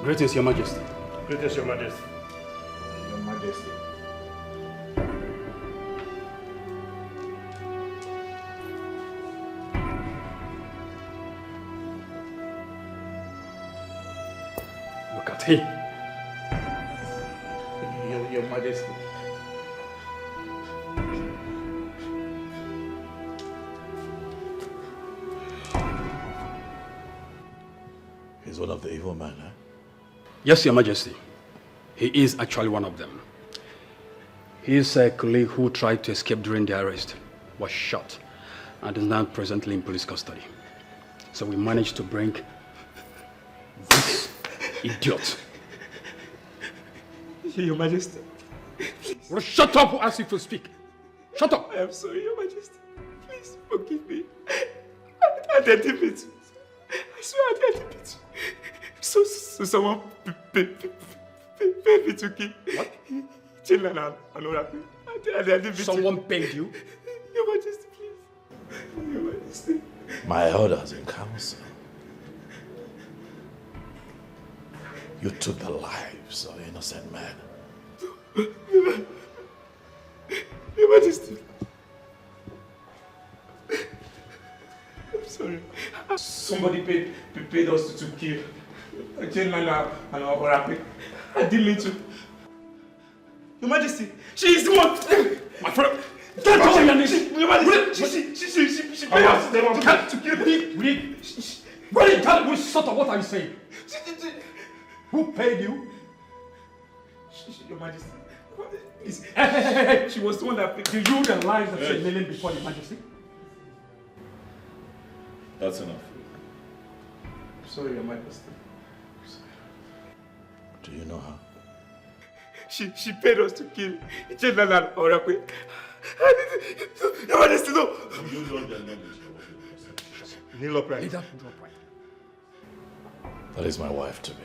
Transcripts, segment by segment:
Greetings, Your Majesty. Greetings, Your Majesty. Your Majesty. Look at him. Your Majesty. He's one of the evil men, eh? Yes, Your Majesty. He is actually one of them. His colleague who tried to escape during the arrest was shot and is now presently in police custody. So we managed to bring this idiot. Your Majesty. Well, shut up as if you speak. Shut up. I am sorry, Your Majesty. Please forgive me. I didn't mean it. I swear I didn't mean it. So someone paid me to kill. What? Children and Oracle. I didn't mean Someone paid you? Your Majesty, please. Your Majesty. My elders in council. You took the lives of innocent men. Your Majesty. I'm sorry. Somebody paid us to kill Leonard and Oracle. I didn't mean to. Your Majesty, she is the one. My friend, don't touch me. Your Majesty, she paid us to kill me. Really, tell me sort of what are you saying? Who paid you? Your Majesty. Hey. She was the one that paid. Do you realize that you're kneeling before the Majesty? That's enough. Sorry, Your Majesty. Do you know her? She paid us to kill Leonard and Oracle. Your Majesty, no. You know their knowledge. Kneel upright. Leader, drop right. That is my wife to be.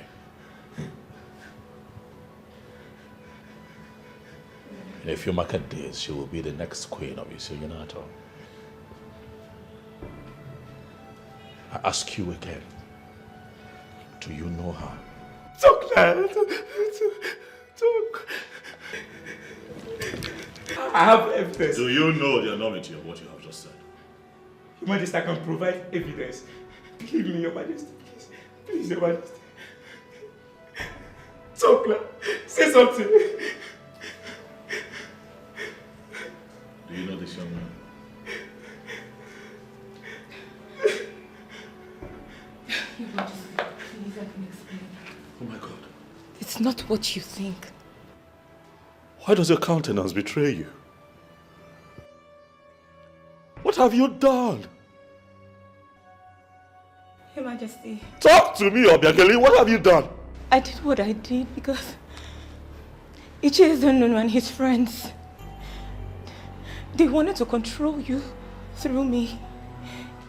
In a few market days, she will be the next queen of United. I ask you again, do you know her? Talk now. Talk. I have evidence. Do you know the enormity of what you have just said? Your Majesty, I can provide evidence. Give me, Your Majesty, please. Please, Your Majesty. Talk now. Say something. Do you know this young man? Your Majesty, please, I can explain. Oh my God. It's not what you think. Why does your countenance betray you? What have you done? Your Majesty, Talk to me, Obiageli. What have you done? I did what I did because Ichi is unknown and his friends. They wanted to control you through me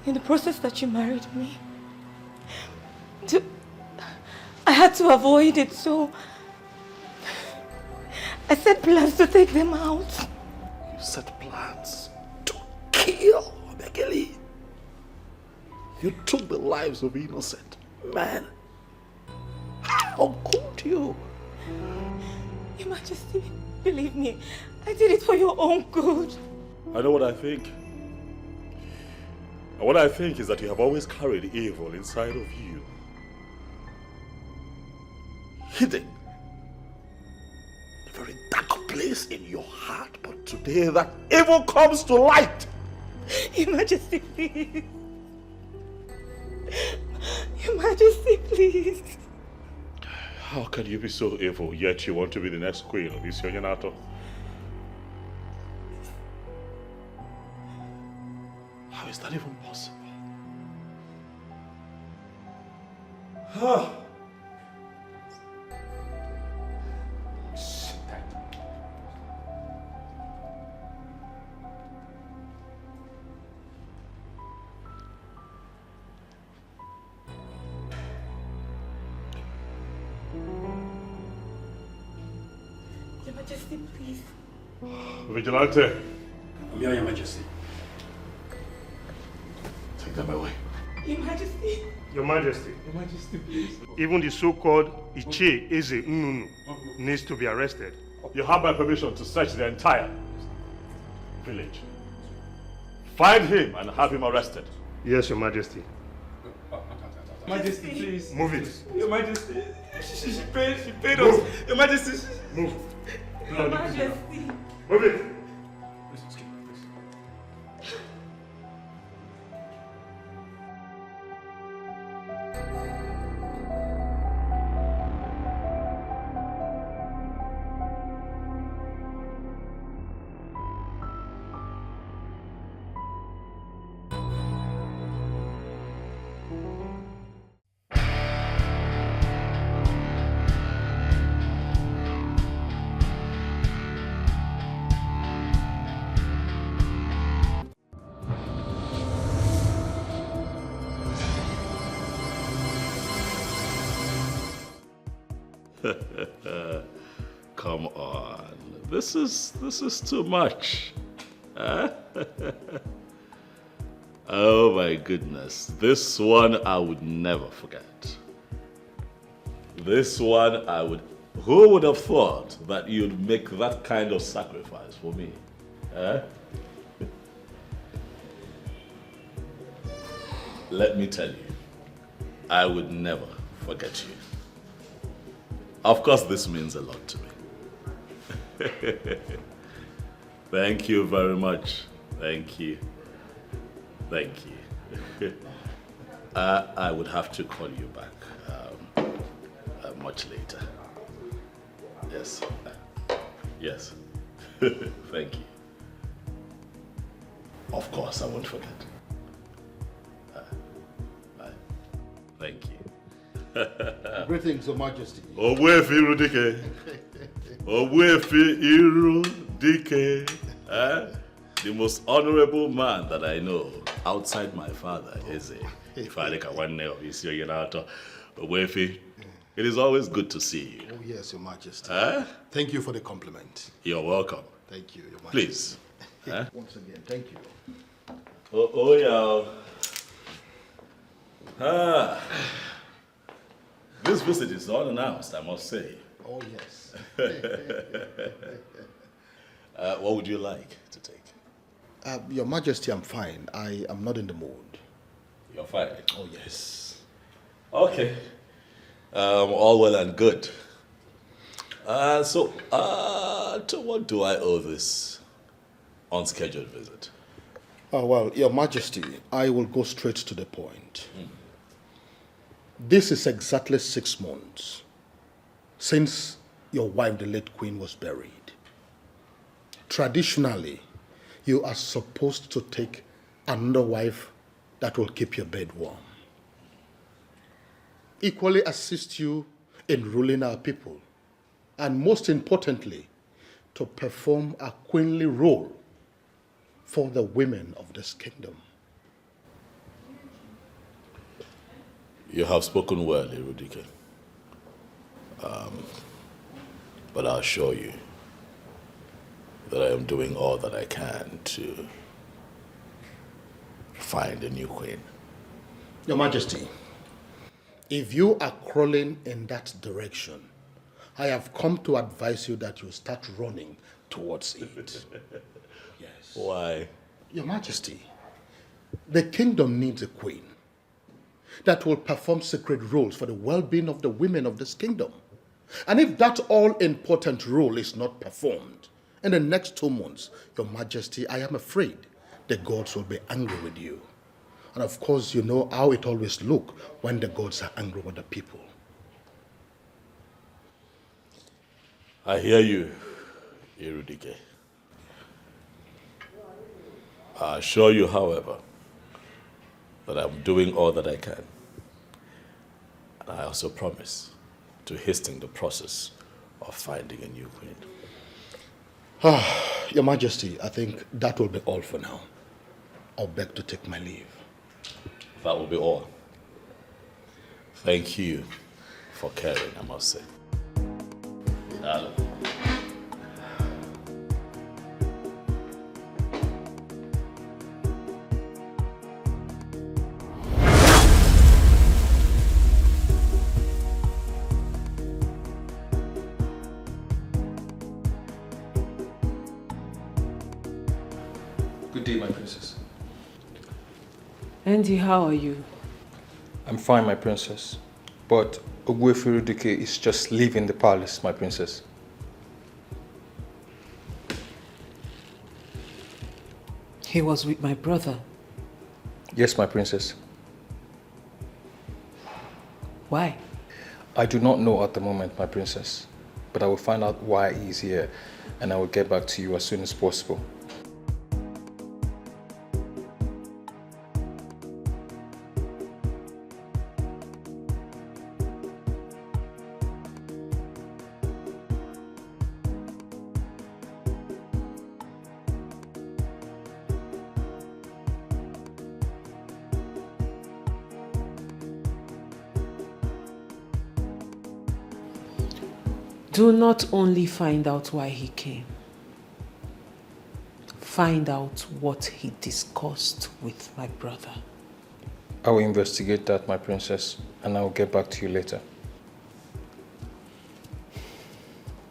in the process that you married me. I had to avoid it, so I set plans to take them out. You set plans to kill Obiageli. You took the lives of innocent men. How could you? Your Majesty, believe me, I did it for your own good. I know what I think. And what I think is that you have always carried evil inside of you. Hidden. A very dark place in your heart. But today that evil comes to light. Your Majesty, please. Your Majesty, please. How can you be so evil, yet you want to be the next queen of Isionyanato? How is that even possible? Your Majesty, please. Vigilante, I'm Your Majesty. take them away. Your Majesty. Your Majesty, Your Majesty, please. even the so-called Iche Eze Nnunu needs to be arrested. You have my permission to search the entire village. Find him and have him arrested. Yes, Your Majesty. Majesty, please. Move it. Your Majesty, she paid us. Your Majesty. Move. Your Majesty. Move it. Come on. This is too much. Huh? Oh my goodness. This one I would never forget. This one I would... Who would have thought that you'd make that kind of sacrifice for me? Huh? Let me tell you, I would never forget you. Of course, this means a lot to me. Thank you very much. Thank you. Thank you. I would have to call you back much later. Yes. Yes. Thank you. Of course, I won't forget. Thank you. Greetings, Your Majesty. Ogbuefi Irudike. Ogbuefi Irudike. The most honorable man that I know outside my father is Ifadika Wanne of Isioyenato. Ogbuefi, it is always good to see you. Oh, yes, Your Majesty. Thank you for the compliment. You're welcome. Thank you, Your Majesty. Please. Once again, thank you. Oh, yeah. This visit is unannounced, I must say. Oh, yes. What would you like to take? Your Majesty, I'm fine. I am not in the mood. You're fine. Oh, yes. Okay. All well and good. So, to what do I owe this unscheduled visit? Oh, well, Your Majesty, I will go straight to the point. This is exactly 6 months since your wife, the late Queen, was buried. Traditionally, you are supposed to take another wife that will keep your bed warm. Equally assist you in ruling our people, and most importantly, to perform a queenly role for the women of this kingdom. You have spoken well, Irudike. But I assure you that I am doing all that I can to find a new queen. Your Majesty, if you are crawling in that direction, I have come to advise you that you start running towards it. Yes. Why? Your Majesty, the kingdom needs a queen that will perform sacred roles for the well-being of the women of this kingdom. And if that all-important role is not performed in the next 2 months, Your Majesty, I am afraid the gods will be angry with you. And of course, you know how it always looks when the gods are angry with the people. I hear you, Irudike. I assure you, however, that I'm doing all that I can. And I also promise to hasten the process of finding a new queen. Your Majesty, I think that will be all for now. I'll beg to take my leave. That will be all. Thank you for caring, I must say. Hello. Andy, how are you? I'm fine, my princess. But Fredrick is just leaving the palace, my princess. He was with my brother. Yes, my princess. Why? I do not know at the moment, my princess. But I will find out why he is here, and I will get back to you as soon as possible. Do not only find out why he came. Find out what he discussed with my brother. I will investigate that, my princess, and I will get back to you later.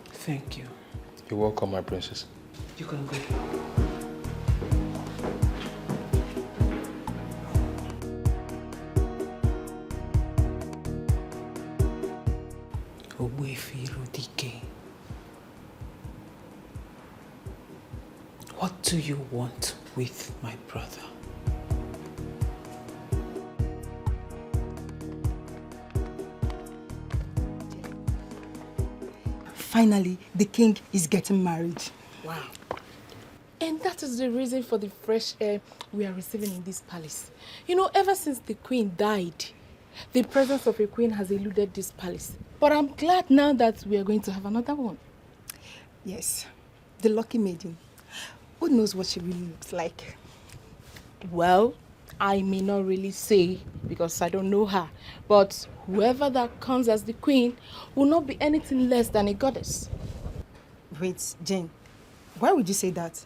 Thank you. You're welcome, my princess. You can go. What do you want with my brother? Finally, the king is getting married. Wow. And that is the reason for the fresh air we are receiving in this palace. You know, ever since the queen died, the presence of a queen has eluded this palace. But I'm glad now that we are going to have another one. Yes, the lucky maiden. Who knows what she really looks like? Well, I may not really say because I don't know her. But whoever that comes as the queen will not be anything less than a goddess. Wait, Jane, why would you say that?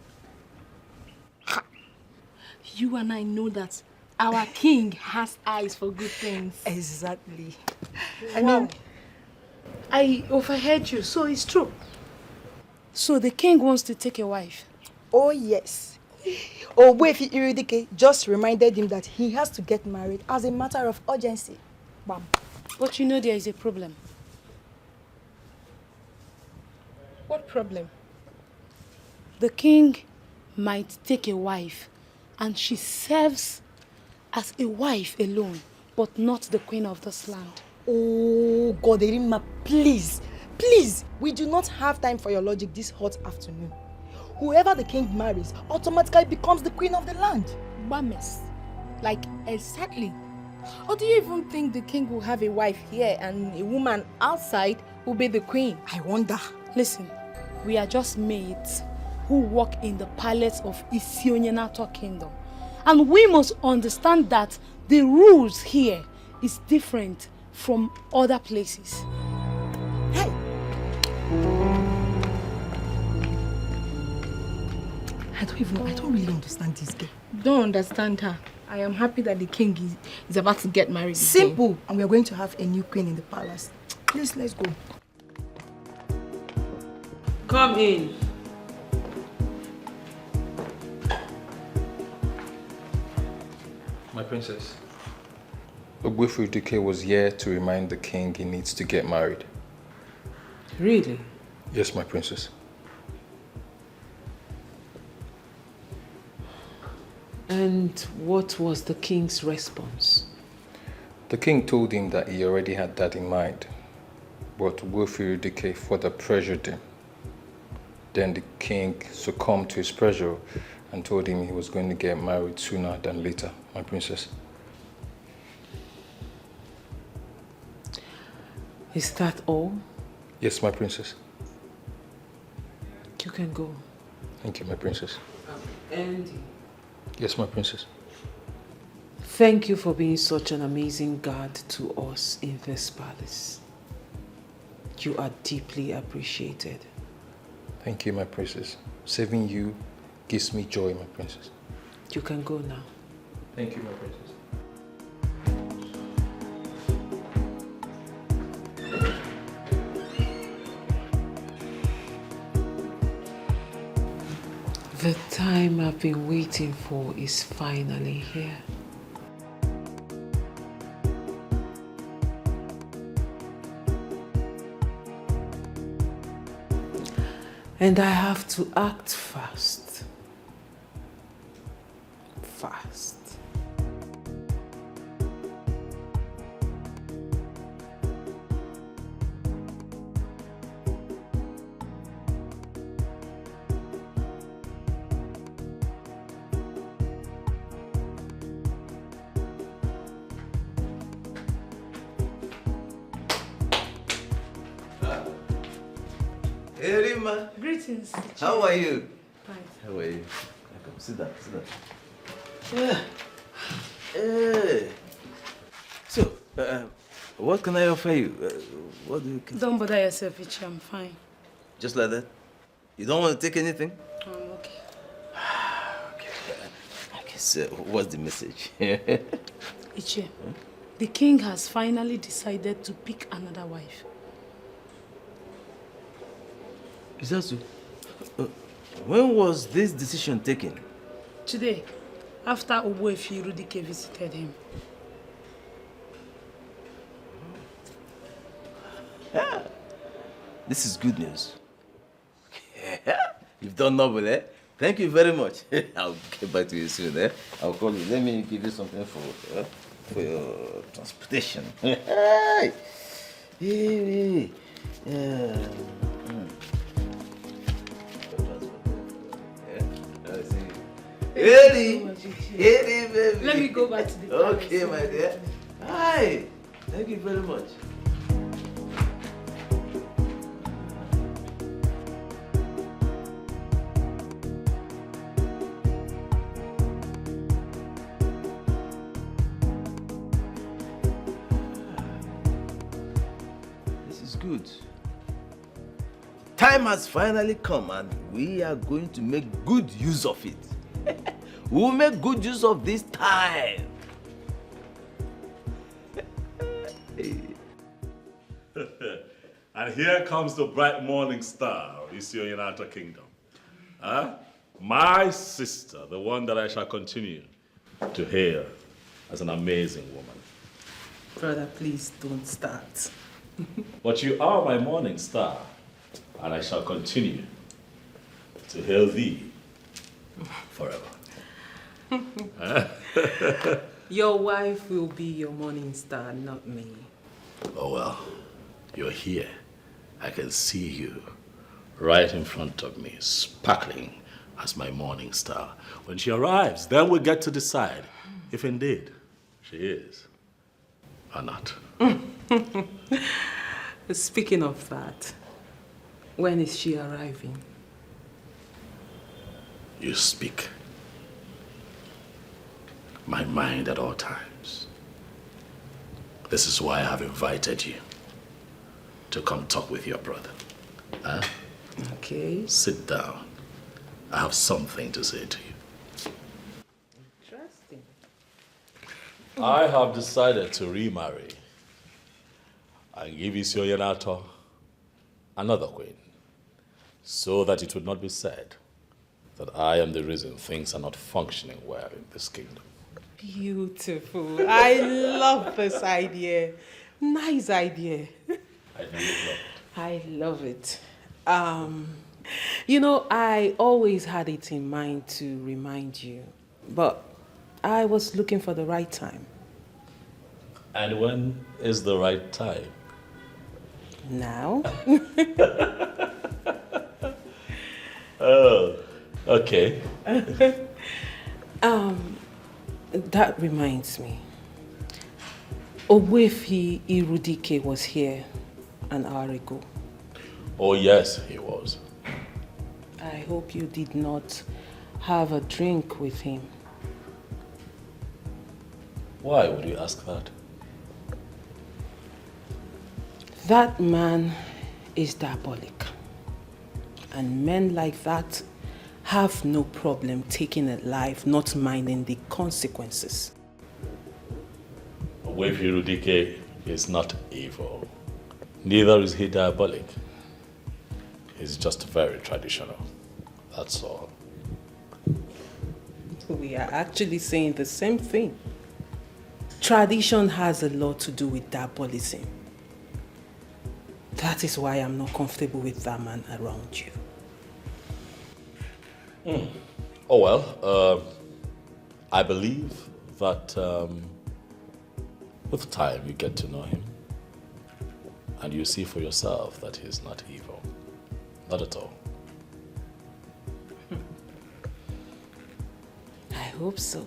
You and I know that our king has eyes for good things. Exactly. Wow. I overheard you, so it's true. So the king wants to take a wife? Oh, yes. Ogbuefi Iridike just reminded him that he has to get married as a matter of urgency. Bam. But you know there is a problem. What problem? The king might take a wife and she serves as a wife alone, but not the queen of this land. Oh, God, Erima, please, please, we do not have time for your logic this hot afternoon. Whoever the king marries automatically becomes the queen of the land. Bames. Like, exactly. Or do you even think the king will have a wife here and a woman outside will be the queen? I wonder. Listen, we are just maids who walk in the palace of Isionyenato kingdom. And we must understand that the rules here is different from other places. Hey! I don't really understand this girl. Don't understand her. I am happy that the king is about to get married. Simple. Again. And we are going to have a new queen in the palace. Please, let's go. Come in. My princess. Fredrick was here to remind the king he needs to get married. Really? Yes, my princess. And what was the king's response? The king told him that he already had that in mind, but Fredrick further pressured him. Then the king succumbed to his pressure and told him he was going to get married sooner than later, my princess. Is that all? Yes, my princess. You can go. Thank you, my princess. Andy. Yes, my princess. Thank you for being such an amazing guard to us in this palace. You are deeply appreciated. Thank you, my princess. Saving you gives me joy, my princess. You can go now. Thank you, my princess. The time I've been waiting for is finally here. And I have to act fast. Fast. Hey, Rima. Greetings. How are you? Fine. How are you? Come, sit down, sit down. Hey. So, what can I offer you? What do you... Don't bother yourself, Ichi. I'm fine. Just like that? You don't want to take anything? I'm okay. Okay. I guess, what's the message? Ichi, the king has finally decided to pick another wife. Is that so? When was this decision taken? Today, after Obuefi Rudike visited him. This is good news. You've done noble, eh? Thank you very much. I'll get back to you soon, eh? I'll call you. Let me give you something for your transportation. Hey! Eddie, baby. Let me go back to the Okay, palace. my dear. Hi. Thank you very much. This is good. Time has finally come and we are going to make good use of it. We will make good use of this time. And here comes the bright morning star of Isio United Kingdom. Huh? My sister, the one that I shall continue to hail as an amazing woman. Brother, please don't start. But you are my morning star, and I shall continue to hail thee forever. Your wife will be your morning star, not me. Oh well, you're here. I can see you right in front of me, sparkling as my morning star. When she arrives, then we'll get to decide if indeed she is or not. Speaking of that, when is she arriving? You speak my mind at all times. This is why I have invited you to come talk with your brother. Huh? Okay. Sit down. I have something to say to you. Interesting. I have decided to remarry and give Isio Yanato another queen, so that it would not be said that I am the reason things are not functioning well in this kingdom. Beautiful. I love this idea. Nice idea. I know you love it. I love it. You know, I always had it in mind to remind you, but I was looking for the right time. And when is the right time? Now? Oh, okay. That reminds me. Obuefi Irudike was here an hour ago. Oh, yes, he was. I hope you did not have a drink with him. Why would you ask that? That man is diabolic. And men like that have no problem taking a life, not minding the consequences. Obuefi Irudike is not evil. Neither is he diabolic. He's just very traditional. That's all. We are actually saying the same thing. Tradition has a lot to do with diabolism. That is why I'm not comfortable with that man around you. Oh well, I believe that with time you get to know him and you see for yourself that he's not evil. Not at all. I hope so.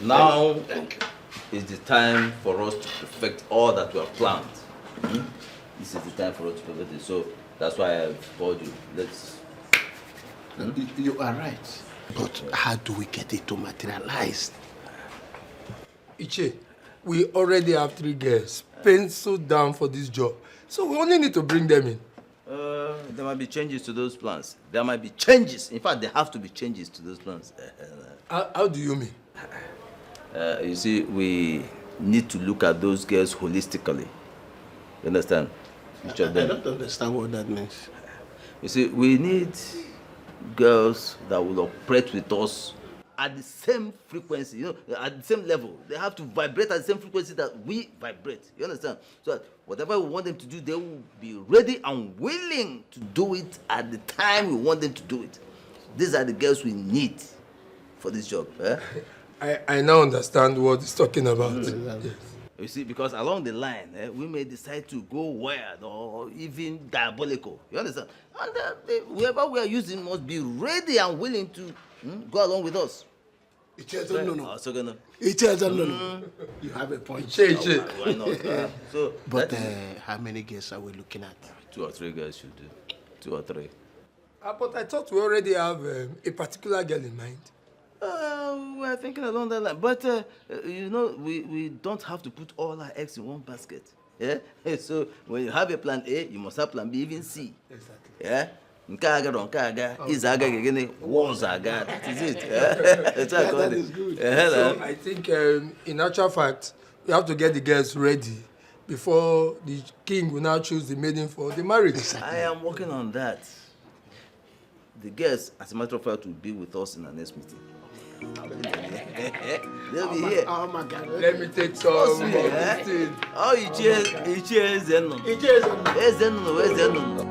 Now is the time for us to perfect all that we have planned. This is the time for us to perfect it. So that's why I've called you. Let's. You are right. But how do we get it to materialize? Iche, we already have 3 girls penciled down for this job. So we only need to bring them in. There might be changes to those plans. There might be changes. In fact, there have to be changes to those plans. How do you mean? You see, we need to look at those girls holistically. You understand? Each of them. I don't understand what that means. You see, we need girls that will operate with us at the same frequency, at the same level. They have to vibrate at the same frequency that we vibrate. You understand? So that whatever we want them to do, they will be ready and willing to do it at the time we want them to do it. These are the girls we need for this job. I now understand what he's talking about. Yes. You see, because along the line, we may decide to go weird or even diabolical. You understand? And whoever we are using must be ready and willing to go along with us. No. You have a point. Why not? But how many girls are we looking at? 2 or 3 girls should do. 2 or 3. But I thought we already have a particular girl in mind. We're thinking along that line. But, we don't have to put all our eggs in one basket. Yeah? So, when you have a plan A, you must have plan B, even C. Exactly. Yeah? That is it. That is good. So I think, in actual fact, we have to get the girls ready before the king will now choose the maiden for the marriage. Exactly. I am working on that. The girls, as a matter of fact, will be with us in our next meeting. They'll be here. Oh my God. Let me take some. Oh, you cheers, Zeno. Where's Zeno?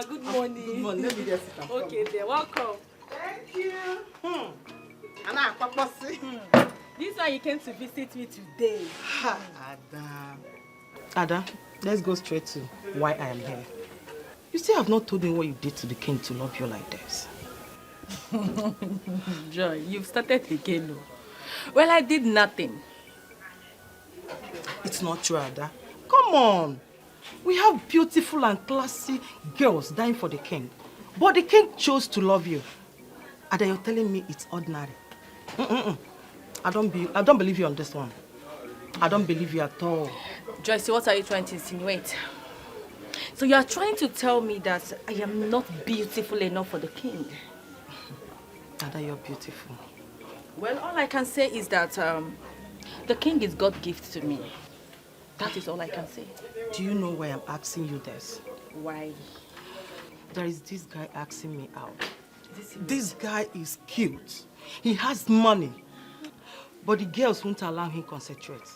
Good morning. Good morning. Let me get it. Okay, then welcome. Thank you. This one you came to visit me today. Ada, let's go straight to why I am here. You still have not told me what you did to the king to love you like this. Joy, you've started again. No? Well, I did nothing. It's not true, Ada. Come on. We have beautiful and classy girls dying for the king. But the king chose to love you. Ada, you're telling me it's ordinary. I don't believe you on this one. I don't believe you at all. Joyce, what are you trying to insinuate? So you are trying to tell me that I am not beautiful enough for the king? Ada, you're beautiful. Well, all I can say is that the king is God's gift to me. That is all I can say. Do you know why I'm asking you this? Why? There is this guy asking me out. This guy is cute. He has money. But the girls won't allow him to concentrate.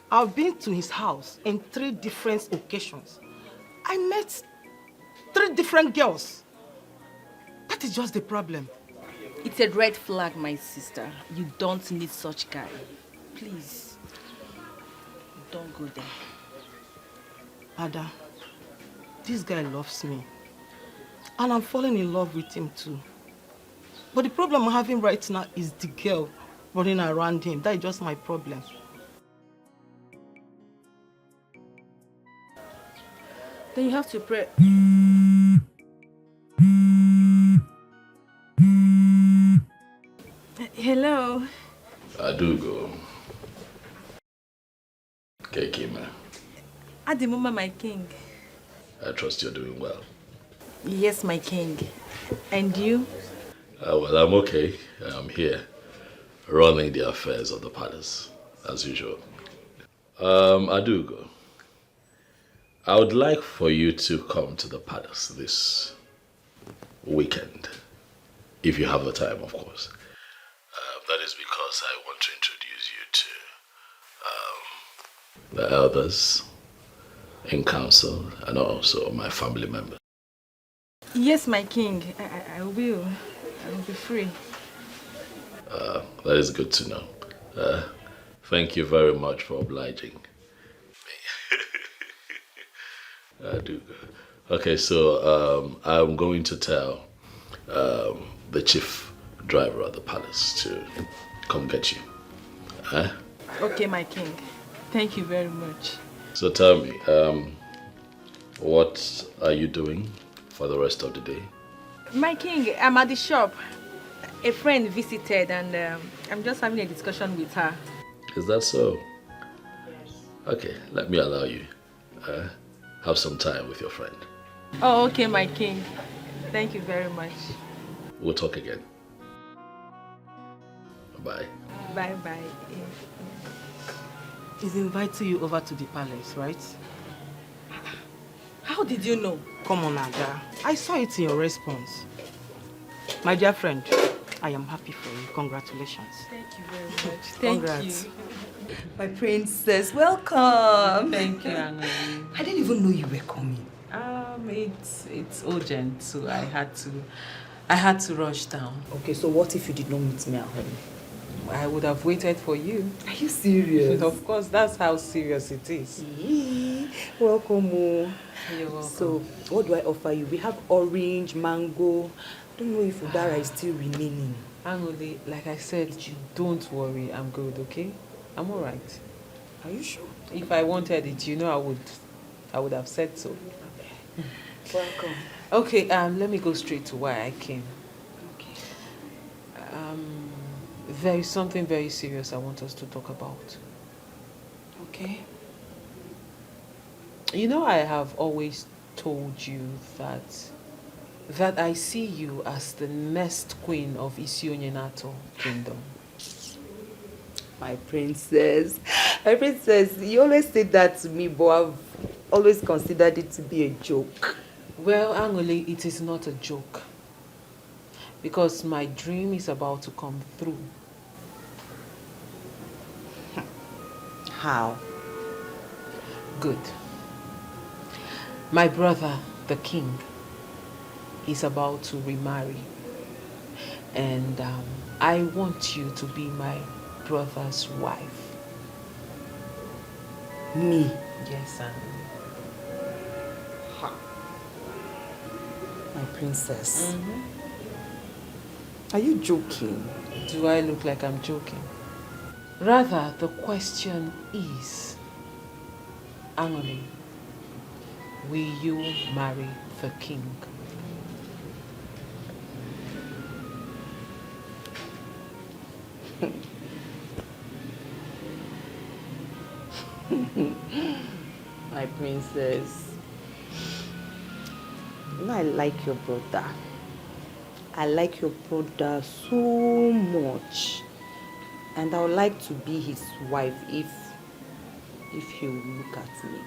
I've been to his house in 3 different occasions. I met 3 different girls. That is just the problem. It's a red flag, my sister. You don't need such guy. Please. Don't go there. Ada, this guy loves me. And I'm falling in love with him too. But the problem I'm having right now is the girl running around him. That is just my problem. Then you have to pray. do go. Kekima, Adimuma, my king. I trust you're doing well. Yes, my king. And you? Well, I'm okay. I'm here, running the affairs of the palace, as usual. Adugo, I would like for you to come to the palace this weekend, if you have the time, of course. That is because I want to introduce you to the elders in council and also my family members. Yes, my king. I will. I will be free. That is good to know. Thank you very much for obliging me. Adugo. Okay, so I'm going to tell the chief driver of the palace to come get you. Okay, my king. Thank you very much. So tell me, what are you doing for the rest of the day? My king, I'm at the shop. A friend visited and I'm just having a discussion with her. Is that so? Yes. Okay, let me allow you. Have some time with your friend. Oh, okay, my king. Thank you very much. We'll talk again. Bye. Bye-bye. He's inviting you over to the palace, right? How did you know? Come on, Aga. I saw it in your response. My dear friend, I am happy for you. Congratulations. Thank you very much. Thank Congrats. you. My princess, welcome. Thank you, Nolly. I didn't even know you were coming. It's urgent, so I had to rush down. Okay, so what if you did not meet me at home? I would have waited for you. Are you serious? Of course, that's how serious it is. Welcome. You're welcome. So, what do I offer you? We have orange, mango. I don't know if Udara is still remaining. Nolly, like I said, don't worry. I'm good, okay? I'm all right. Are you sure? If I wanted it, I would have said so. Okay. Welcome. Okay, let me go straight to why I came. Okay. There is something very serious I want us to talk about. Okay. You know, I have always told you that I see you as the next queen of Isionyenato kingdom. My princess, you always say that to me, but I've always considered it to be a joke. Well, Angole, it is not a joke. Because my dream is about to come through. How? Good. My brother, the king, is about to remarry. And I want you to be my brother's wife. Me? Yes, Angole. My princess. Are you joking? Do I look like I'm joking? Rather, the question is, Angole, will you marry the king? My princess. You know, I like your brother. I like your brother so much. And I would like to be his wife if he will look at me.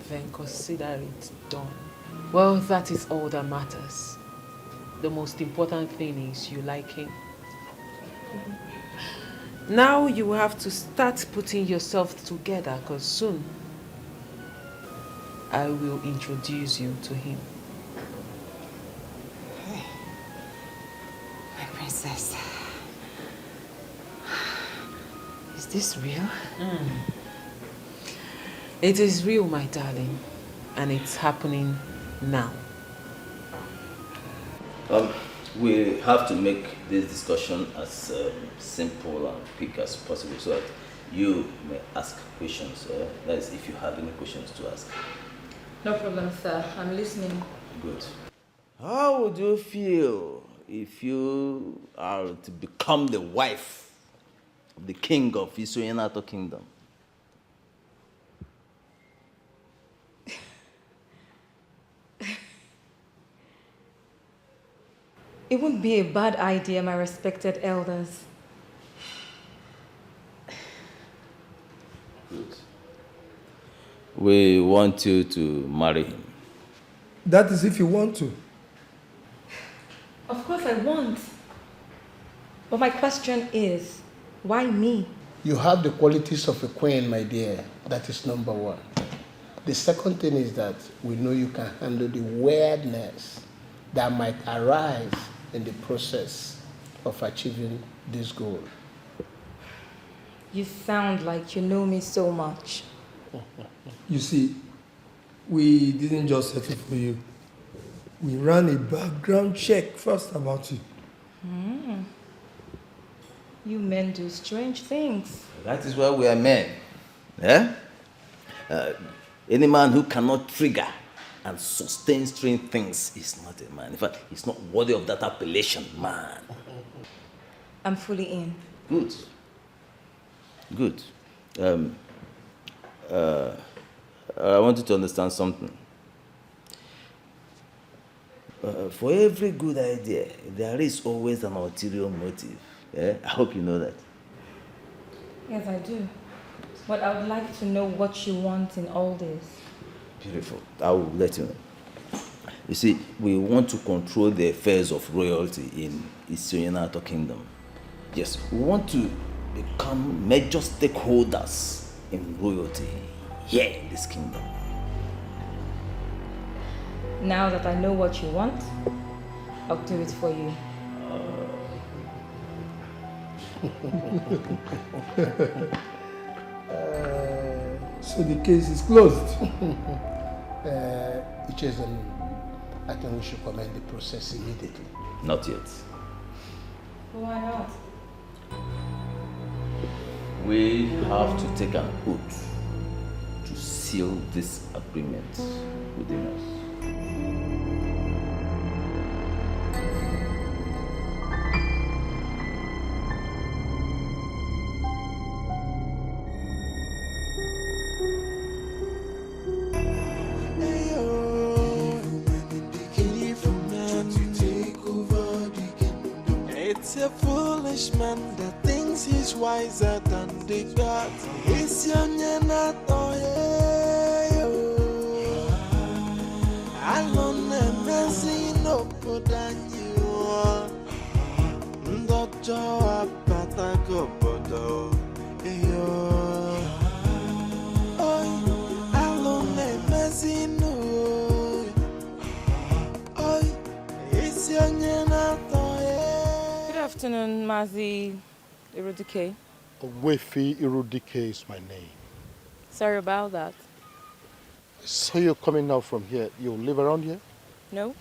Then consider it done. Well, that is all that matters. The most important thing is you like him. Now you have to start putting yourself together, because soon I will introduce you to him. My princess. Is this real? It is real, my darling, and it's happening now. We have to make this discussion as simple and quick as possible so that you may ask questions. That is, if you have any questions to ask. No problem, sir. I'm listening. Good. How would you feel if you are to become the wife of the king of Isoyenato Kingdom. It wouldn't be a bad idea, my respected elders. Good. We want you to marry him. That is if you want to. Of course I want. But my question is, why me? You have the qualities of a queen, my dear. That is number one. The second thing is that we know you can handle the weirdness that might arise in the process of achieving this goal. You sound like you know me so much. You see, we didn't just settle for you. We ran a background check first about you. You men do strange things. That is why we are men. Eh? Any man who cannot trigger and sustain strange things is not a man. In fact, he's not worthy of that appellation, man. I'm fully in. Good. Good. I want you to understand something. For every good idea, there is always an ulterior motive. I hope you know that. Yes, I do. But I would like to know what you want in all this. Beautiful. I will let you know. You see, we want to control the affairs of royalty in Isoyenato Kingdom. Yes, we want to become major stakeholders in royalty here in this kingdom. Now that I know what you want, I'll do it for you. So the case is closed. I think we should commence the process immediately. Not yet. Why not? We have to take an oath to seal this agreement within us. It's a foolish man that thinks he's wiser than the gods. It's your Nyenato, alone and messing no good than you. Ndojo apatako bodo, alone and messing no. It's your Nyenato. Good afternoon, Mazi Irudike. Wefi Irudike is my name. Sorry about that. So you're coming now from here. You live around here? No.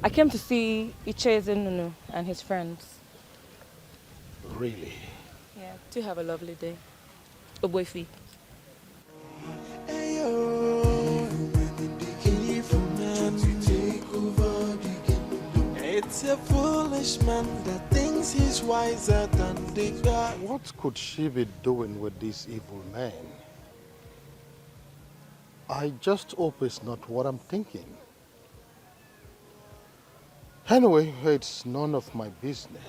I came to see Icheze Nunu and his friends. Really? Yeah, do have a lovely day. Oboifi. It's a foolish man that thinks he's wiser than the God. What could she be doing with this evil man? I just hope it's not what I'm thinking. Anyway, it's none of my business.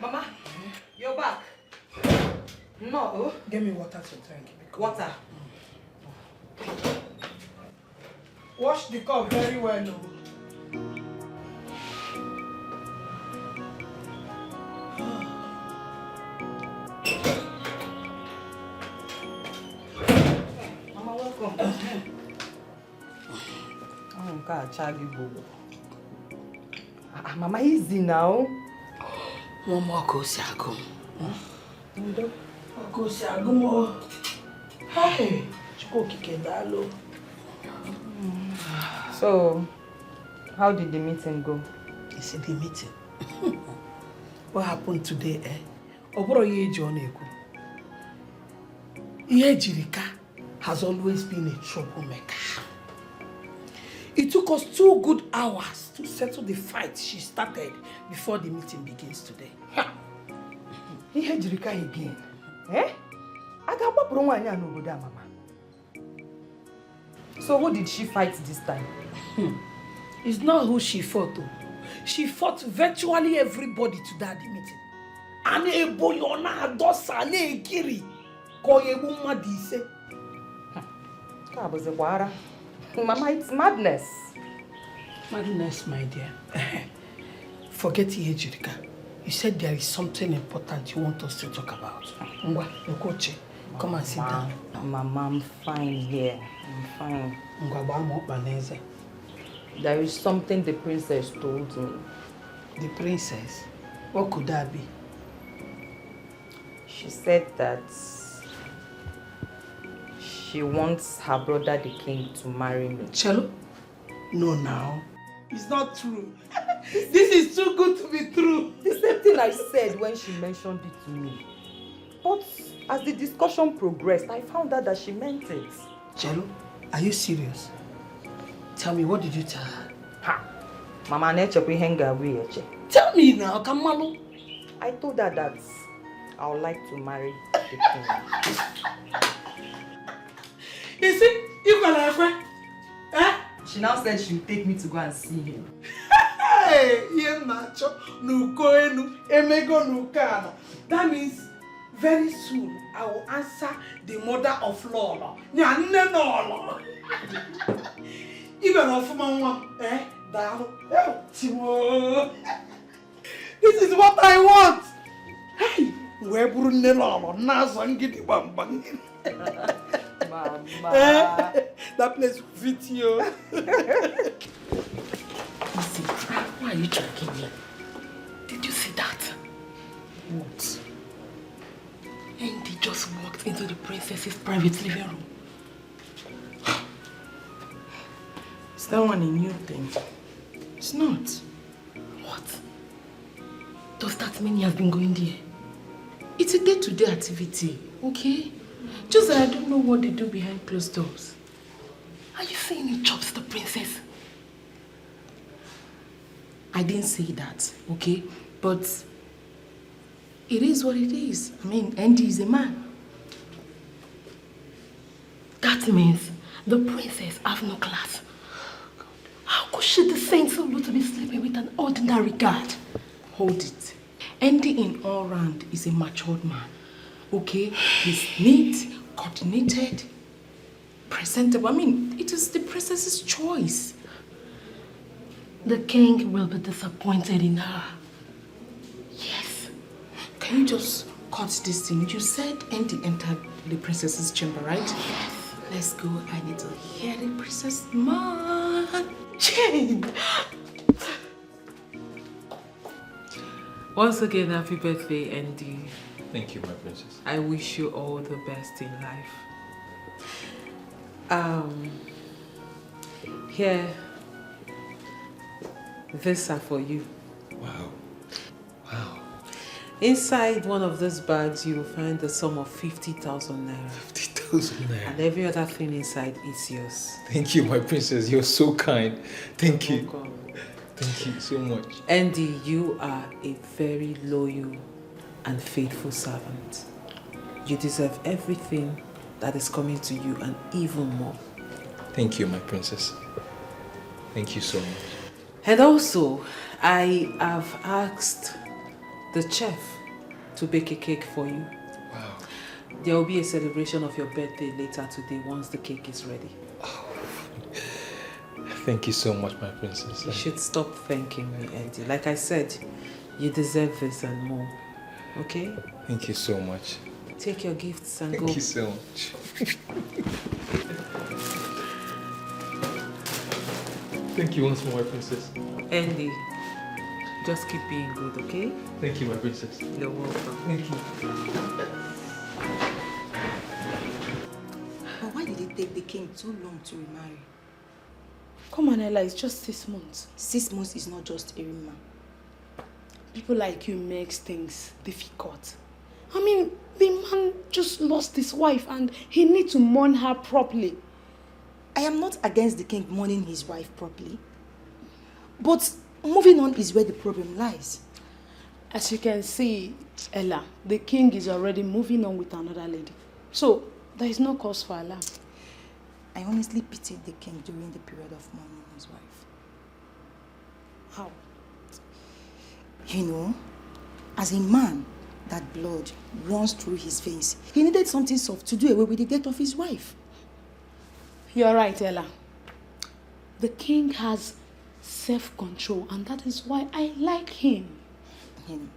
Mama, you're back. No. Get me water to drink. Water. Wash the cup very well. Mama, welcome. Mama, easy now. One more Kosiago. Kosiago. Hey, Chiko Kikendalo. So, how did the meeting go? You see the meeting? What happened today, eh? Oboro Yeji Oneku. Yejirika has always been a troublemaker. It took us 2 good hours to settle the fight she started before the meeting begins today. Yejirika again? Eh? Agabapuru nwanya n'obodo mama. So who did she fight this time? It's not who she fought though. She fought virtually everybody to that meeting. Ane boyona adosa ne ekiri. Koyebu madise. Kabuzekwara. Mama, it's madness. Madness, my dear. Forget Yejirika. You said there is something important you want us to talk about. Ngwa, Nkoche, come and sit down. Mama, I'm fine here. I'm fine. Ngwa, Bamo Baneze. There is something the princess told me. The princess? What could that be? She said that she wants her brother the king to marry me. Chelo? No, now. It's not true. This is too good to be true. The same thing I said when she mentioned it to me. But as the discussion progressed, I found out that she meant it. Chelo, are you serious? Tell me, what did you tell her? Ha! Mama neche kwe henga wiyeche. Tell me now, Kamalu. I told her that I would like to marry the king. You see, you got a friend. Eh? She now said she would take me to go and see him. Hey, Nacho, Nukoenu, Emego Nukana. That means very soon I will answer the mother of Lola. Nyanenolo. Even of Mama, eh? Timo. This is what I want. Hey, where Brunello, Nazangiti Bambang. Mama. That place will fit you. Listen, why are you tracking me? Did you see that? What? Andy just walked into the princess's private living room. Is that one a new thing? It's not. What? Does that mean he has been going there? It's a day-to-day activity, okay? Just that I don't know what they do behind closed doors. Are you saying he chops the princess? I didn't say that, okay? But it is what it is. I mean, Andy is a man. That means the princess has no class. How could she descend so low to be sleeping with an ordinary guard? Hold it. Andy in all round is a matured man. Okay? He's neat, coordinated, presentable. I mean, it is the princess's choice. The king will be disappointed in her. Yes. Can you just cut this thing? You said Andy entered the princess's chamber, right? Yes. Let's go. I need to hear the princess man. Jane! Once again, happy birthday, Andy. Thank you, my princess. I wish you all the best in life. Here, these are for you. Wow. Wow. Inside one of those bags, you will find the sum of 50,000 naira. 50,000 naira. And every other thing inside is yours. Thank you, my princess. You're so kind. Thank you. Welcome. Thank you so much. Andy, you are a very loyal and faithful servant. You deserve everything that is coming to you and even more. Thank you, my princess. Thank you so much. And also, I have asked the chef to bake a cake for you. Wow. There will be a celebration of your birthday later today once the cake is ready. Oh. Thank you so much, my princess. You should stop thanking me, Andy. Like I said, you deserve this and more. Okay? Thank you so much. Take your gifts and go. Thank you so much. Thank you once more, my princess. Andy, just keep being good, okay? Thank you, my princess. You're welcome. Thank you. But why did it take the king too long to remarry? Come on, Ella, it's just 6 months. 6 months is not just Erima. People like you makes things difficult. I mean, the man just lost his wife and he needs to mourn her properly. I am not against the king mourning his wife properly. But moving on is where the problem lies. As you can see, Ella, the king is already moving on with another lady. So, there is no cause for alarm. I honestly pitied the king during the period of mourning his wife. How? You know, as a man, that blood runs through his veins. He needed something soft to do away with the death of his wife. You're right, Ella. The king has self-control, and that is why I like him. You know,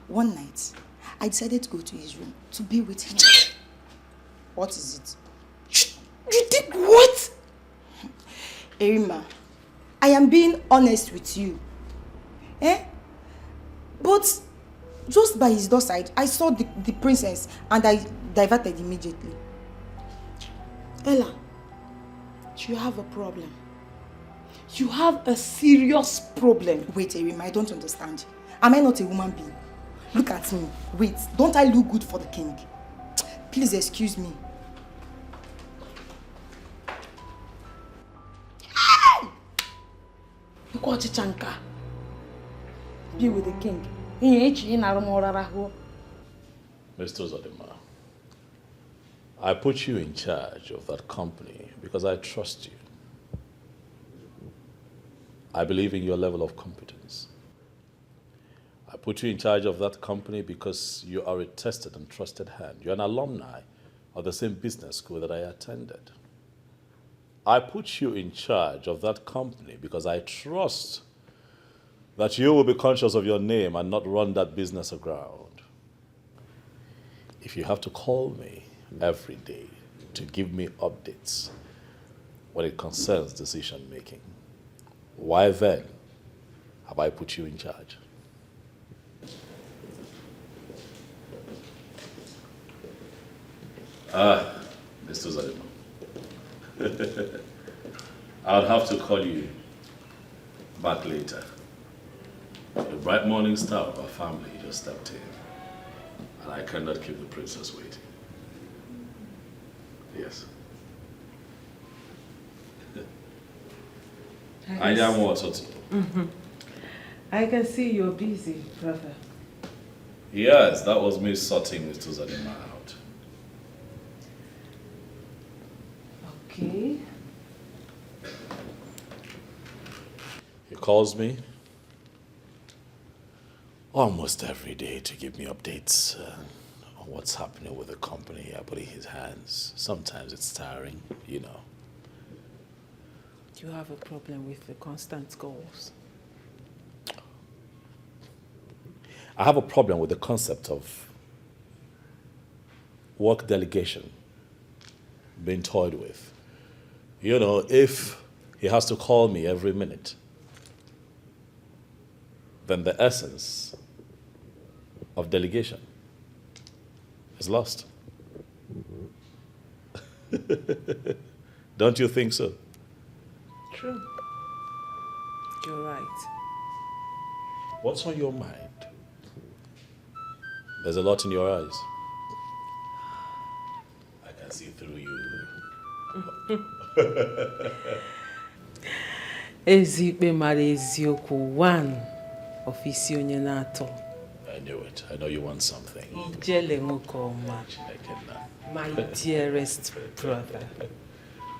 one night, I decided to go to his room to be with him. What is it? You did what? Erima, I am being honest with you. But just by his doorstep, I saw the princess and I diverted immediately. Ella, you have a problem. You have a serious problem. Wait, Erima, I don't understand. Am I not a woman being? Look at me. Wait, don't I look good for the king? Please excuse me. Be with the king. Mr. Zodima, I put you in charge of that company because I trust you. I believe in your level of competence. I put you in charge of that company because you are a tested and trusted hand. You're an alumni of the same business school that I attended. I put you in charge of that company because I trust that you will be conscious of your name and not run that business aground. If you have to call me every day to give me updates when it concerns decision making, why then have I put you in charge? Mr. Zalima. I'll have to call you back later. The bright morning star of our family just stepped in, and I cannot keep the princess waiting. Yes. I am water too. I can see you're busy, brother. Yes, that was me sorting Mr. Zalima out. Okay. He calls me almost every day to give me updates on what's happening with the company I put in his hands. Sometimes it's tiring, you know. You have a problem with the constant calls. I have a problem with the concept of work delegation being toyed with. You know, if he has to call me every minute, then the essence of delegation is lost. Don't you think so? True. You're right. What's on your mind? There's a lot in your eyes. I can see through you. Ezikpe mara eziokwu one of isi onye na-atọ. I knew it. I know you want something. Ijele nwoke ọma. My dearest brother.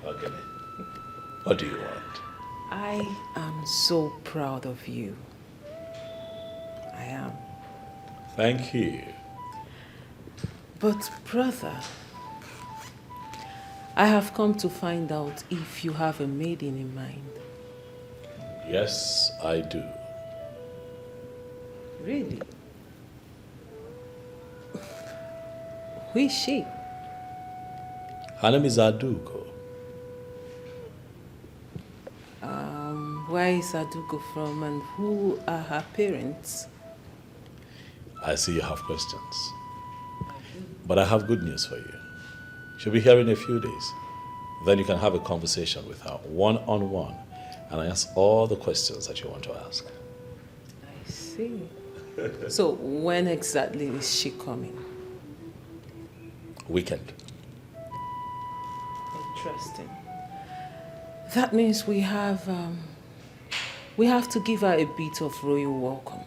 Okay. What do you want? I am so proud of you. I am. Thank you. But brother, I have come to find out if you have a maiden in mind. Yes, I do. Really? Who is she? Her name is Aduko. Where is Aduko from and who are her parents? I see you have questions. But I have good news for you. She'll be here in a few days. Then you can have a conversation with her one-on-one and I ask all the questions that you want to ask. I see. So when exactly is she coming? Weekend. Interesting. That means we have to give her a bit of royal welcome.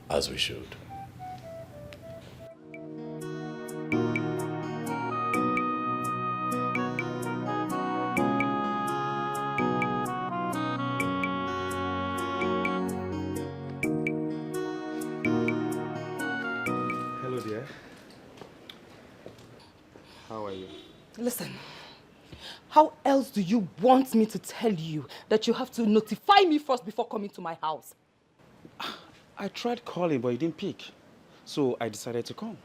As we should. Hello, dear. How are you? Listen, how else do you want me to tell you that you have to notify me first before coming to my house? I tried calling, but you didn't pick. So I decided to come.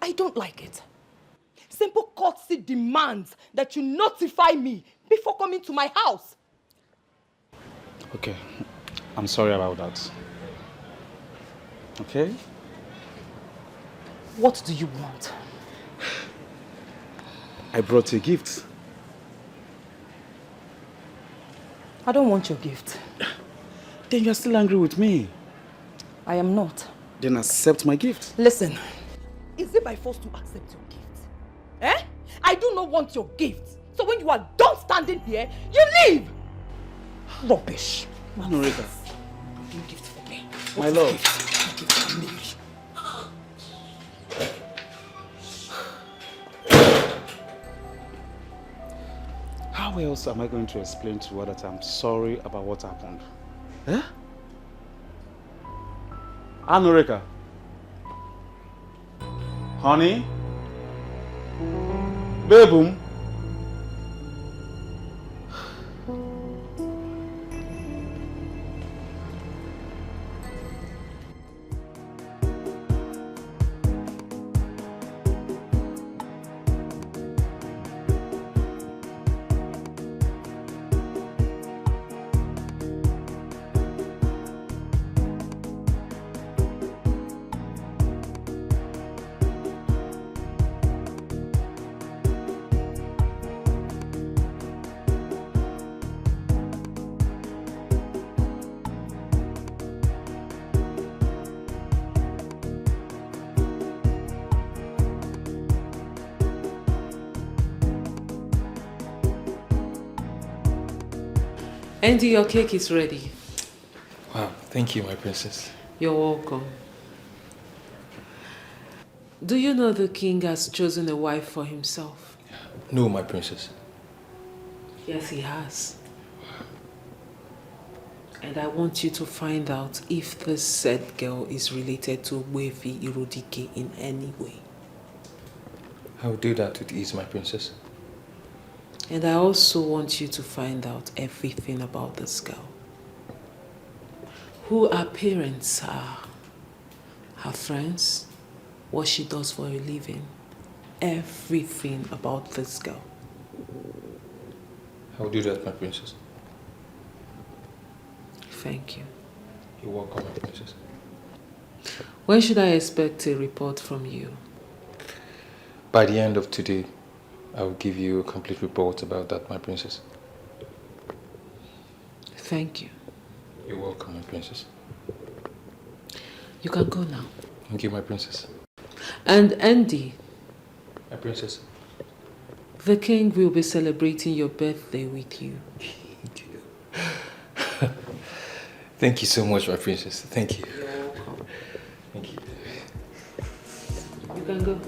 I don't like it. Simple courtesy demands that you notify me before coming to my house. Okay, I'm sorry about that. Okay? What do you want? I brought you a gift. I don't want your gift. Then you're still angry with me. I am not. Then accept my gift. Listen, is it by force to accept your gift? Eh? I do not want your gift. So when you are done standing here, you leave! Rubbish. Norika. No gift for me. My love. No gift for me. How else am I going to explain to her that I'm sorry about what happened? Eh? Norika. Honey? Baboom? Andy, your cake is ready. Wow, thank you, my princess. You're welcome. Do you know the king has chosen a wife for himself? No, my princess. Yes, he has. And I want you to find out if this said girl is related to Wevi Irodike in any way. I will do that with ease, my princess. And I also want you to find out everything about this girl. Who her parents are, her friends, what she does for a living. Everything about this girl. I will do that, my princess. Thank you. You're welcome, my princess. When should I expect a report from you? By the end of today, I will give you a complete report about that, my princess. Thank you. You're welcome, my princess. You can go now. Thank you, my princess. And Andy. My princess. The king will be celebrating your birthday with you. Thank you so much, my princess. Thank you. You're welcome. Thank you. You can go.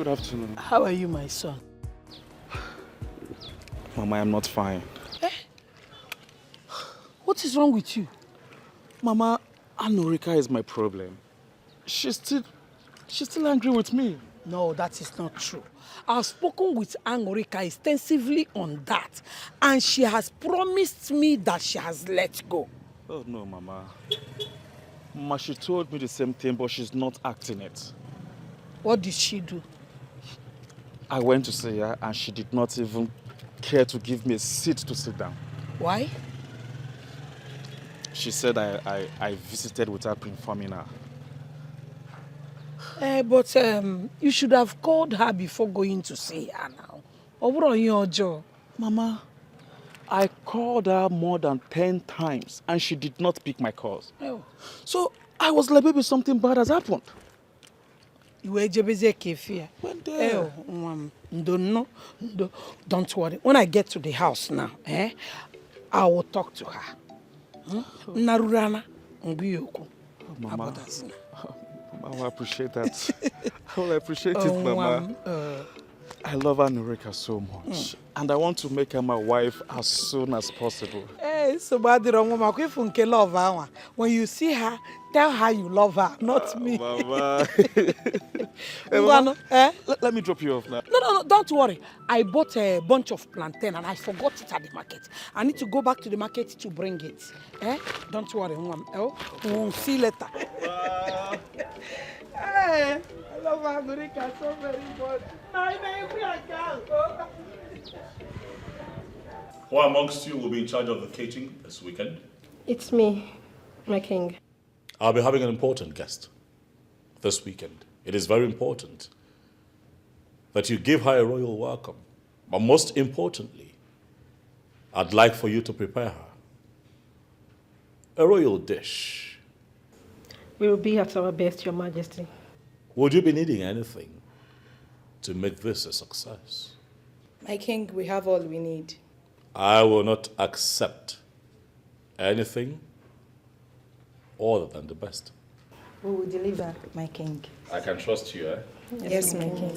Good afternoon. How are you, my son? Mama, I'm not fine. Eh? What is wrong with you? Mama, Anorika is my problem. She's still angry with me. No, that is not true. I've spoken with Anorika extensively on that, and she has promised me that she has let go. Oh no, Mama. Mama, she told me the same thing, but she's not acting it. What did she do? I went to see her, and she did not even care to give me a seat to sit down. Why? She said I visited without informing her. But you should have called her before going to see her now. Or what are your job? Mama, I called her more than 10 times and she did not pick my calls. Oh. So I was like, maybe something bad has happened. You were Jebeze Kefia. Don't worry. When I get to the house now, I will talk to her. Narurana Nguyoko. Mama, I appreciate that. I will appreciate it, Mama. I love Anorika so much. And I want to make her my wife as soon as possible. So when you see her, tell her you love her, not me. Mama. Mama, let me drop you off now. No, don't worry. I bought a bunch of plantain and I forgot it at the market. I need to go back to the market to bring it. Don't worry. We'll see you later. I love Anorika so very much. Who amongst you will be in charge of the catering this weekend? It's me, my king. I'll be having an important guest this weekend. It is very important that you give her a royal welcome. But most importantly, I'd like for you to prepare her a royal dish. We will be at our best, Your Majesty. Would you be needing anything to make this a success? My king, we have all we need. I will not accept anything other than the best. We will deliver, my king. I can trust you, eh? Yes, my king.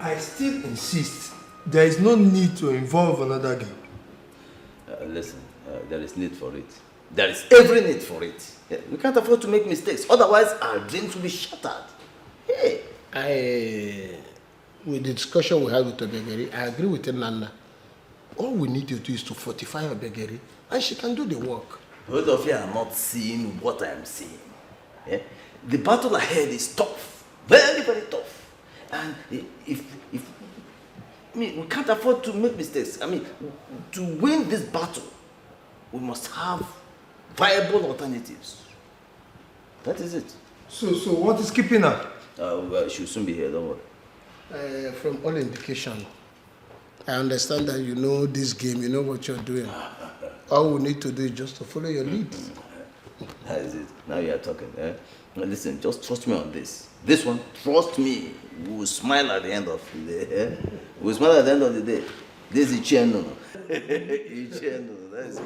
I still insist there is no need to involve another girl. Listen, there is need for it. There is every need for it. We can't afford to make mistakes. Otherwise, our dreams will be shattered. Hey. With the discussion we had with Obegeri, I agree with Nana. All we need to do is to fortify Obegeri, and she can do the work. Both of you are not seeing what I am seeing. The battle ahead is tough. Very, very tough. And we can't afford to make mistakes. To win this battle, we must have viable alternatives. That is it. So what is keeping her? Well, she'll soon be here, don't worry. From all indication, I understand that you know this game, you know what you're doing. All we need to do is just to follow your lead. That is it. Now you are talking. Now listen, just trust me on this. This one, trust me, we will smile at the end of the day. We will smile at the end of the day. This is Icheno. Icheno, that's it.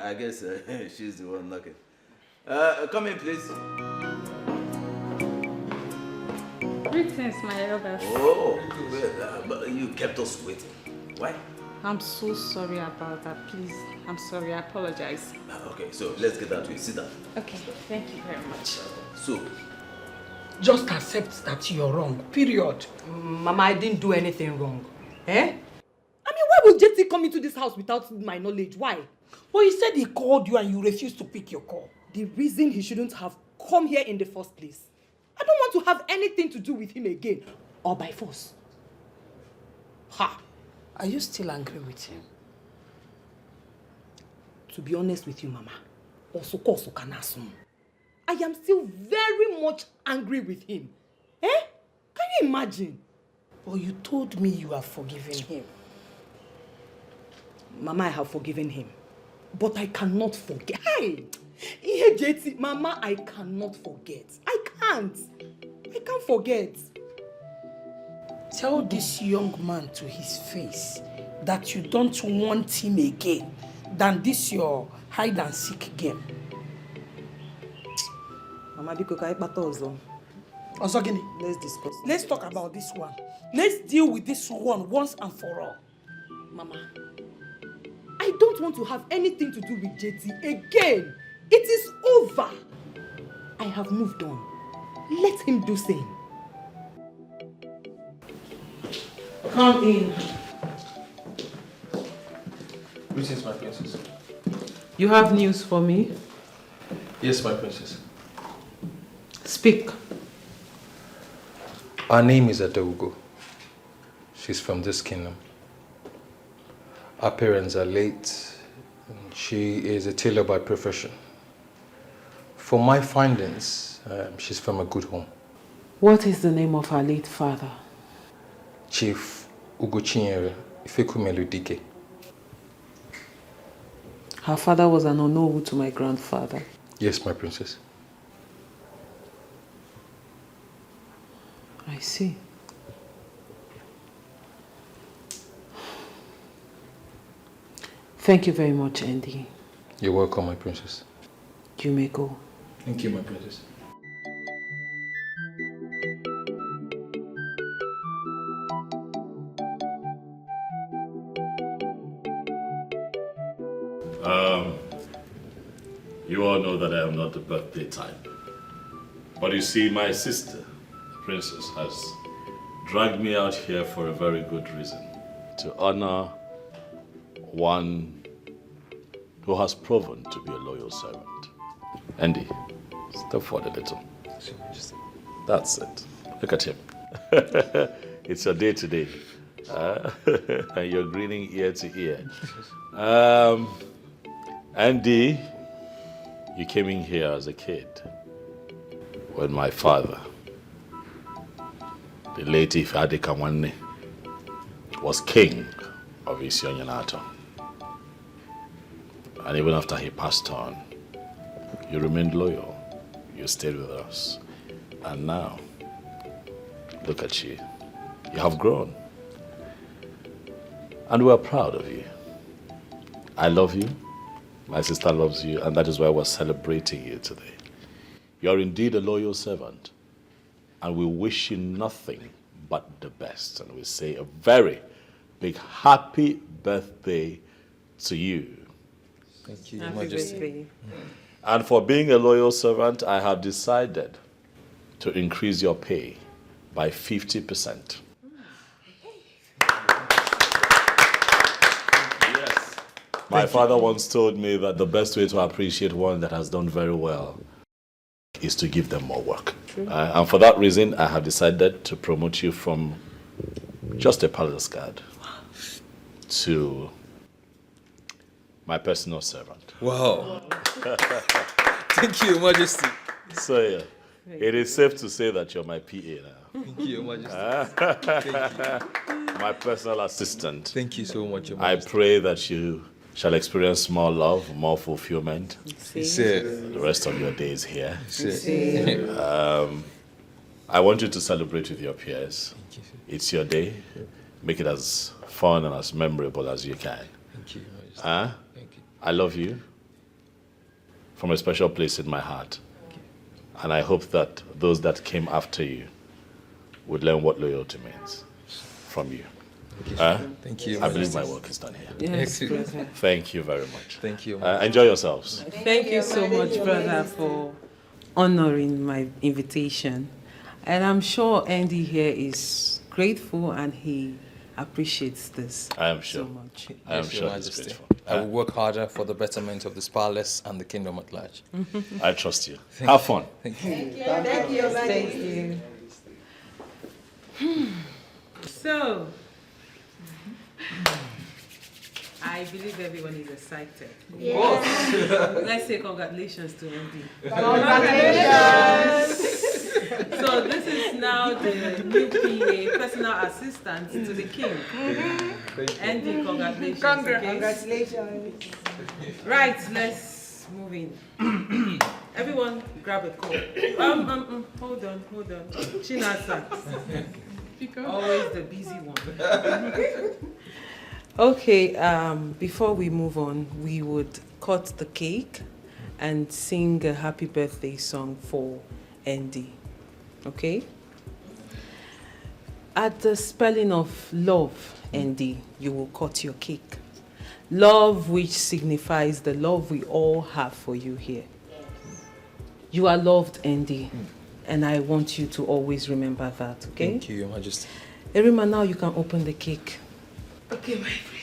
I guess she's the one knocking. Come in, please. Greetings, my elders. Oh, but you kept us waiting. Why? I'm so sorry about that. Please, I'm sorry. I apologize. Okay, so let's get that to it. Sit down. Okay, thank you very much. So, just accept that you're wrong, period. Mama, I didn't do anything wrong. Why would JT come into this house without my knowledge? Why? Well, he said he called you and you refused to pick your call. The reason he shouldn't have come here in the first place. I don't want to have anything to do with him again. Or by force. Ha! Are you still angry with him? To be honest with you, Mama, I am still very much angry with him. Can you imagine? Well, you told me you have forgiven him. Mama, I have forgiven him. But I cannot forget. Hey! JT, Mama, I cannot forget. I can't forget. See, tell this young man to his face that you don't want him again than this your hide and seek game. Mama, biko ka ikpata ozo. Ozo gini? Let's discuss. Let's talk about this one. Let's deal with this one once and for all. Mama, I don't want to have anything to do with JT again. It is over. I have moved on. Let him do same. Come in. Greetings, my princess. You have news for me? Yes, my princess. Speak. Her name is Adogo. She's from this kingdom. Her parents are late. She is a tailor by profession. From my findings, she's from a good home. What is the name of her late father? Chief Ugochinyere Ifekumelu Dike. Her father was an Onowu to my grandfather. Yes, my princess. I see. Thank you very much, Andy. You're welcome, my princess. You may go. Thank you, my princess. You all know that I am not the birthday type. But you see, my sister, the princess, has dragged me out here for a very good reason. To honor one who has proven to be a loyal servant. Andy, step forward a little. That's it. Look at him. It's your day today. And you're grinning ear to ear. Andy, you came in here as a kid when my father, the late Ifeadi Kamwanne, was king of Isionyanato. And even after he passed on, you remained loyal. You stayed with us. And now, look at you. You have grown. And we're proud of you. I love you. My sister loves you. And that is why we're celebrating you today. You're indeed a loyal servant. And we wish you nothing but the best. And we say a very big happy birthday to you. Thank you, Happy Majesty. birthday. And for being a loyal servant, I have decided to increase your pay by 50%. Yes. My father once told me that the best way to appreciate one that has done very well is to give them more work. And for that reason, I have decided to promote you from just a palace guard to my personal servant. Wow. Thank you, Majesty. So, yeah, it is safe to say that you're my PA now. Thank you, Your Majesty. Thank you. My personal assistant. Thank you so much, Your I Majesty. pray that you shall experience more love, more fulfillment. Sir. The rest of your days here. Sir. I want you to celebrate with your peers. It's your day. Make it as fun and as memorable as you can. Thank you, Your Majesty. Thank you. I love you from a special place in my heart. And I hope that those that came after you would learn what loyalty means from you. Thank you. I believe my work is done here. Yes, Thank brother. you. Thank you very much. Thank you. Enjoy yourselves. Thank you so much, brother, for honoring my invitation. And I'm sure Andy here is grateful and he appreciates this I am sure. so much. I am Yes, Your sure he's Majesty. grateful. I will work harder for the betterment of this palace and the kingdom at large. I trust you. Thank Have you. fun. Thank you. Thank you. Thank you. So, I believe everyone is excited. Yes. Let's say congratulations to Andy. Congratulations. So this is now the new PA, personal assistant to the king. Andy, congratulations. Congratulations. Right, let's move in. Everyone grab a cup. Hold on. Chinasa. Always the busy one. Okay, before we move on, we would cut the cake and sing a happy birthday song for Andy. Okay? At the spelling of love, Andy, you will cut your cake. Love, which signifies the love we all have for you here. You are loved, Andy, and I want you to always remember that, okay? Thank you, Your Majesty. Erima, now you can open the cake. Okay, my princess.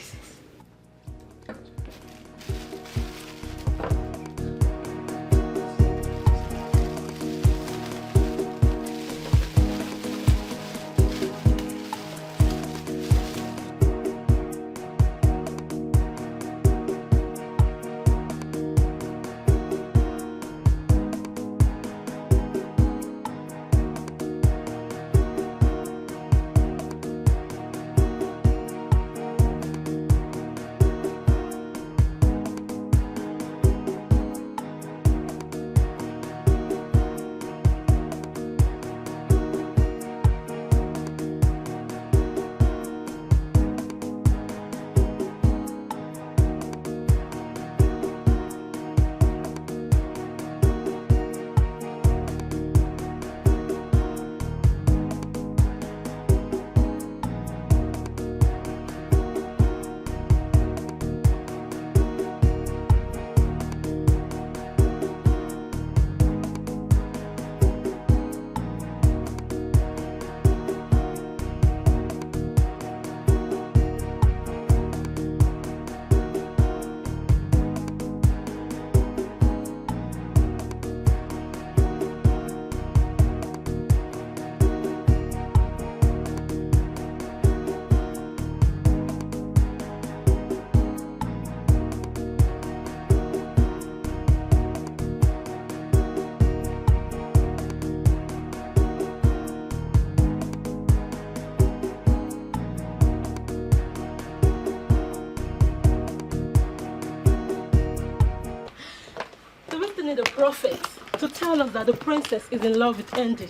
The prophet to tell us that the princess is in love with Andy.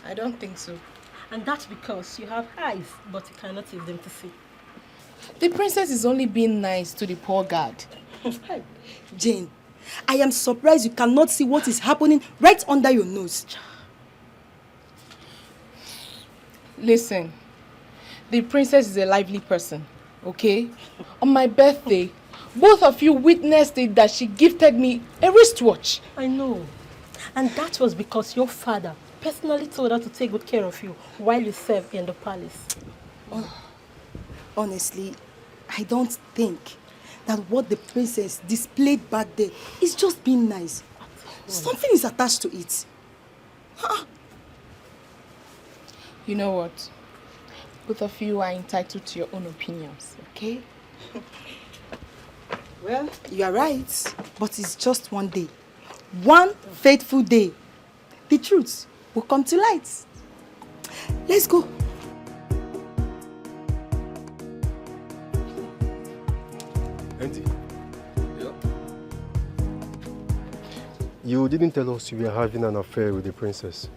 I don't think so. And that's because you have eyes, but you cannot use them to see. The princess is only being nice to the poor guard. Jane, I am surprised you cannot see what is happening right under your nose. Listen, the princess is a lively person, okay? On my birthday, both of you witnessed it that she gifted me a wristwatch. I know. And that was because your father personally told her to take good care of you while you served in the palace. Oh, honestly, I don't think that what the princess displayed back there is just being nice. Something is attached to it. Huh? You know what? Both of you are entitled to your own opinions, okay? Well, you are right, but it's just one day. One fateful day. The truth will come to light. Let's go. Auntie. Yeah? You didn't tell us you were having an affair with the princess.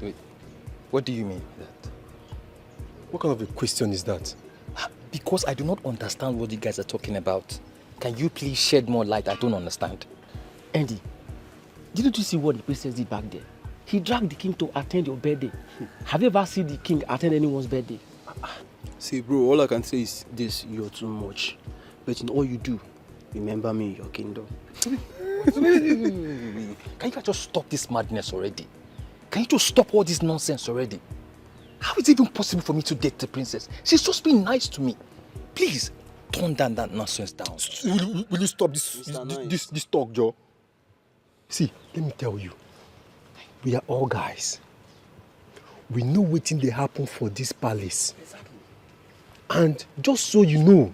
Wait, what do you mean by that? What kind of a question is that? Because I do not understand what you guys are talking about. Can you please shed more light? I don't understand. Andy, didn't you see what the princess did back there? He dragged the king to attend your birthday. Have you ever seen the king attend anyone's birthday? See, bro, all I can say is this: you're too much. But in all you do, remember me in your kingdom. Can you guys just stop this madness already? Can you just stop all this nonsense already? How is it even possible for me to date the princess? She's just being nice to me. Please, tone down that nonsense down. Will you stop this talk, Joe? See, let me tell you. We are all guys. We know what they happen for this palace. Exactly. And just so you know,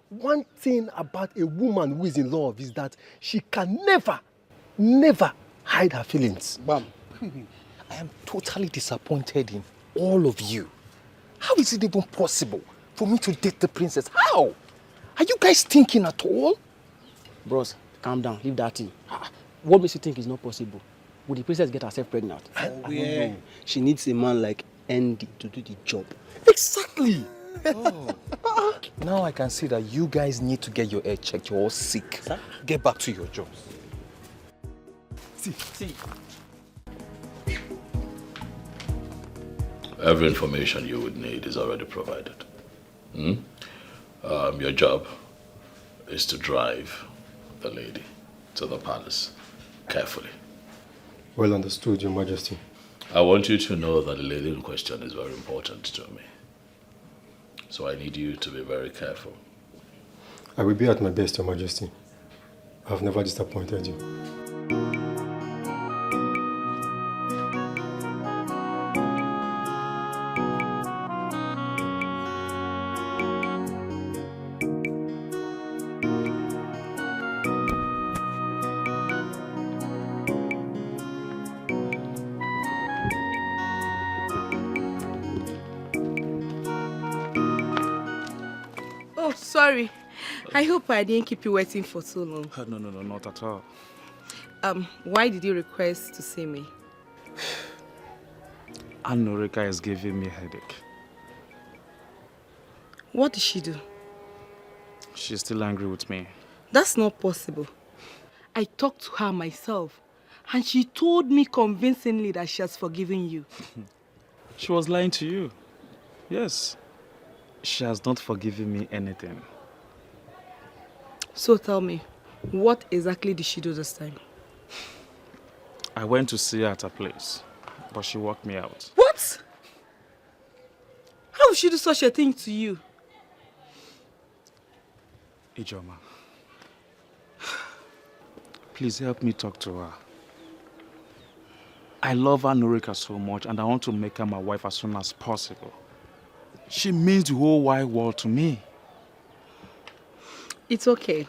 one thing about a woman who is in love is that she can never hide her feelings. Bam. I am totally disappointed in all of you. How is it even possible for me to date the princess? How? Are you guys thinking at all? Bros, calm down. Leave that thing. What makes you think it's not possible? Will the princess get herself pregnant? Oh, yeah. She needs a man like Andy to do the job. Exactly. Now I can see that you guys need to get your head checked. You're all sick. Sir? Get back to your jobs. See. Every information you would need is already provided. Your job is to drive the lady to the palace carefully. Well understood, Your Majesty. I want you to know that the lady in question is very important to me. So I need you to be very careful. I will be at my best, Your Majesty. I have never disappointed you. Oh, sorry. I hope I didn't keep you waiting for so long. No, not at all. Why did you request to see me? Anorika is giving me a headache. What did she do? She's still angry with me. That's not possible. I talked to her myself, and she told me convincingly that she has forgiven you. She was lying to you. Yes. She has not forgiven me anything. So tell me, what exactly did she do this time? I went to see her at her place, but she walked me out. What? How would she do such a thing to you? Ijoma, please help me talk to her. I love Anorika so much and I want to make her my wife as soon as possible. She means the whole wide world to me. It's okay.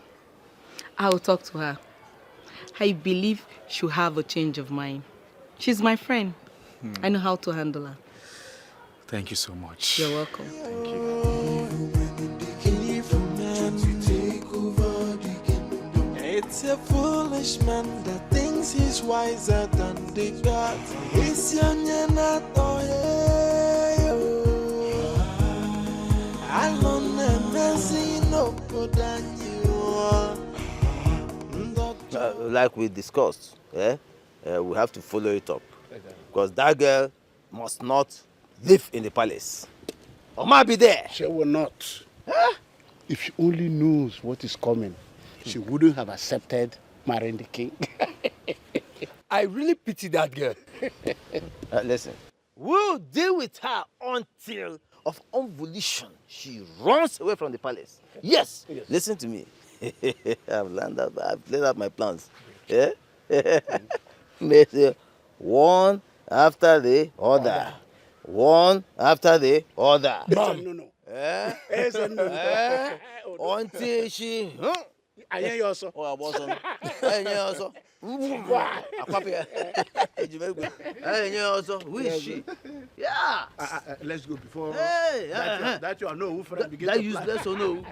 I will talk to her. I believe she'll have a change of mind. She's my friend. I know how to handle her. Thank you so much. You're welcome. Thank you. It's a foolish man that thinks he's wiser than the gods. It's young and not like we discussed, we have to follow it up. Because that girl must not live in the palace. Or might be there. She will not. If she only knows what is coming, she wouldn't have accepted marrying the king. I really pity that girl. Listen, we'll deal with her until of own she runs away from the palace. Yes. Listen to me. I've laid out my plans. Yeah? One after the other. One after the other. No. Until she... I hear you also. Oh, I was on. I hear you also. Who is she? Yeah. Let's go before hey, that you know who friend begin that to useless plan. or no.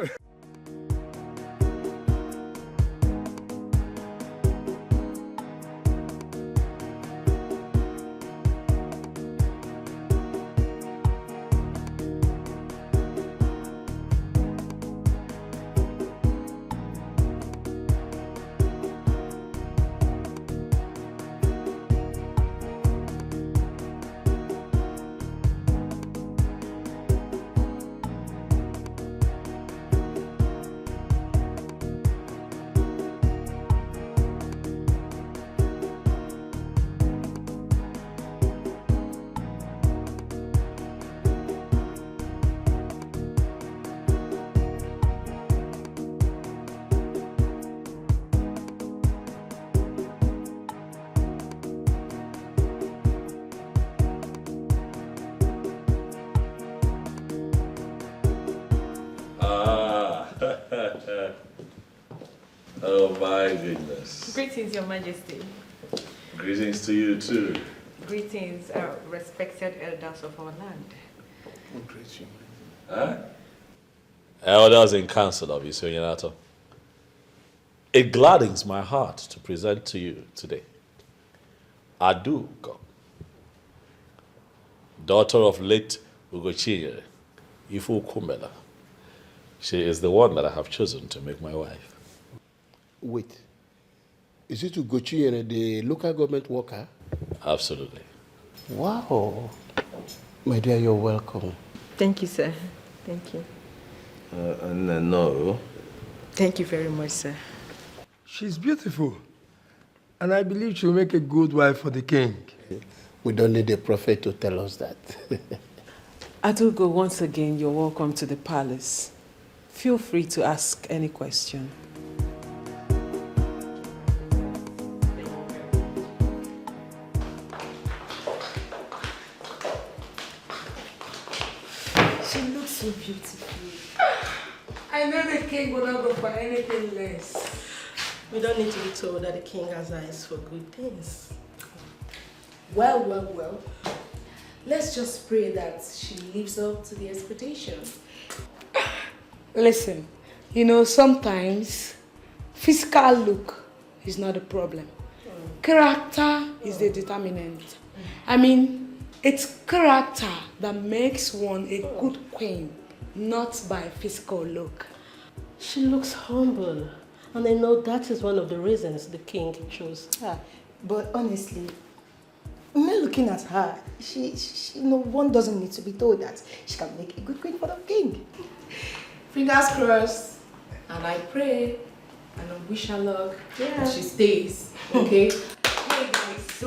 Oh my goodness. Greetings, Your Majesty. Greetings to you too. Greetings, respected elders of our land. Huh? Elders in council of Isoyanato. It gladdens my heart to present to you today Aduko, daughter of late Ugochie, Ifu Kumela. She is the one that I have chosen to make my wife. Wait. Is it Ugochie, the local government worker? Absolutely. Wow. My dear, you're welcome. Thank you, sir. Thank you. No. Thank you very much, sir. She's beautiful. And I believe she'll make a good wife for the king. We don't need a prophet to tell us that. Adugo, once again, you're welcome to the palace. Feel free to ask any question. She looks so beautiful. I know the king will not go for anything less. We don't need to be told that the king has eyes for good things. Well. Let's just pray that she lives up to the expectation. Listen, you know, sometimes physical look is not a problem. Character is the determinant. I mean, it's character that makes one a good queen, not by physical look. She looks humble, and I know that is one of the reasons the king chose her. But honestly, me looking at her, she no one doesn't need to be told that she can make a good queen for the king. Fingers crossed, and I pray, and I wish her luck. Yeah. She stays, okay? Hey guys,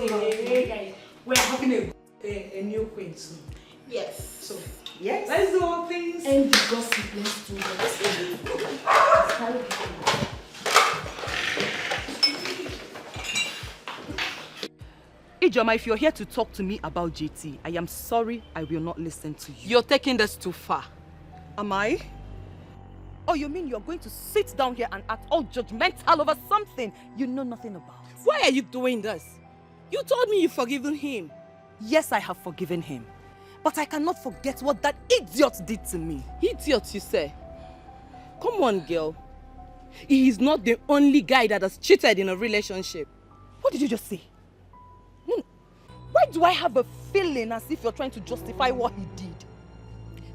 we're having a new queen soon. Yes. So, yes. Let's do all things. And the gossip, let's do Ijoma, if you're here to talk to me about JT, I am sorry, I will not listen to you. You're taking this too far. Am I? Oh, you mean you're going to sit down here and act all judgmental over something you know nothing about? Why are you doing this? You told me you've forgiven him. Yes, I have forgiven him. But I cannot forget what that idiot did to me. Idiot, you say? Come on, girl. He is not the only guy that has cheated in a relationship. What did you just say? Why do I have a feeling as if you're trying to justify what he did?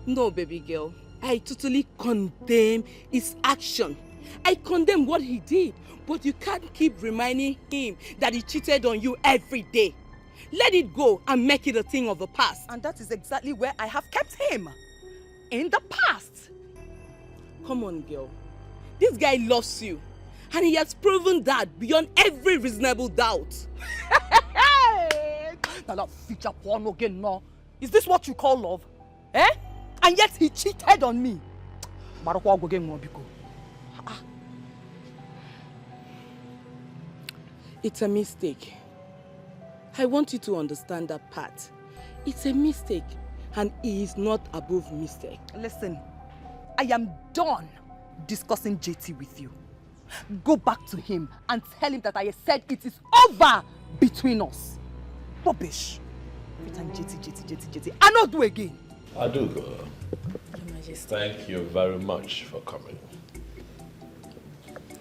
No, baby girl. I totally condemn his action. I condemn what he did. But you can't keep reminding him that he cheated on you every day. Let it go and make it a thing of the past. And that is exactly where I have kept him. In the past. Come on, girl. This guy loves you. And he has proven that beyond every reasonable doubt. Is this what you call love? Eh? And yet he cheated on me. It's a mistake. I want you to understand that part. It's a mistake, and he is not above mistake. Listen, I am done discussing JT with you. Go back to him and tell him that I said it is over between us. Rubbish. Every time JT. I not do again. Adugo, Your Majesty. thank you very much for coming.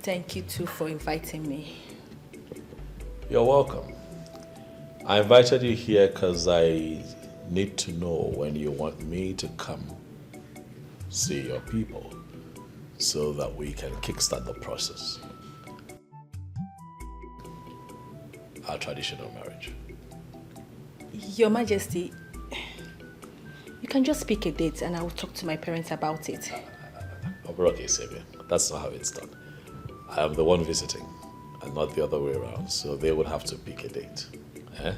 Thank you too for inviting me. You're welcome. I invited you here because I need to know when you want me to come see your people so that we can kickstart the process. Our traditional marriage. Your Majesty, you can just pick a date and I will talk to my parents about it. Okay, Sabian, that's not how it's done. I am the one visiting and not the other way around, so they would have to pick a date. Eh?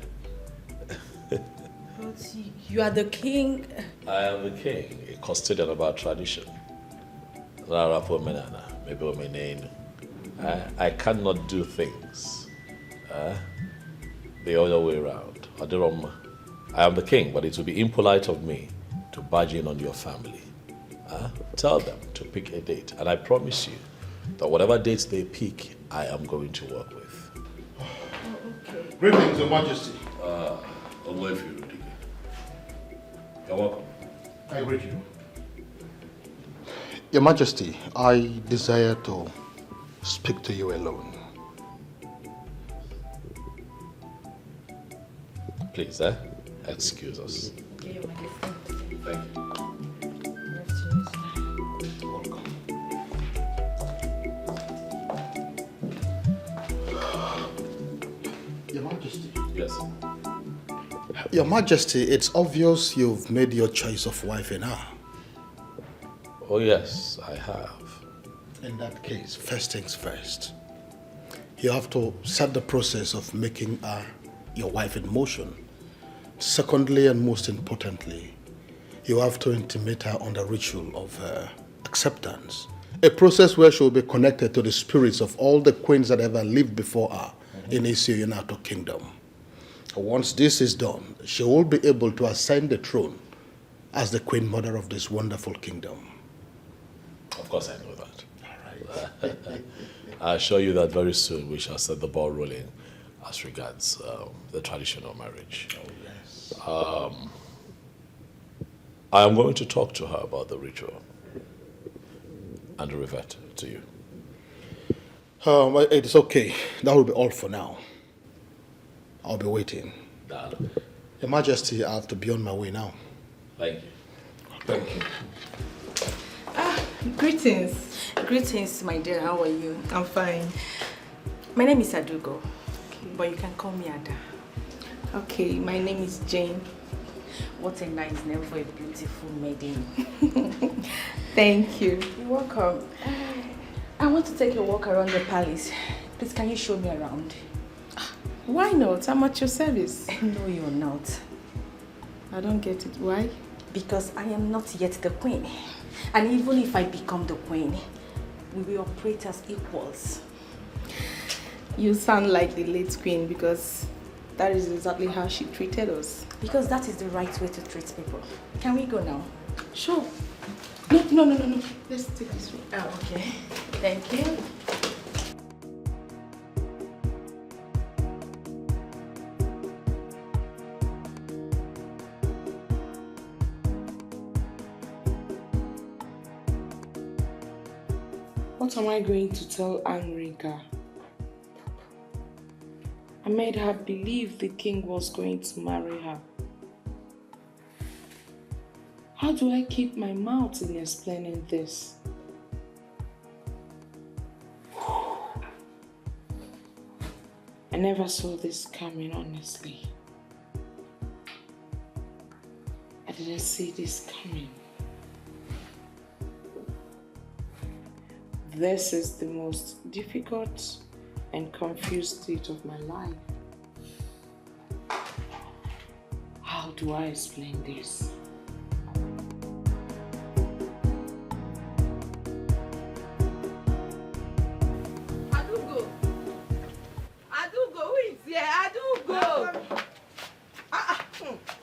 But you are the king. I am the king, a custodian of our tradition. I cannot do things the other way around. I am the king, but it would be impolite of me to barge in on your family. Tell them to pick a date, and I promise you that whatever dates they pick, I am going to work with. Okay. Greetings, Your Majesty. You're welcome. I greet you. Your Majesty, I desire to speak to you alone. Please, excuse us. Thank you. Your Majesty. Yes. Your Majesty, it's obvious you've made your choice of wife in her. Oh yes, I have. In that case, first things first. You have to set the process of making her your wife in motion. Secondly, and most importantly, you have to intimate her on the ritual of acceptance. A process where she will be connected to the spirits of all the queens that ever lived before her in Isio Yunato Kingdom. Once this is done, she will be able to ascend the throne as the queen mother of this wonderful kingdom. Of course I know that. All right. I assure you that very soon we shall set the ball rolling as regards the traditional marriage. Oh, yes. I am going to talk to her about the ritual and revert to you. It's okay. That will be all for now. I'll be waiting. Your Majesty, I have to be on my way now. Thank you. Thank you. Greetings. Greetings, my dear. How are you? I'm fine. My name is Adugo, but you can call me Ada. Okay, my name is Jane. What a nice name for a beautiful maiden. Thank you. You're welcome. I want to take a walk around the palace. Please, can you show me around? Why not? I'm at your service. No, you're not. I don't get it. Why? Because I am not yet the queen. And even if I become the queen, we will operate as equals. You sound like the late queen because that is exactly how she treated us. Because that is the right way to treat people. Can we go now? Sure. No. Let's take this one. Oh, okay. Thank you. What am I going to tell Anrika? I made her believe the king was going to marry her. How do I keep my mouth in explaining this? I never saw this coming, honestly. I didn't see this coming. This is the most difficult and confused state of my life. How do I explain this? Adugo, who is here? Adugo!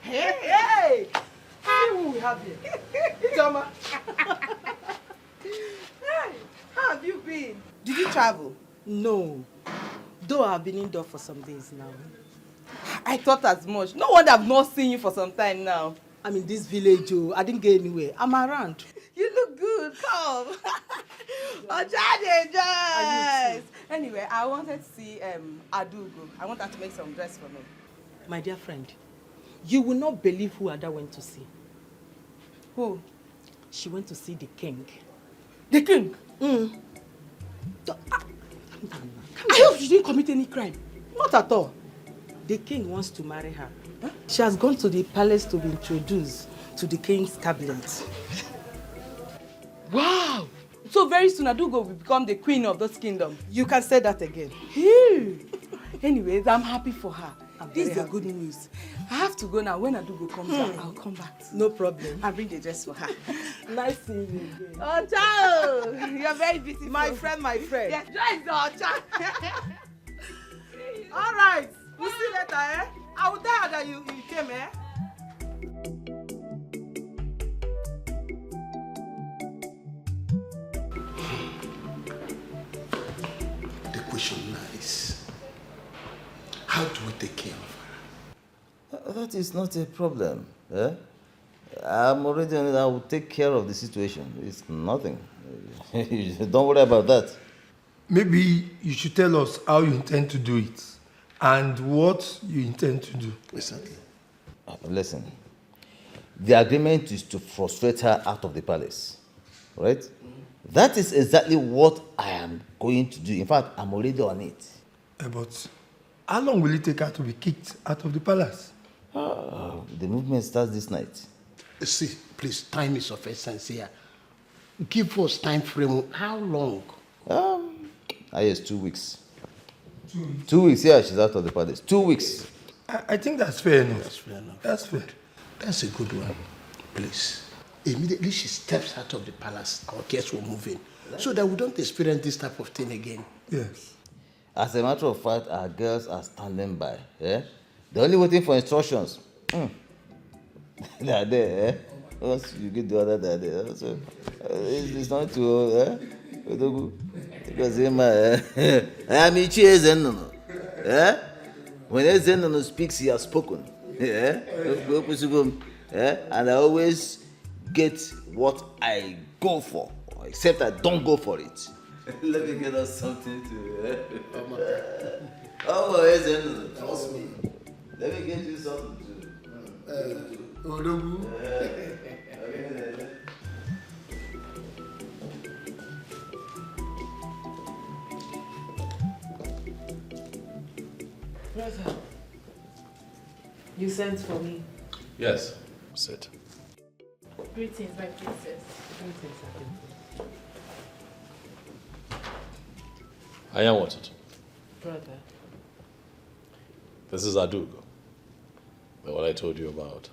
Hey! See who we have here. Joma. Hey, how have you been? Did you travel? No. Though I've been indoors for some days now. I thought as much. No wonder I've not seen you for some time now. I'm in this village, oh. I didn't get anywhere. I'm around. You look good. Come. Anyway, I wanted to see Adugo. I want her to make some dress for me. My dear friend, you will not believe who Ada went to see. Who? She went to see the king. The king? I hope she didn't commit any crime. Not at all. The king wants to marry her. Huh? She has gone to the palace to be introduced to the king's cabinet. Wow! So very soon Adugo will become the queen of this kingdom. You can say that again. Anyways, I'm happy for her. This is the good news. I have to go now. When Adugo comes out, I'll come back. No problem. I'll bring the dress for her. Nice seeing you again. Oh, ciao! You're very beautiful. My friend. Yes, dress the Ocha. All right. We'll see you later, eh? I will tell her that you came, eh? The question lies, how do we take care of her? That is not a problem. Eh? I'm already on it. I will take care of the situation. It's nothing. Don't worry about that. Maybe you should tell us how you intend to do it. and what you intend to do. Exactly. Listen, the agreement is to frustrate her out of the palace, right? That is exactly what I am going to do. In fact, I'm already on it. But how long will it take her to be kicked out of the palace? The movement starts this night. See, please, time is of essence here. Give us time frame. How long? Yes, 2 weeks. 2 weeks, yeah, she's out of the palace. 2 weeks. I think that's fair enough. That's fair enough. That's fair. That's a good one. Please. Immediately she steps out of the palace, our guests will move in. So that we don't experience this type of thing again. Yes. As a matter of fact, our girls are standing by. Yeah? They're only waiting for instructions. They are there. Eh? Once you get the other, they are there. So, it's not too... Because I am Ichi Ezenono. When Ezenono speaks, he has spoken. And I always get what I go for, except I don't go for it. Let me get us something to... Trust me. Let me get you something to... Odogu. Brother, you sent for me. Yes, sit. Greetings, my princess. I am wanted. Brother. This is Adugo, the one I told you about.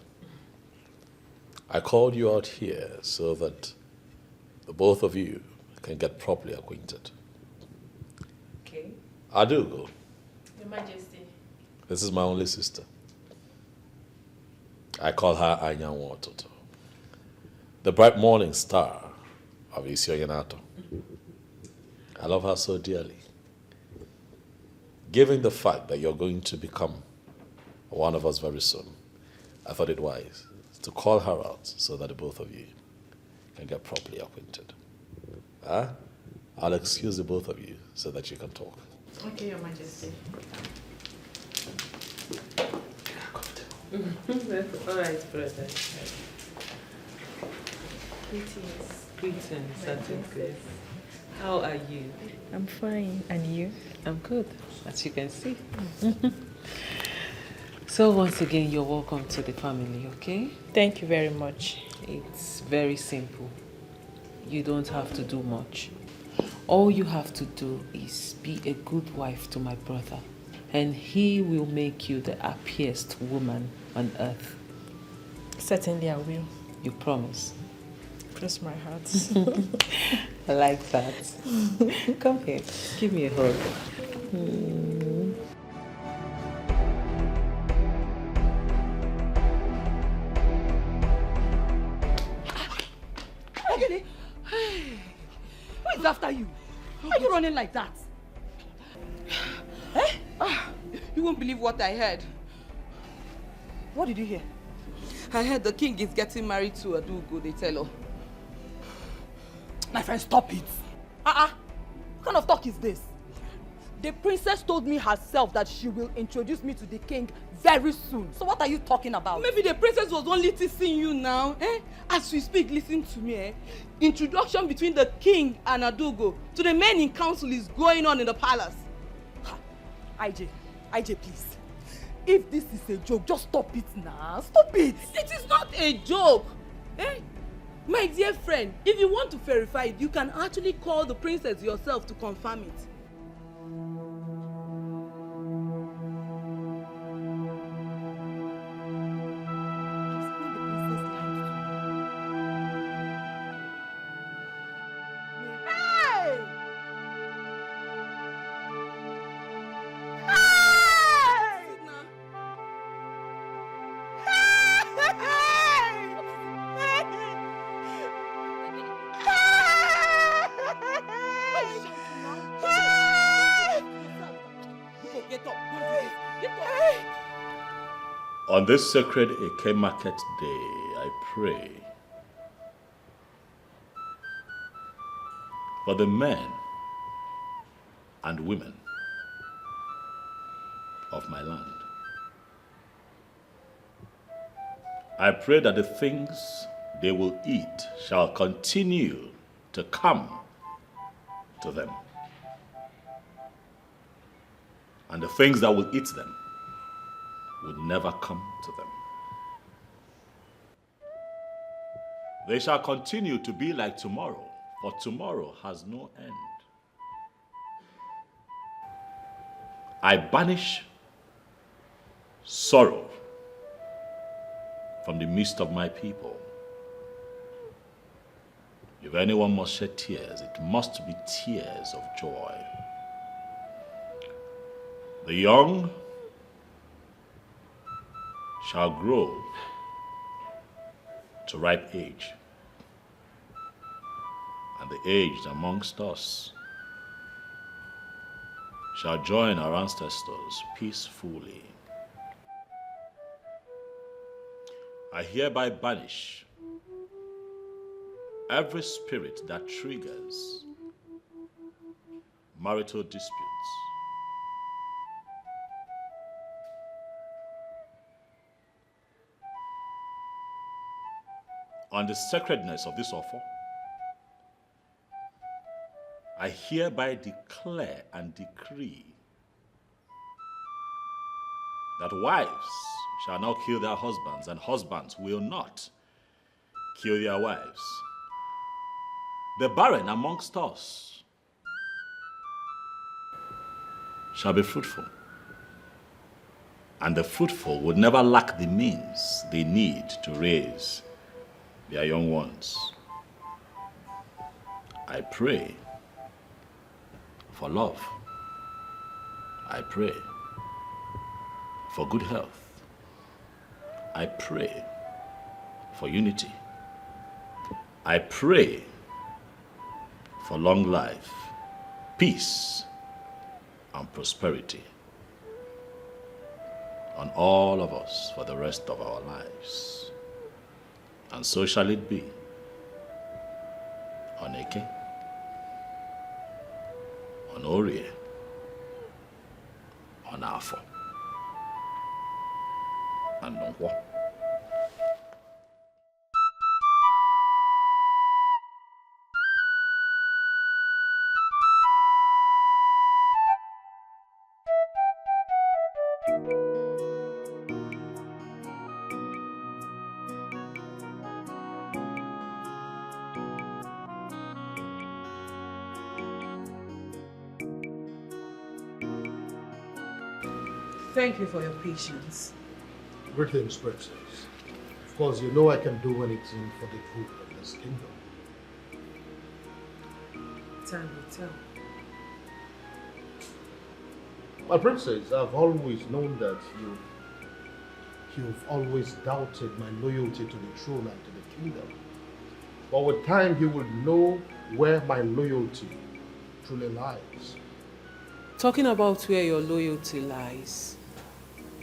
I called you out here so that the both of you can get properly acquainted. Okay. Adugo, Your Majesty. this is my only sister. I call her Anyanwu Ototo, the bright morning star of Isioyanato. I love her so dearly. Given the fact that you're going to become one of us very soon, I thought it wise to call her out so that the both of you can get properly acquainted. I'll excuse the both of you so that you can talk. Okay, Your Majesty. All right, brother. Greetings. Greetings, Sergeant Grace. How are you? I'm fine. And you? I'm good, as you can see. So once again, you're welcome to the family, okay? Thank you very much. It's very simple. You don't have to do much. All you have to do is be a good wife to my brother, and he will make you the happiest woman on earth. Certainly I will. You promise? Cross my heart. I like that. Come here. Give me a hug. Who is after you? Why are you running like that? You won't believe what I heard. What did you hear? I heard the king is getting married to Adugo, they tell her. My friend, stop it. What kind of talk is this? The princess told me herself that she will introduce me to the king very soon. So what are you talking about? Maybe the princess was only teasing you now. As we speak, listen to me. Introduction between the king and Adugo to the men in council is going on in the palace. IJ, please. If this is a joke, just stop it now. Stop it. It is not a joke. My dear friend, if you want to verify it, you can actually call the princess yourself to confirm it. On this sacred Eke Market Day, I pray for the men and women of my land. I pray that the things they will eat shall continue to come to them, and the things that will eat them would never come to them. They shall continue to be like tomorrow, for tomorrow has no end. I banish sorrow from the midst of my people. If anyone must shed tears, it must be tears of joy. The young shall grow to ripe age, and the aged amongst us shall join our ancestors peacefully. I hereby banish every spirit that triggers marital disputes. On the sacredness of this offer, I hereby declare and decree that wives shall not kill their husbands, and husbands will not kill their wives. The barren amongst us shall be fruitful, and the fruitful would never lack the means they need to raise their young ones. I pray for love. I pray for good health. I pray for unity. I pray for long life, peace, and prosperity on all of us for the rest of our lives. And so shall it be. On Eke, on Orie, on Afo, and on Nkwo. Thank you for your patience. Greetings, Princess. Of course, you know I can do anything for the good of this kingdom. Time will tell. My princess, I've always known that you've always doubted my loyalty to the throne and to the kingdom. But with time, you will know where my loyalty truly lies. Talking about where your loyalty lies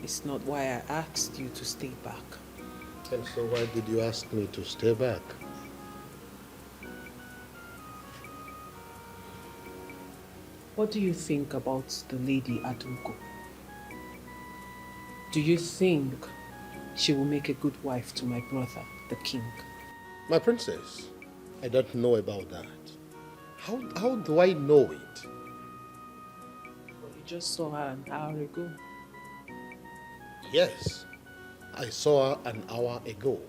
is not why I asked you to stay back. And so why did you ask me to stay back? What do you think about the lady Aduko? Do you think she will make a good wife to my brother, the king? My princess, I don't know about that. How do I know it? Well, you just saw her an hour ago. Yes, I saw her an hour ago.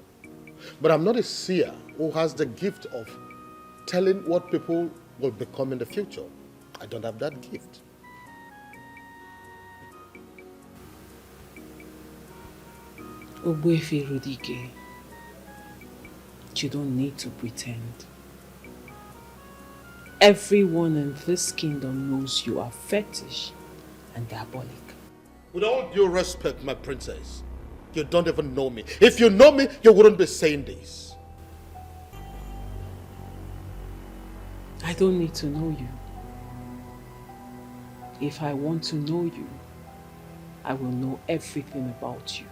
But I'm not a seer who has the gift of telling what people will become in the future. I don't have that gift. Ogbuefi Rudike, you don't need to pretend. Everyone in this kingdom knows you are fetish and diabolic. With all due respect, my princess, you don't even know me. If you know me, you wouldn't be saying this. I don't need to know you. If I want to know you, I will know everything about you.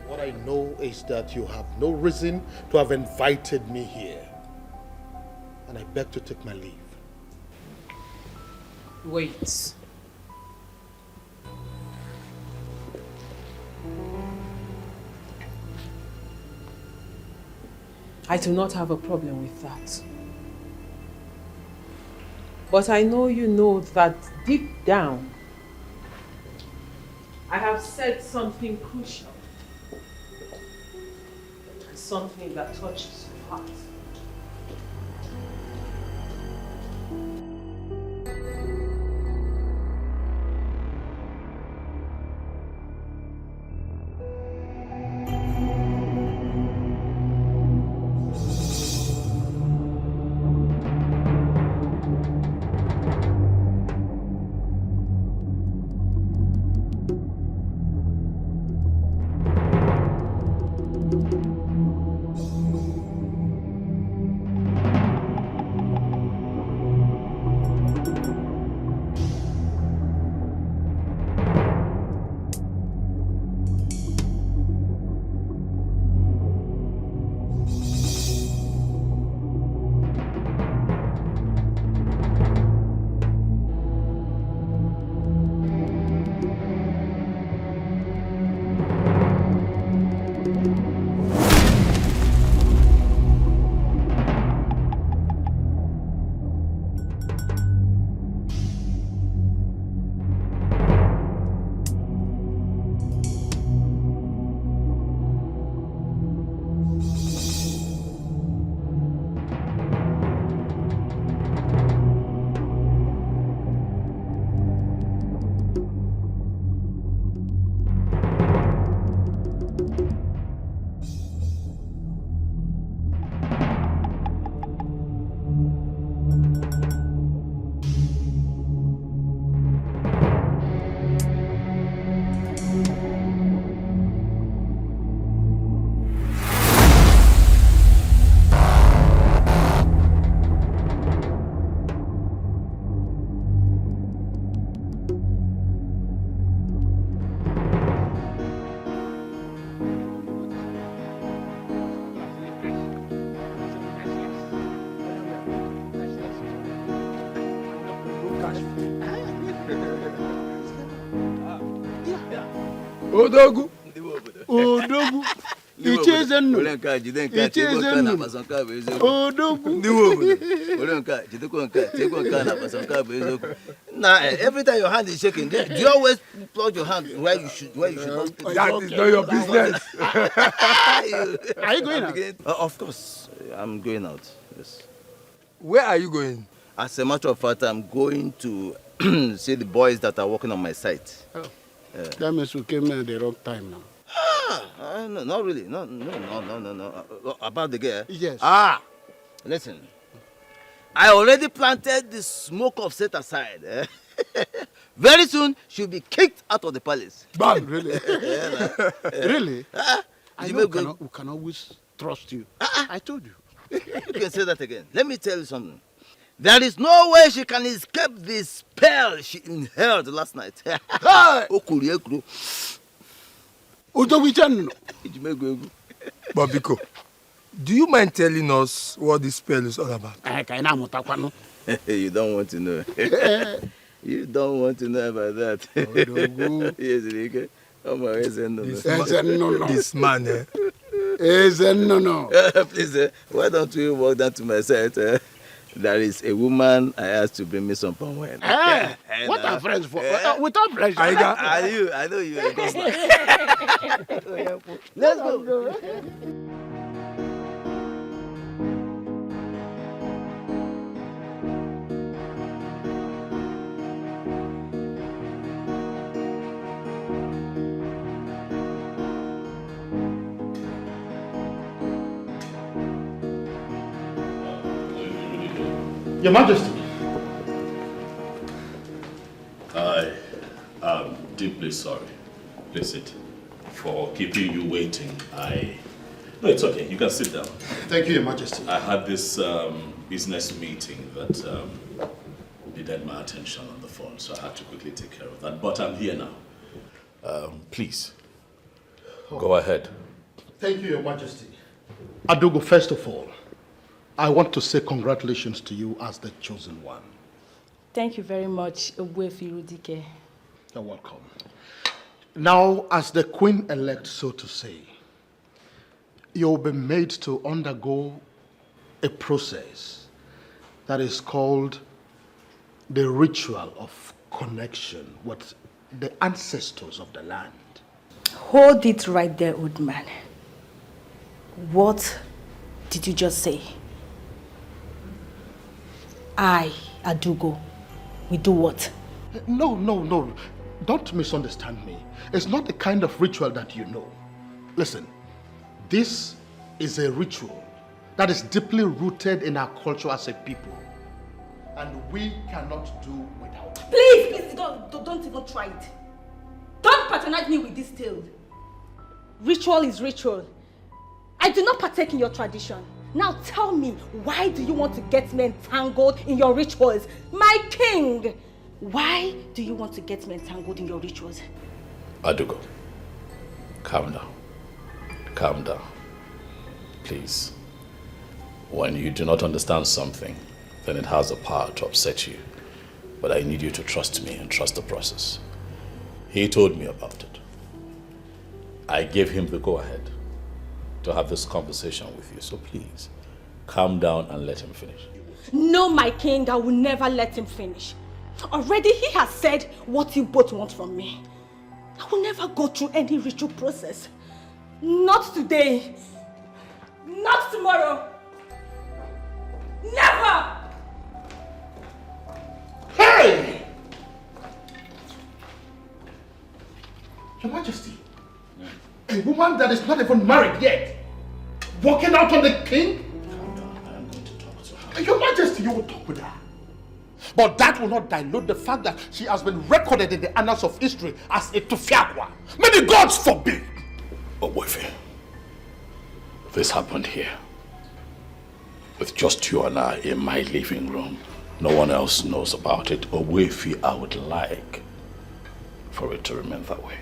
What I know is that you have no reason to have invited me here. And I beg to take my leave. Wait. I do not have a problem with that. But I know you know that deep down, I have said something crucial. Something that touches your heart. Odogu. Odogu. Icheze nnu. Icheze nnu. Odogu. Now, every time your hand is shaking, do you always plug your hand where you should not? That is not your business. Are you going out? Of course, I'm going out. Yes. Where are you going? As a matter of fact, I'm going to see the boys that are working on my site. Oh. That means we came in at the wrong time now. No, not really. No. About the girl? Yes. Listen. I already planted the smoke of set aside. Very soon, she'll be kicked out of the palace. Bang, really? Really? I know we can always trust you. I told you. You can say that again. Let me tell you something. There is no way she can escape the spell she inhaled last night. Babiko, do you mind telling us what this spell is all about? You don't want to know. You don't want to know about that. Yes, Rike. This man, Please, why don't we walk down to my site? There is a woman I asked to bring me some palm wine. What are friends for? Without pleasure. I know you are a gospel. Let's go. Your Majesty. I am deeply sorry, Licit, for keeping you waiting. No, it's okay. You can sit down. Thank you, Your Majesty. I had this business meeting that needed my attention on the phone, so I had to quickly take care of that. But I'm here now. Please, go ahead. Thank you, Your Majesty. Adogo, first of all, I want to say congratulations to you as the chosen one. Thank you very much, Ogbuefi. You're welcome. Now, as the queen-elect, so to say, you'll be made to undergo a process that is called the ritual of connection with the ancestors of the land. Hold it right there, old man. What did you just say? I, Adugo, we do what? No. Don't misunderstand me. It's not the kind of ritual that you know. Listen, this is a ritual that is deeply rooted in our culture as a people. And we cannot do without it. Please, don't even try it. Don't patronize me with this tale. Ritual is ritual. I do not partake in your tradition. Now tell me, why do you want to get me entangled in your rituals? My king! Why do you want to get me entangled in your rituals? Adugo, calm down. Calm down. Please. When you do not understand something, then it has the power to upset you. But I need you to trust me and trust the process. He told me about it. I gave him the go-ahead to have this conversation with you. So please, calm down and let him finish. No, my king, I will never let him finish. Already he has said what you both want from me. I will never go through any ritual process. Not today. Not tomorrow. Never! Hey! Your Majesty, a woman that is not even married yet, walking out on the king? Your Majesty, you will talk with her. But that will not dilute the fact that she has been recorded in the annals of history as a Tufiakwa. May the gods forbid! But Wefe, this happened here. With just you and I in my living room. No one else knows about it. Wefe, I would like for it to remain that way.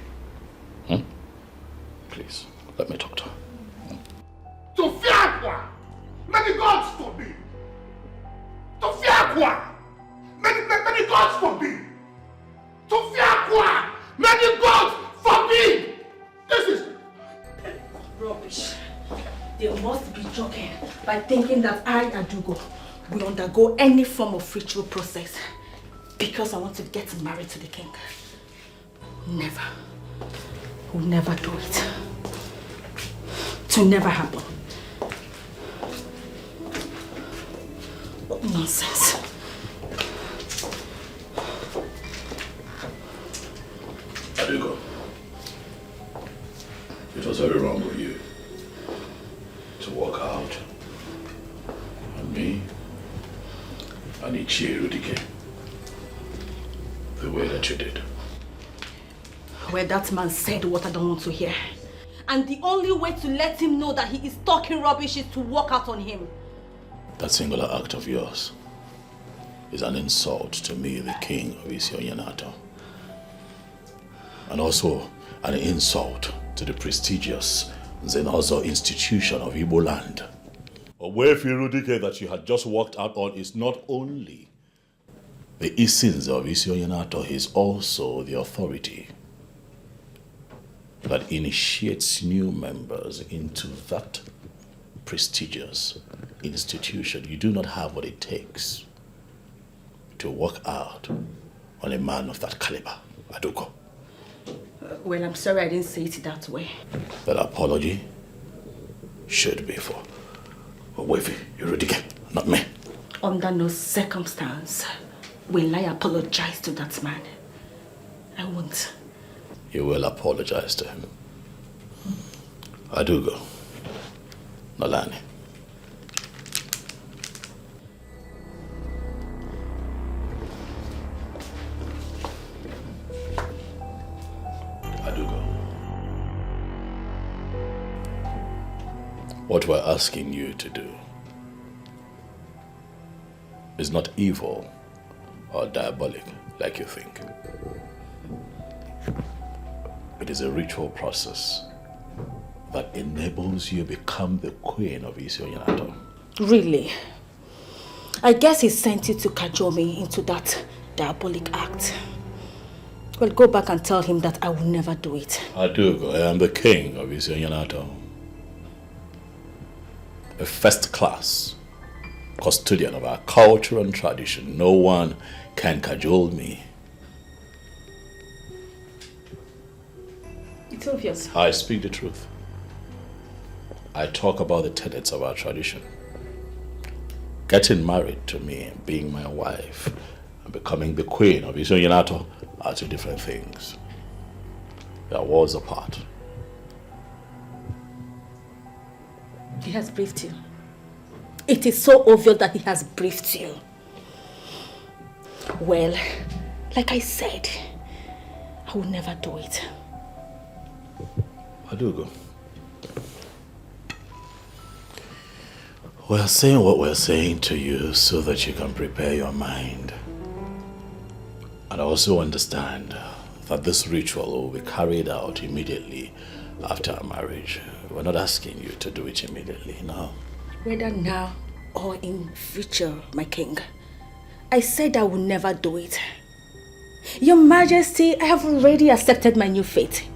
Please, let me talk to her. Tufiakwa! May the gods forbid! Tufiakwa! May the gods forbid! Tufiakwa! May the gods forbid! This is rubbish. They must be joking by thinking that I, Adugo, will undergo any form of ritual process because I want to get married to the king. Never. Will never do it. To never happen. What nonsense. Adugo, it was very wrong of you to walk out on me and Ichie Rudike the way that you did. Where that man said what I don't want to hear. And the only way to let him know that he is talking rubbish is to walk out on him. That singular act of yours is an insult to me, the king of Isionyanato. And also an insult to the prestigious Zenozo institution of Igbo land. Owefi Rudike that you had just walked out on is not only the Isins of Isionyanato, he is also the authority that initiates new members into that prestigious institution. You do not have what it takes to walk out on a man of that caliber, Adugo. Well, I'm sorry I didn't say it that way. That apology should be for Wefi Rudike, not me. Under no circumstance will I apologize to that man. I won't. You will apologize to him. Adugo, Nolani. Adugo. What we're asking you to do is not evil or diabolic like you think. It is a ritual process that enables you to become the queen of Isionyanato. Really? I guess he sent you to cajole me into that diabolic act. Well, go back and tell him that I will never do it. Adugo, I am the king of Isionyanato. a first-class custodian of our culture and tradition. No one can cajole me. It's obvious. I speak the truth. I talk about the tenets of our tradition. Getting married to me, being my wife, and becoming the queen of Isonyanato are two different things. They are worlds apart. He has briefed you. It is so obvious that he has briefed you. Well, like I said, I will never do it. Adugo, we're saying what we're saying to you so that you can prepare your mind. And also understand that this ritual will be carried out immediately after our marriage. We're not asking you to do it immediately, no. Whether now or in future, my king, I said I will never do it. Your Majesty, I have already accepted my new fate.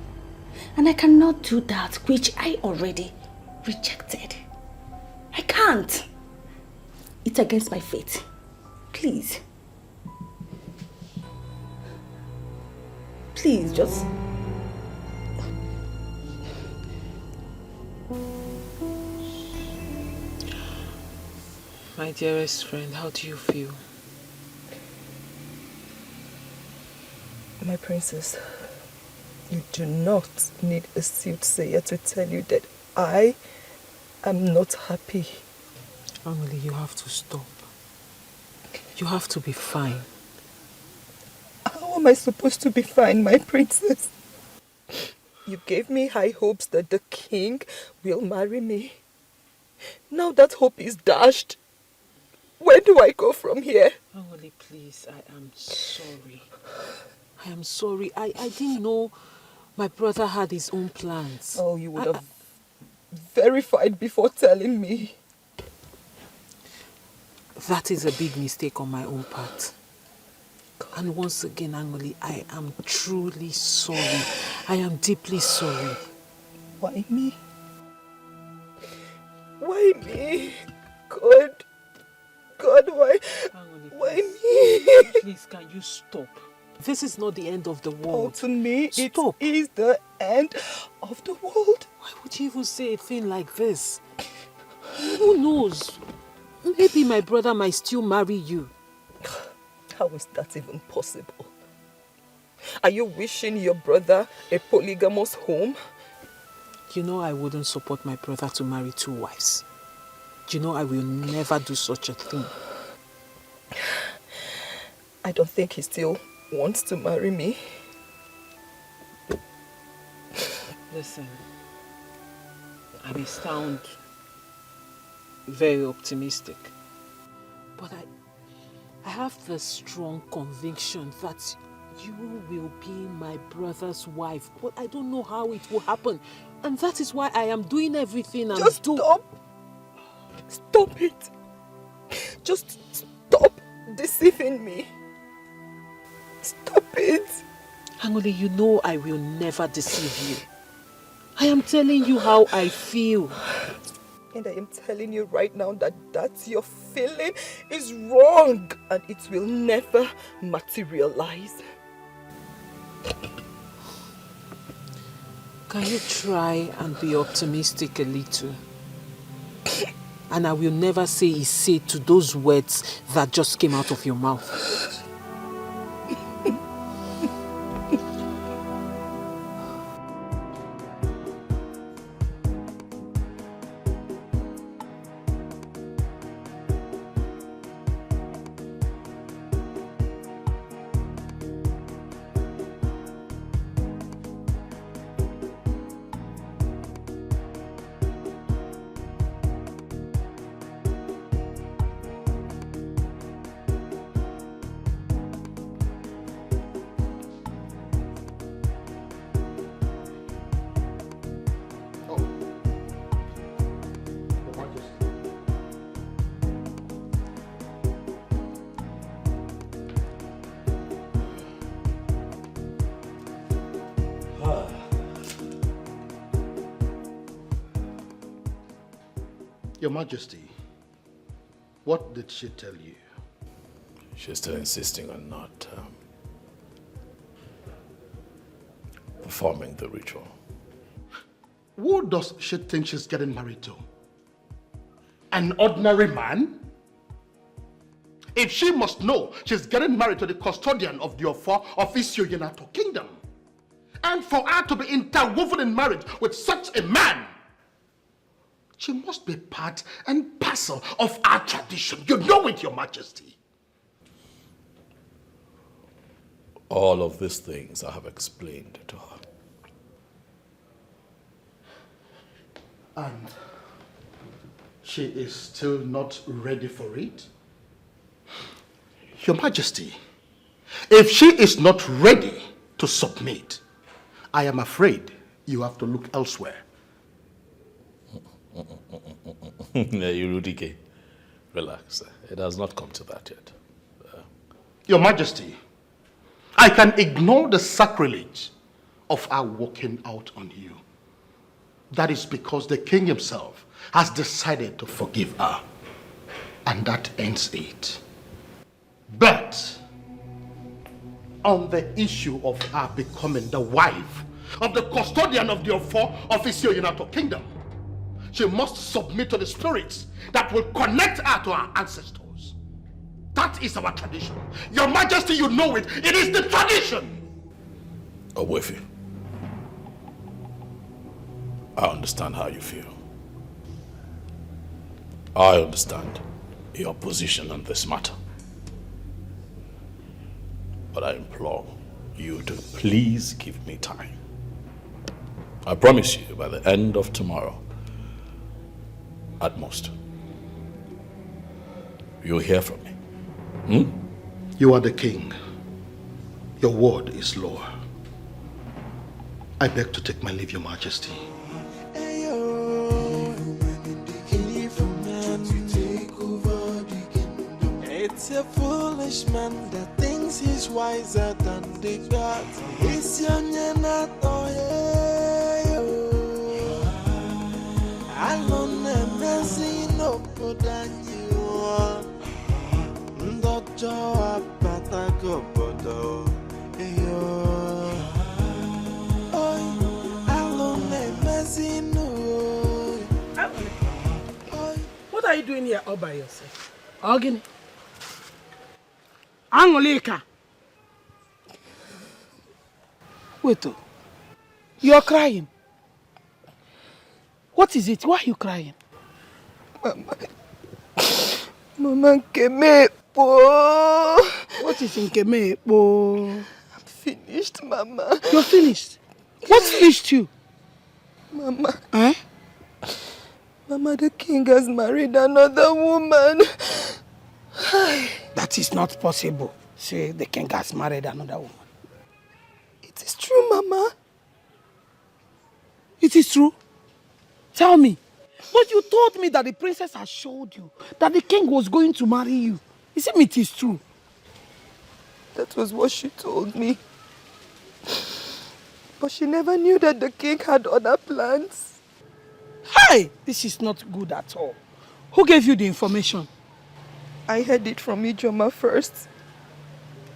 And I cannot do that which I already rejected. I can't. It's against my fate. Please. Please, just... My dearest friend, how do you feel? My princess, you do not need a soothsayer to tell you that I am not happy. Emily, you have to stop. You have to be fine. How am I supposed to be fine, my princess? You gave me high hopes that the king will marry me. Now that hope is dashed. Where do I go from here? Emily, please, I am sorry. I am sorry. I didn't know my brother had his own plans. Oh, you would have verified before telling me. That is a big mistake on my own part. And once again, Angoli, I am truly sorry. I am deeply sorry. Why me? Why me? God, why? Angoli, why me? Please, can you stop? This is not the end of the world. Oh, to me, stop. It is the end of the world. Why would you even say a thing like this? Who knows? Maybe my brother might still marry you. How is that even possible? Are you wishing your brother a polygamous home? You know I wouldn't support my brother to marry 2 wives. You know I will never do such a thing. I don't think he still wants to marry me. Listen, I may sound very optimistic, but I have the strong conviction that you will be my brother's wife, but I don't know how it will happen. And that is why I am doing everything I'm Just stop. Stop it. Just stop deceiving me. Stop it. Angoli, you know I will never deceive you. I am telling you how I feel. And I am telling you right now that your feeling is wrong and it will never materialize. Can you try and be optimistic a little? And I will never say a say to those words that just came out of your mouth. Your Majesty, what did she tell you? She's still insisting on not performing the ritual. Who does she think she's getting married to? An ordinary man? If she must know she's getting married to the custodian of the Ofo of Isioyenato Kingdom, and for her to be interwoven in marriage with such a man, she must be part and parcel of our tradition. You know it, Your Majesty. All of these things I have explained to her. And she is still not ready for it? Your Majesty, if she is not ready to submit, I am afraid you have to look elsewhere. Yurudike, relax. It has not come to that yet. Your Majesty, I can ignore the sacrilege of our walking out on you. That is because the king himself has decided to forgive her. And that ends it. But on the issue of her becoming the wife of the custodian of the Ofo of Isioyenato Kingdom, she must submit to the spirits that will connect her to our ancestors. That is our tradition. Your Majesty, you know it. It is the tradition. Owefi, I understand how you feel. I understand your position on this matter. But I implore you to please give me time. I promise you, by the end of tomorrow, at most, you'll hear from me. You are the king. Your word is law. I beg to take my leave, Your Majesty. It's a foolish man that thinks he's wiser than the gods. It's your Leonard, I don't never see no good than you. Ndojo apata gobodo. I don't never see no. What are you doing here all by yourself? Ogini. Angolika. Wait, you're crying. What is it? Why are you crying? Mama Nkemepo. What is Nkemepo? I'm finished, Mama. You're finished? What finished you? Mama. Eh? Mama, the king has married another woman. That is not possible. Say the king has married another woman. It is true, Mama. It is true? Tell me. But you told me that the princess had showed you that the king was going to marry you. You see, it is true. That was what she told me. But she never knew that the king had other plans. Hey! This is not good at all. Who gave you the information? I heard it from Ijoma first.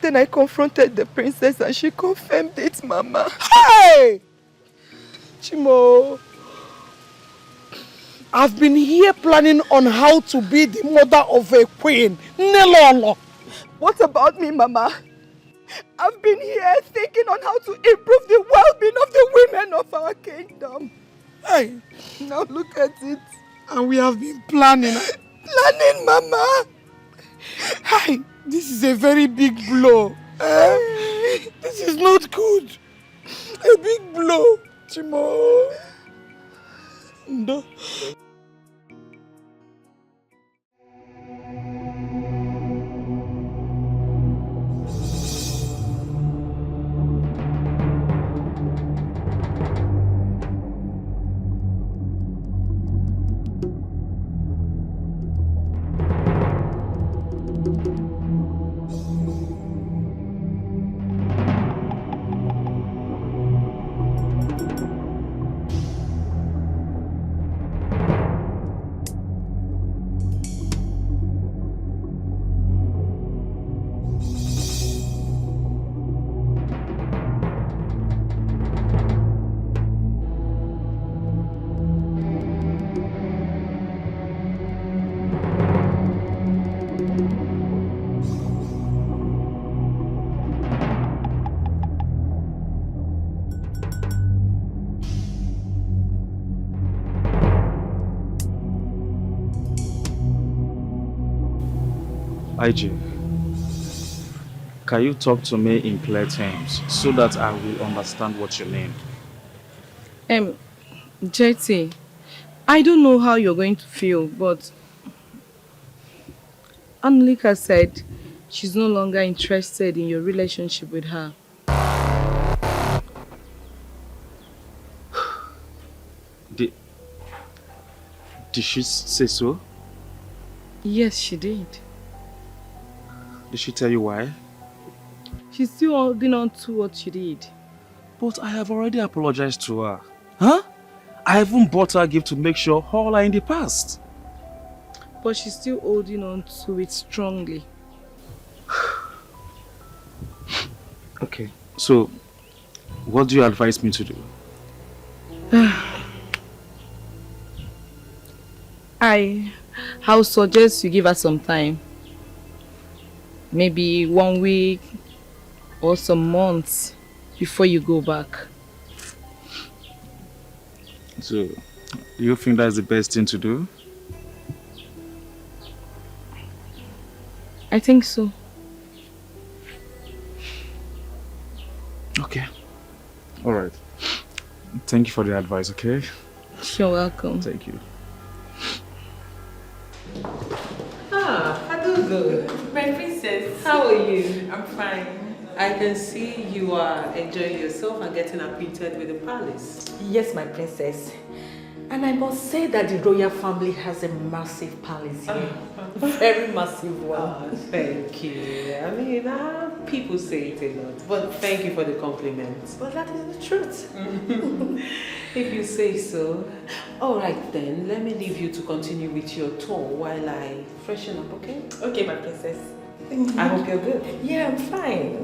Then I confronted the princess and she confirmed it, Mama. Hey! Chimo, I've been here planning on how to be the mother of a queen. Nelolo. What about me, Mama? I've been here thinking on how to improve the well-being of the women of our kingdom. Hey! Now look at it. And we have been planning. Planning, Mama! Hey! This is a very big blow. This is not good. A big blow, Chimo. No. IG, can you talk to me in clear terms so that I will understand what you mean? JT, I don't know how you're going to feel, but Annalika said she's no longer interested in your relationship with her. Did she say so? Yes, she did. Did she tell you why? She's still holding on to what she did. But I have already apologized to her. Huh? I even bought her a gift to make sure all are in the past. But she's still holding on to it strongly. Okay, so what do you advise me to do? I'll suggest you give her some time. Maybe 1 week or some months before you go back. So, you think that's the best thing to do? I think so. Okay. Alright. Thank you for the advice, okay? You're welcome. Thank you. Adugo. My princess. How are you? I'm fine. I can see you are enjoying yourself and getting acquainted with the palace. Yes, my princess. And I must say that the royal family has a massive palace here. Very massive one. Oh, thank you. I mean, people say it a lot, but thank you for the compliment. But that is the truth. If you say so. All right then, let me leave you to continue with your tour while I freshen up, okay? Okay, my princess. I hope you're good. Yeah, I'm fine.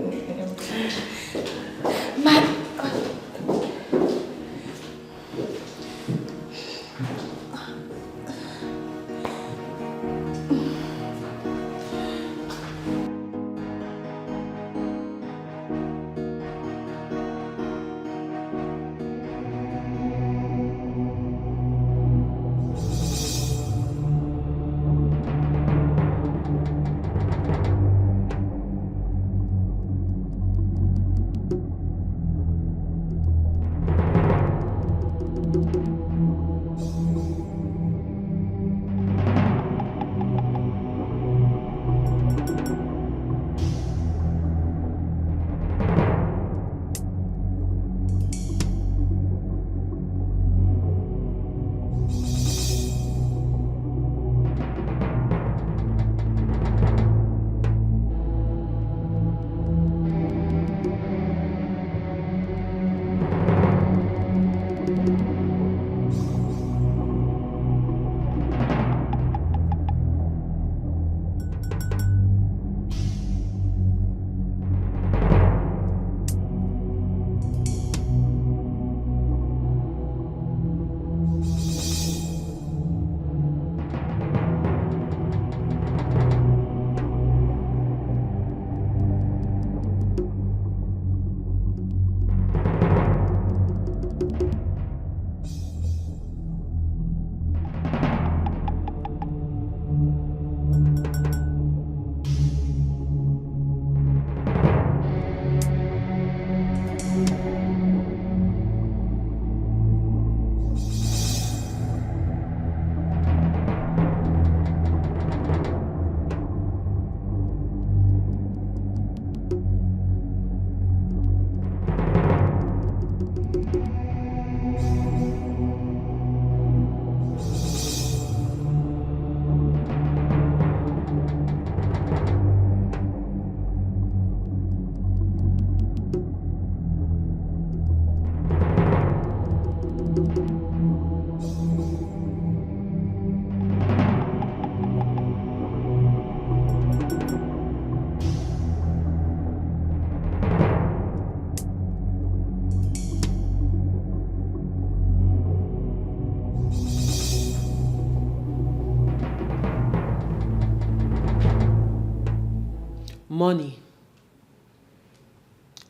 Money,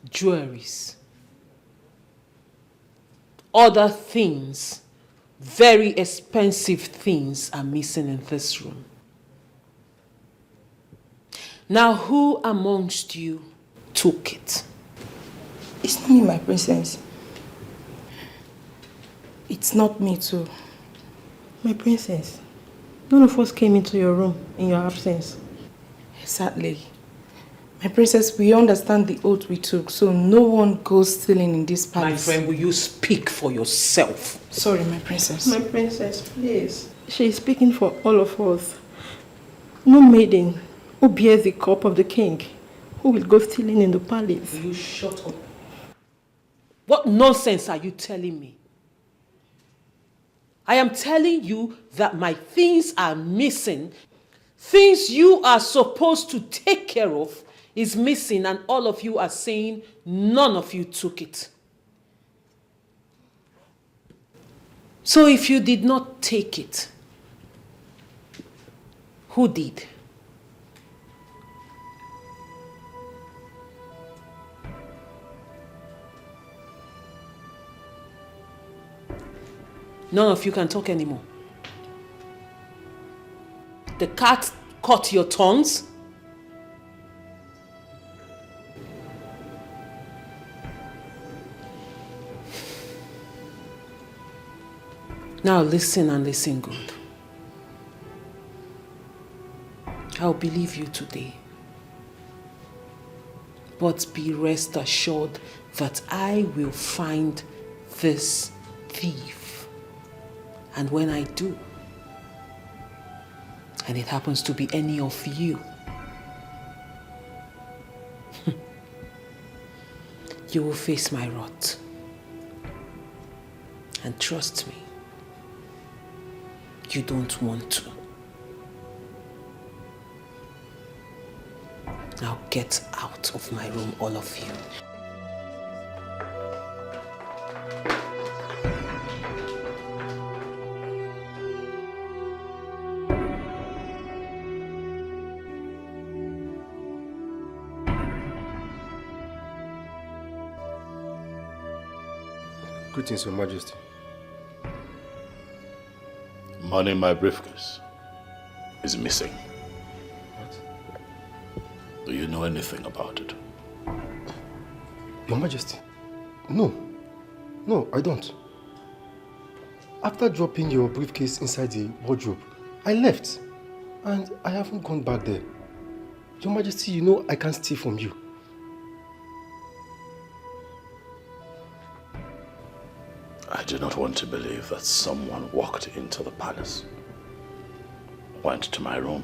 jewelries, other things, very expensive things are missing in this room. Now, who amongst you took it? It's not me, my princess. It's not me too. My princess, none of us came into your room in your absence. Exactly. My princess, we understand the oath we took, so no one goes stealing in this palace. My friend, will you speak for yourself? Sorry, my princess. My princess, please. She is speaking for all of us. No maiden who bears the cup of the king who will go stealing in the palace. Will you shut up? What nonsense are you telling me? I am telling you that my things are missing. Things you are supposed to take care of is missing, and all of you are saying none of you took it. So if you did not take it, who did? None of you can talk anymore. The cat caught your tongues. Now listen, and listen good. I'll believe you today. But be rest assured that I will find this thief. And when I do, and it happens to be any of you, you will face my wrath. And trust me, you don't want to. Now get out of my room, all of you. Greetings, Your Majesty. Money in my briefcase is missing. What? Do you know anything about it? Your Majesty, no. No, I don't. After dropping your briefcase inside the wardrobe, I left. And I haven't gone back there. Your Majesty, you know I can't steal from you. I do not want to believe that someone walked into the palace, went to my room,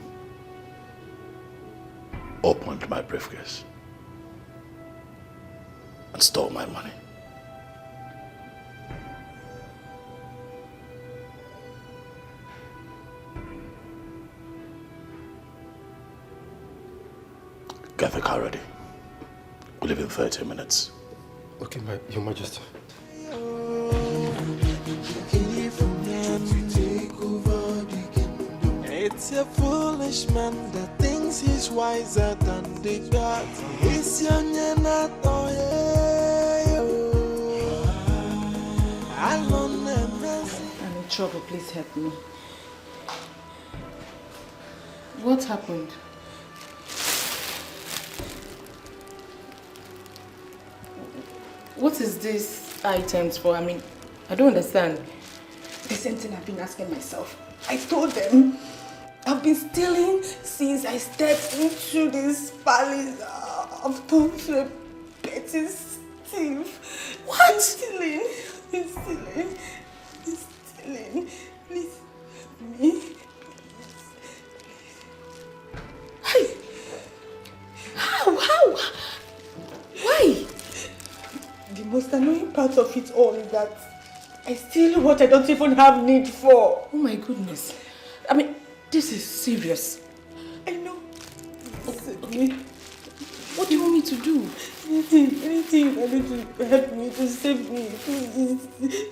opened my briefcase, and stole my money. Get the car ready. We leave in 30 minutes. Okay, Your Majesty. It's a foolish man that thinks he's wiser than the gods. It's young and not I'm in trouble, please help me. What happened? What is these items for? I mean, I don't understand. The same thing I've been asking myself. I told them I've been stealing since I stepped into this palace. I've turned to a petty thief. What? Stealing. Stealing. Stealing. Please. Me. Hey. How? Why? The most annoying part of it all is that I steal what I don't even have need for. Oh my goodness. I mean, this is serious. I know. Okay. What do you want me to do? Anything you need to help me, to save me, please.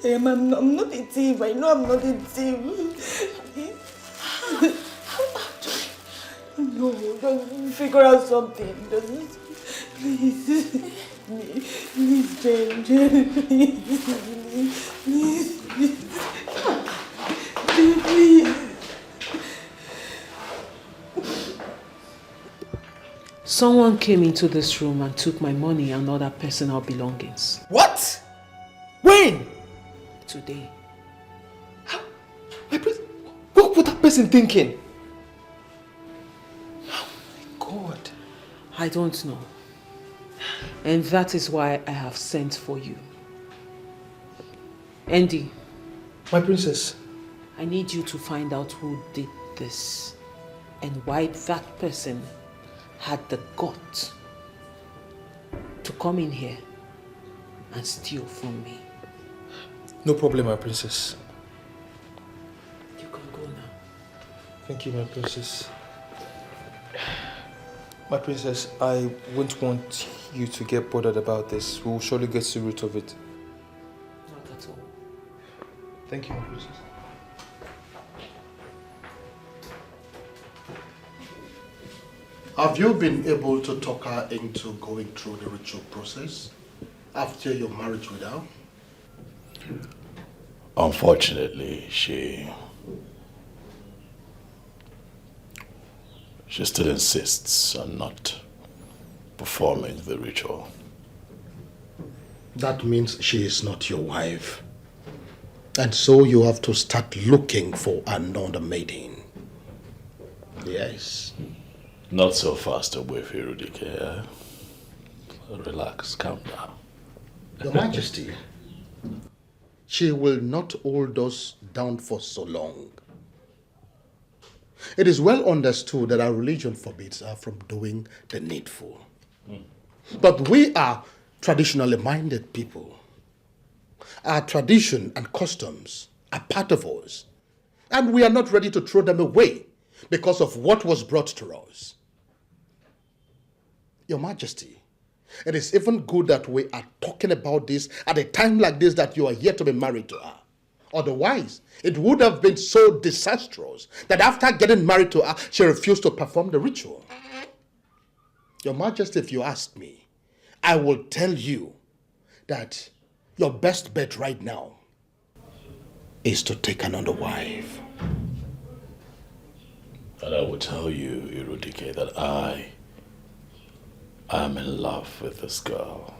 I'm not a thief. I know I'm not a thief. How do I? No, just figure out something. Please. Please, Jane, please. Someone came into this room and took my money and other personal belongings. What? When? Today. What was that person thinking? Oh my God. I don't know. And that is why I have sent for you. Andy. My princess. I need you to find out who did this and why that person had the gut to come in here and steal from me. No problem, my princess. You can go now. Thank you, my princess. My princess, I won't want you to get bothered about this. We will surely get to the root of it. Not at all. Thank you, my princess. Have you been able to talk her into going through the ritual process after your marriage with her? Unfortunately, she still insists on not performing the ritual. That means she is not your wife. And so you have to start looking for another maiden. Yes. Not so fast away, Fredrick. Relax, calm down. Your Majesty, she will not hold us down for so long. It is well understood that our religion forbids her from doing the needful. But we are traditionally minded people. Our tradition and customs are part of us, and we are not ready to throw them away because of what was brought to us. Your Majesty, it is even good that we are talking about this at a time like this that you are here to be married to her. Otherwise, it would have been so disastrous that after getting married to her, she refused to perform the ritual. Your Majesty, if you ask me, I will tell you that your best bet right now is to take another wife. And I will tell you, Fredrick, that I am in love with this girl.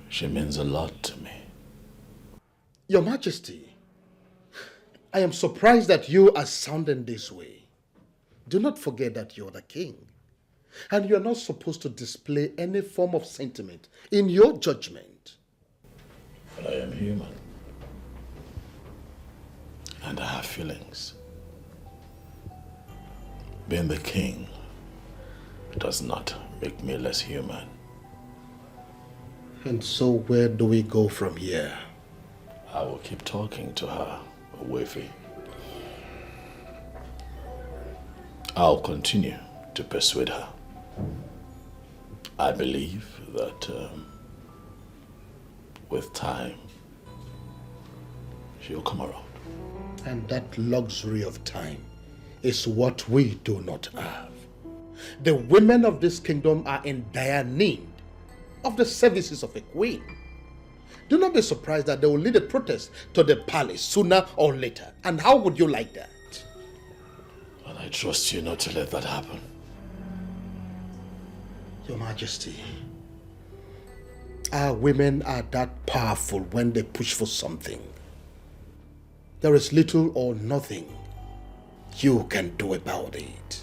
She means a lot to me. Your Majesty, I am surprised that you are sounding this way. Do not forget that you're the king, and you're not supposed to display any form of sentiment in your judgment. But I am human, and I have feelings. Being the king does not make me less human. And so where do we go from here? I will keep talking to her, Wavy. I'll continue to persuade her. I believe that with time, she'll come around. And that luxury of time is what we do not have. The women of this kingdom are in dire need of the services of a queen. Do not be surprised that they will lead a protest to the palace sooner or later. And how would you like that? And I trust you not to let that happen. Your Majesty, our women are that powerful when they push for something. There is little or nothing you can do about it.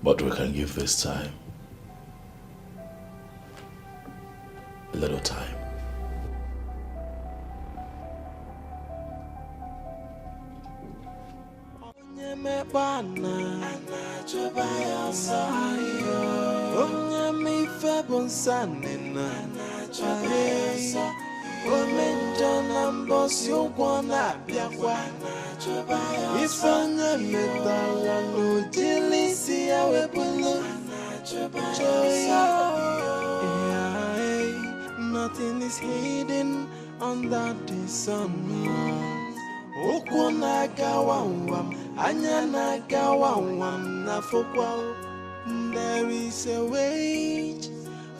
But we can give this time a little time. Nothing is hidden under the sun. Okwonagawawam, anyanagawawam, nafokwa. There is a wage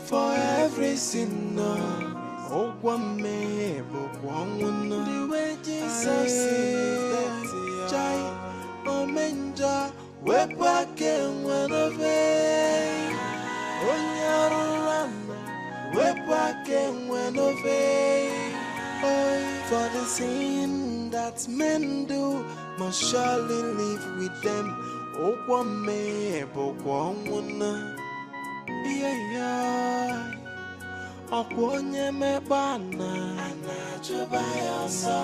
for every sinner. ụgwọ mmehie bụkwa ọnwụ nọ. The way Jesus is that chai omenjọ wepụ aka enwe n'ofe. Onye arụrụ anọ wepụ aka enwe n'ofe. For the sin that men do must surely live with them. Ụgwọ mmehie bụkwa ọnwụ nọ. Ọkwa onye mekpa na-achụba ya ọsọ.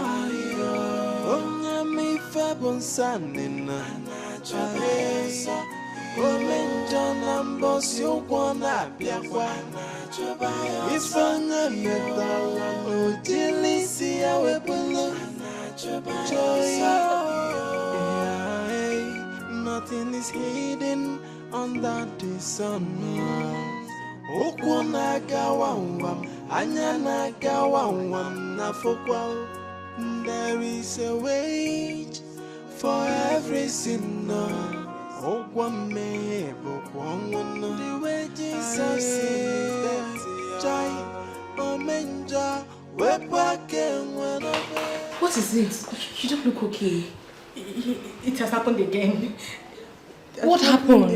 Onye mife bụ nsani na-achụba ya ọsọ. Ome njọ na mbọsị ụgwọ na-abịakwa. Ife onye metala n'ojili isi ya wepụlụ. Nothing is hidden under the sun. Okwu na-agawa nwam, anya na-agawa nwam n'afọkwa. There is a wage for every sinner. Ụgwọ mmehie bụkwa ọnwụ nọ. The way Jesus is that chai omenjọ wepụ aka enwe n'ofe. What is it? You don't look okay. It has happened again. What happened?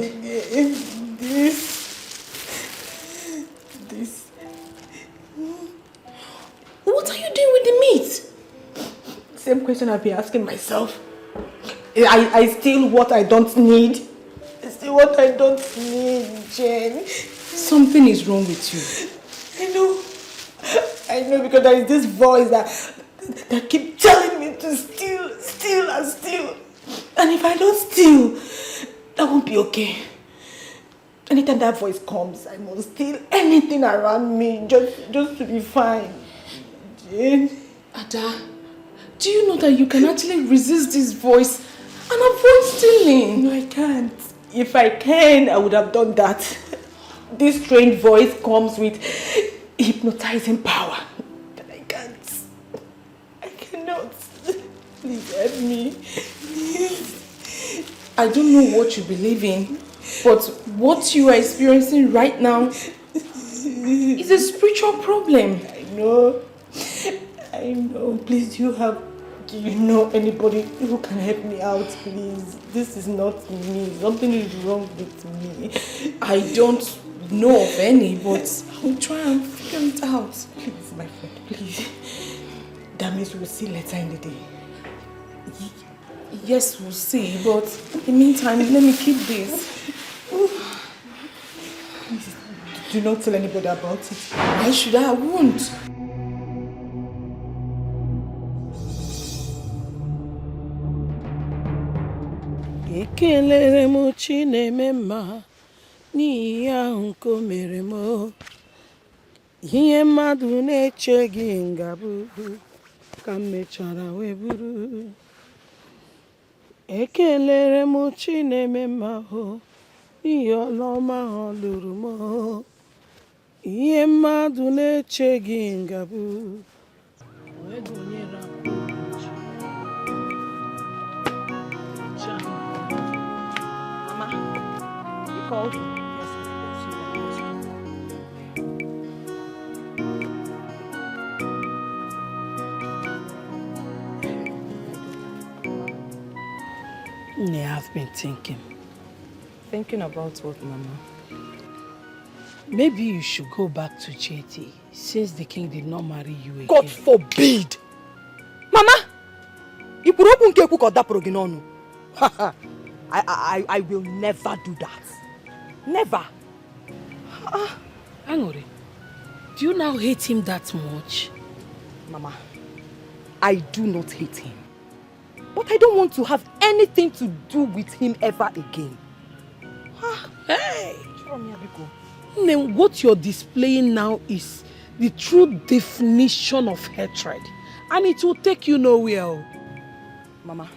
This. What are you doing with the meat? Same question I've been asking myself. I steal what I don't need. I steal what I don't need, Jen. Something is wrong with you. I know because there is this voice that keeps telling me to steal. And if I don't steal, that won't be okay. Anytime that voice comes, I must steal anything around me just to be fine. Jane. Ada, do you know that you can actually resist this voice and avoid stealing? No, I can't. If I can, I would have done that. This strange voice comes with hypnotizing power. But I can't. I cannot. Please help me. Please. I don't know what you believe in, but what you are experiencing right now is a spiritual problem. I know. Please, do you know anybody who can help me out, please? This is not me. Something is wrong with me. I don't know of any, but I'll try and figure it out. Please, my friend, please. That means we'll see later in the day. Yes, we'll see, but in the meantime, let me keep this. Please, do not tell anybody about it. Why should I? I won't. Ekelere m Chineme mma n'ihi ahụ nke o mere m. Ihe mmadụ na-echeghị ngabụ ka m mechara wee bụrụ. Ekelere m Chineme mma n'ihi ọlụ ọma ọ lụrụ m. Ihe mmadụ na-echeghị ngabụ wee gụnyere called? I've been thinking. Thinking about what, Mama? Maybe you should go back to JT since the king did not marry you again. God forbid! Mama! I will never do that. Never. Angori, do you now hate him that much? Mama, I do not hate him. But I don't want to have anything to do with him ever again. Hey! Then what you're displaying now is the true definition of hatred. And it will take you nowhere. Mama,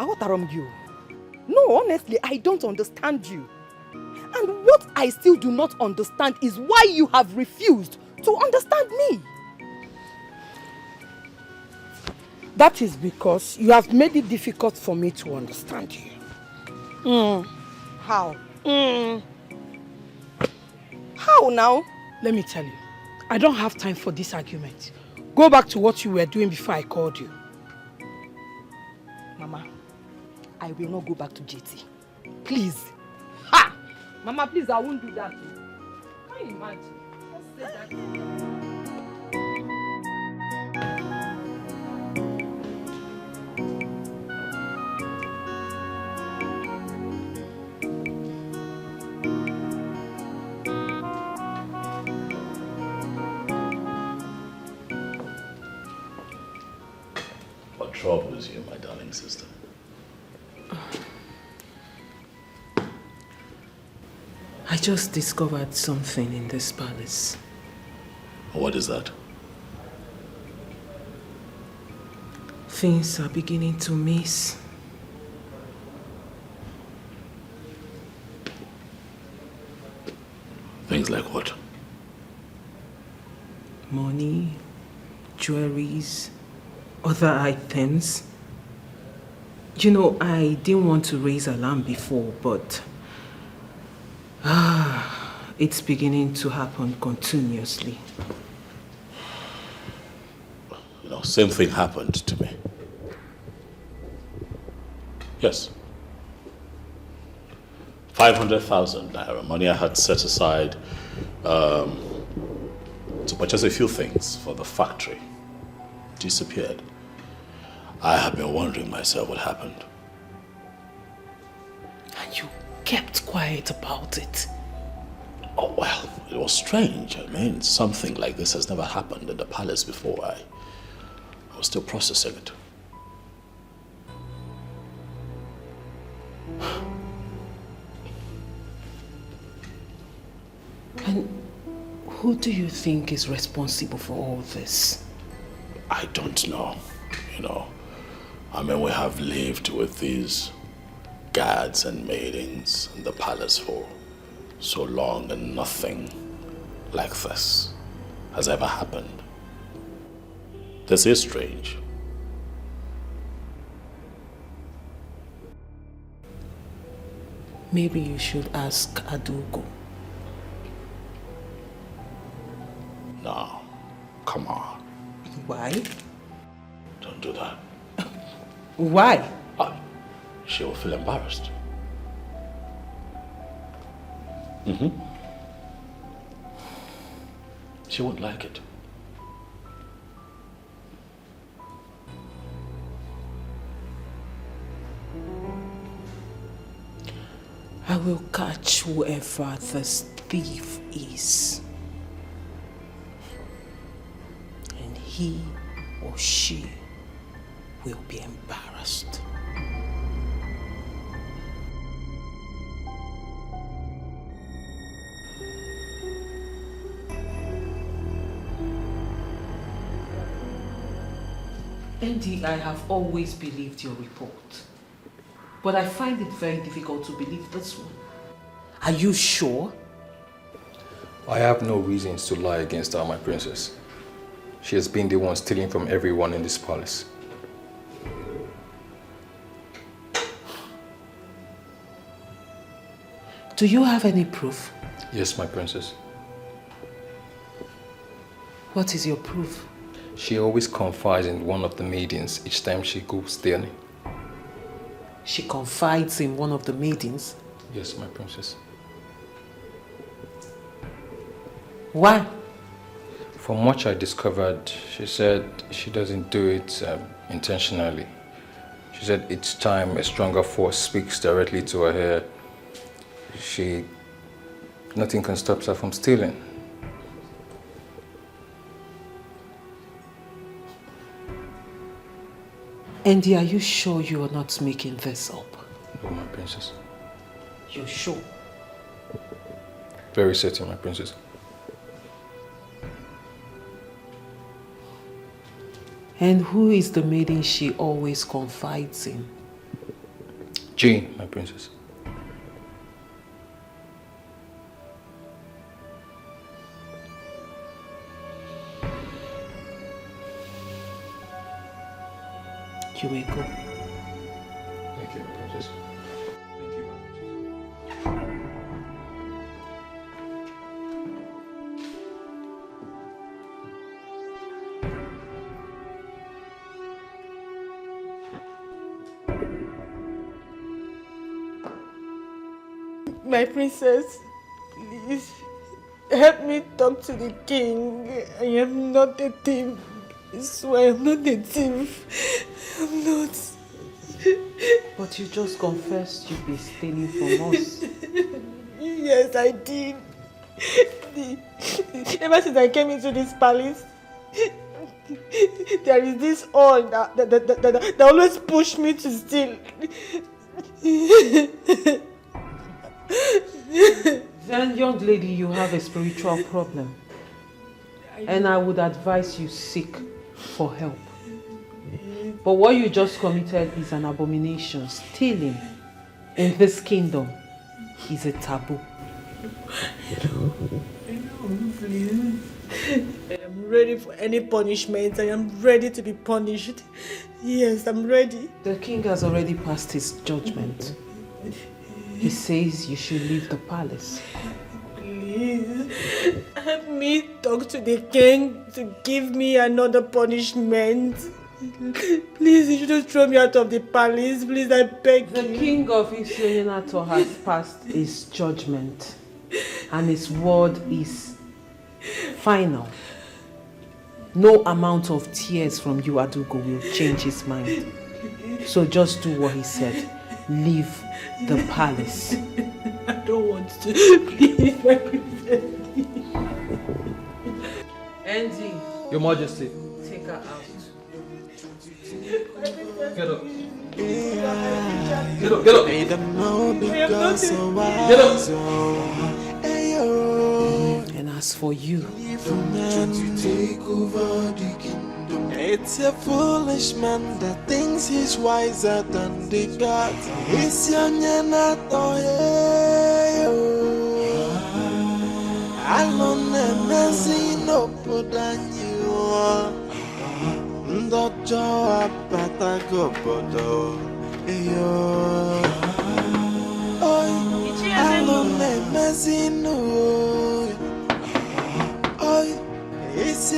I want to wrong you. No, honestly, I don't understand you. And what I still do not understand is why you have refused to understand me. That is because you have made it difficult for me to understand you. How? How now? Let me tell you. I don't have time for this argument. Go back to what you were doing before I called you. Mama, I will not go back to JT. Please. Ha! Mama, please, I won't do that. Can you imagine? Just say that. What troubles you, my darling sister? I just discovered something in this palace. What is that? Things are beginning to miss. Things like what? Money, jewelries, other items. You know, I didn't want to raise alarm before, but it's beginning to happen continuously. You know, same thing happened to me. Yes. 500,000 naira, money I had set aside to purchase a few things for the factory, disappeared. I have been wondering myself what happened. And you kept quiet about it. Oh, well, it was strange. I mean, something like this has never happened in the palace before. I was still processing it. And who do you think is responsible for all this? I don't know, you know. I mean, we have lived with these guards and maidens in the palace for so long and nothing like this has ever happened. This is strange. Maybe you should ask Adugo. No, come on. Why? Don't do that. Why? She will feel embarrassed. She won't like it. I will catch whoever this thief is. And he or she will be embarrassed. Andy, I have always believed your report. But I find it very difficult to believe this one. Are you sure? I have no reasons to lie against her, my princess. She has been the one stealing from everyone in this palace. Do you have any proof? Yes, my princess. What is your proof? She always confides in one of the maidens each time she goes stealing. She confides in one of the maidens? Yes, my princess. Why? From what I discovered, she said she doesn't do it intentionally. She said each time a stronger force speaks directly to her hair, nothing can stop her from stealing. Andy, are you sure you are not making this up? No, my princess. You're sure? Very certain, my princess. And who is the maiden she always confides in? Jane, my princess. You may go. Thank you, princess. Thank you, My princess, please, help me talk to the king. I am not a thief. I swear I'm not a thief. I'm not. But you just confessed you've been stealing from us. Yes, I did. Ever since I came into this palace, there is this all that always push me to steal. Then, young lady, you have a spiritual problem. And I would advise you seek for help. But what you just committed is an abomination. Stealing in this kingdom is a taboo. Please. I am ready for any punishment. I am ready to be punished. Yes, I'm ready. The king has already passed his judgment. He says you should leave the palace. Please, help me talk to the king to give me another punishment. Please, you shouldn't throw me out of the palace. Please, I beg you. The king of Isionenato has passed his judgment. And his word is final. No amount of tears from you, Adugo, will change his mind. So just do what he said. Leave the palace. I don't want to. Please, my princess. Andy. Your Majesty. Take her out. Get up. Get up, get up. I don't know because of And as for you, it's a foolish man that thinks he's wiser than the gods. It's Alone no podanyo. Ndojo apata gobodo. Alone no. Oi, it's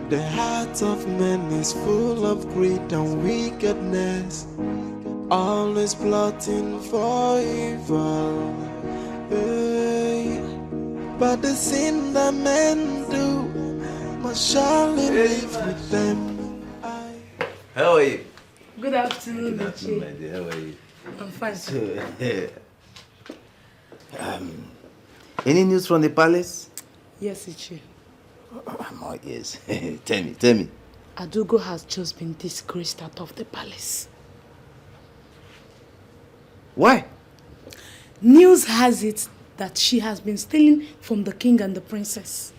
the heart of man is full of greed and wickedness, always plotting for evil. Hey. But the sin that men do must surely live with them. How are you? Good afternoon, Good afternoon, my dear. How are you? I'm fine. So, any news from the palace? Yes, Ichi. I'm all ears. Tell me. Adugo has just been disgraced out of the palace. Why? News has it that she has been stealing from the king and the princess.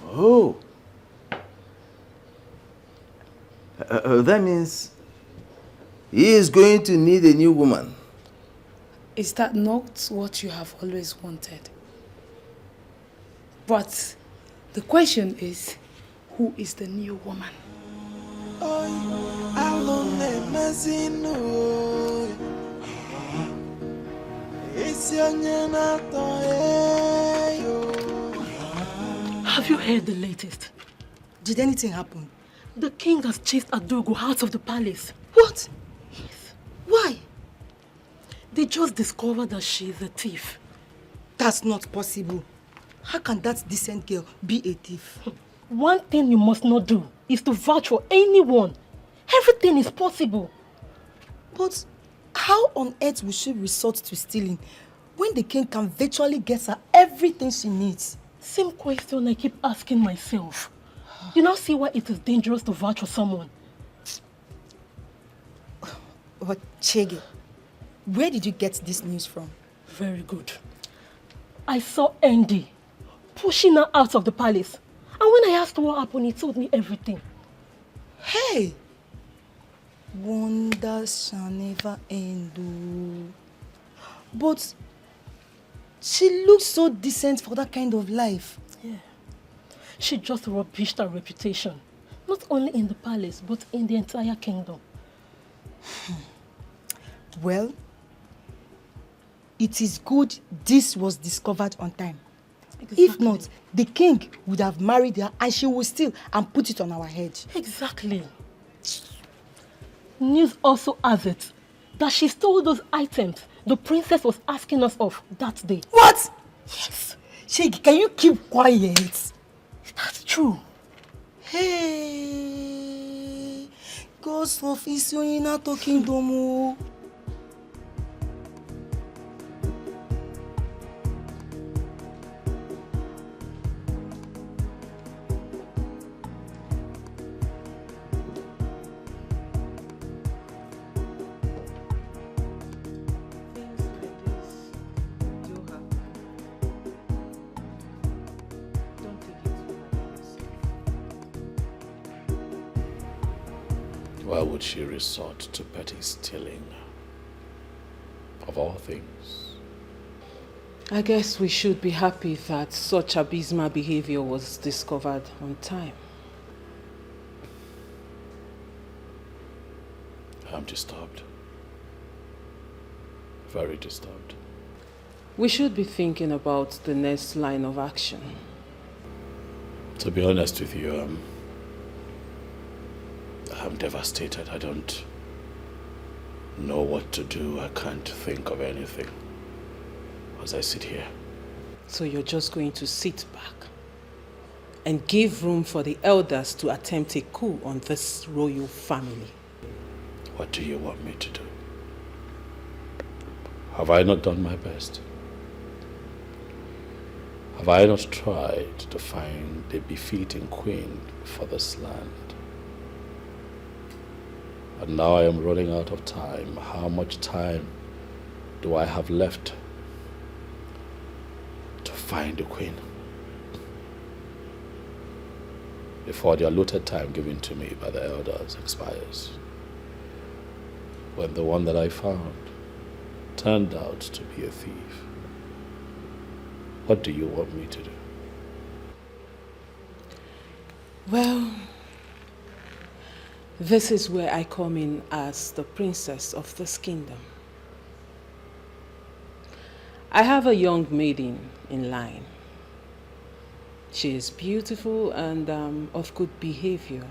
Oh. That means he is going to need a new woman. Is that not what you have always wanted? But the question is, who is the new woman? Have you heard the latest? Did anything happen? The king has chased Adugo out of the palace. What? Yes. Why? They just discovered that she is a thief. That's not possible. How can that decent girl be a thief? One thing you must not do is to vouch for anyone. Everything is possible. But how on earth will she resort to stealing when the king can virtually get her everything she needs? Same question I keep asking myself. You now see why it is dangerous to vouch for someone. But Chege, where did you get this news from? Very good. I saw Andy pushing her out of the palace. And when I asked what happened, he told me everything. Hey! Wonders shall never end. But she looks so decent for that kind of life. Yeah. She just rubbished her reputation. Not only in the palace, but in the entire kingdom. Well, it is good this was discovered on time. Exactly. If not, the king would have married her and she will steal and put it on our head. Exactly. News also has it that she stole those items the princess was asking us of that day. What? Yes. Shege, can you keep quiet? That's true. Hey, Ghost of Isioina talking domo. Why would she resort to petty stealing? Of all things. I guess we should be happy that such abysmal behavior was discovered on time. I'm disturbed. Very disturbed. We should be thinking about the next line of action. To be honest with you, I'm devastated. I don't know what to do. I can't think of anything as I sit here. So you're just going to sit back and give room for the elders to attempt a coup on this royal family? What do you want me to do? Have I not done my best? Have I not tried to find a befitting queen for this land? And now I am running out of time. How much time do I have left to find a queen before the allotted time given to me by the elders expires? When the one that I found turned out to be a thief. What do you want me to do? Well, this is where I come in as the princess of this kingdom. I have a young maiden in line. She is beautiful and of good behavior,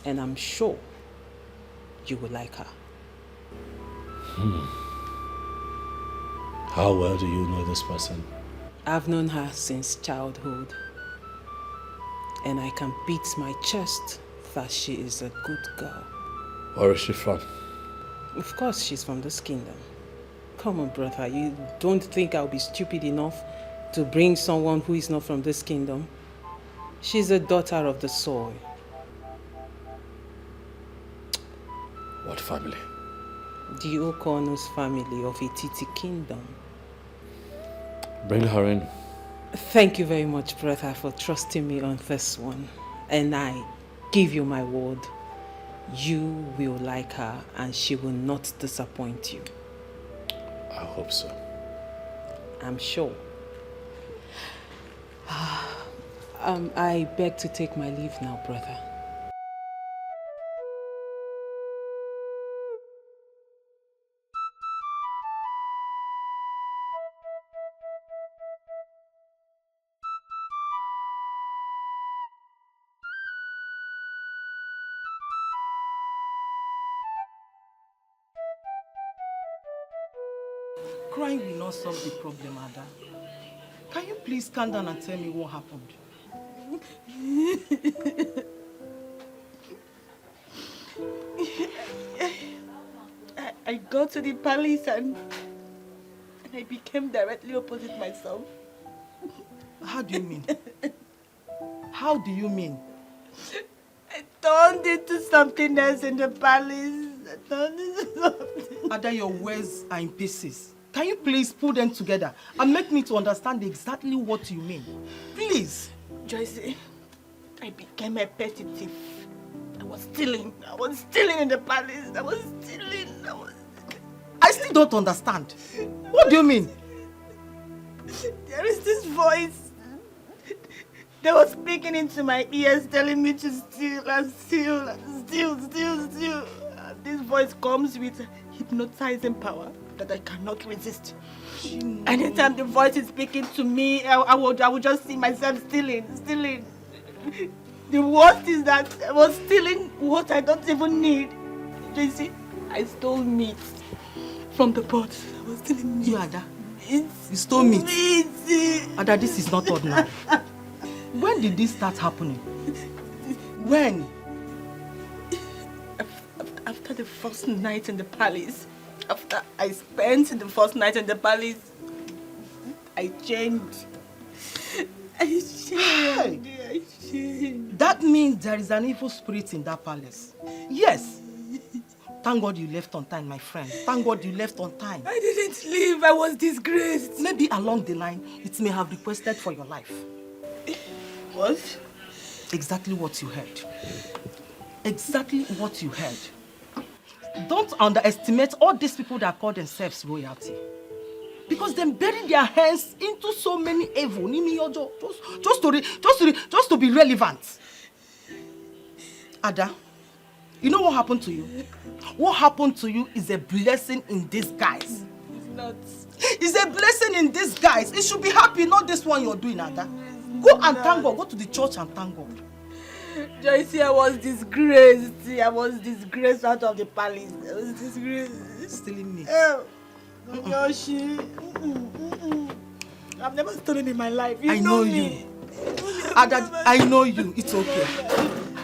and I'm sure you will like her. How well do you know this person? I've known her since childhood, and I can beat my chest that she is a good girl. Where is she from? Of course she's from this kingdom. Come on, brother, you don't think I'll be stupid enough to bring someone who is not from this kingdom? She's a daughter of the soil. What family? The Okono's family of Ititi kingdom. Bring her in. Thank you very much, brother, for trusting me on this one. And I give you my word, you will like her and she will not disappoint you. I hope so. I'm sure. I beg to take my leave now, brother. Crying will not solve the problem, Ada. Can you please calm down and tell me what happened? I got to the palace and I became directly opposite myself. How do you mean? How do you mean? I turned into something else in the palace. I turned into something. Ada, your words are in pieces. Can you please put them together and make me to understand exactly what you mean? Please. Joyce, I became a petty thief. I was stealing in the palace. I was stealing. I still don't understand. What do you mean? There is this voice that was speaking into my ears telling me to steal and steal and steal. And this voice comes with hypnotizing power that I cannot resist. Anytime the voice is speaking to me, I would just see myself stealing. The worst is that I was stealing what I don't even need. JC, I stole meat from the pot. I was stealing meat. You, Ada? You stole meat? Ada, this is not ordinary. When did this start happening? When? After the first night in the palace. After I spent the first night in the palace, I changed. I changed. That means there is an evil spirit in that palace. Yes. Thank God you left on time, my friend. Thank God you left on time. I didn't leave. I was disgraced. Maybe along the line, it may have requested for your life. What? Exactly what you heard. Exactly what you heard. Don't underestimate all these people that call themselves royalty. Because they bury their hands into so many evil. Just to be relevant. Ada, you know what happened to you? What happened to you is a blessing in disguise. It's not. It's a blessing in disguise. It should be happy, not this one you're doing, Ada. Go and thank God. Go to the church and thank God. Joyce, I was disgraced. I was disgraced out of the palace. I was disgraced. Stealing me. Yoshi. I've never stolen in my life. I know you. Ada, I know you. It's okay.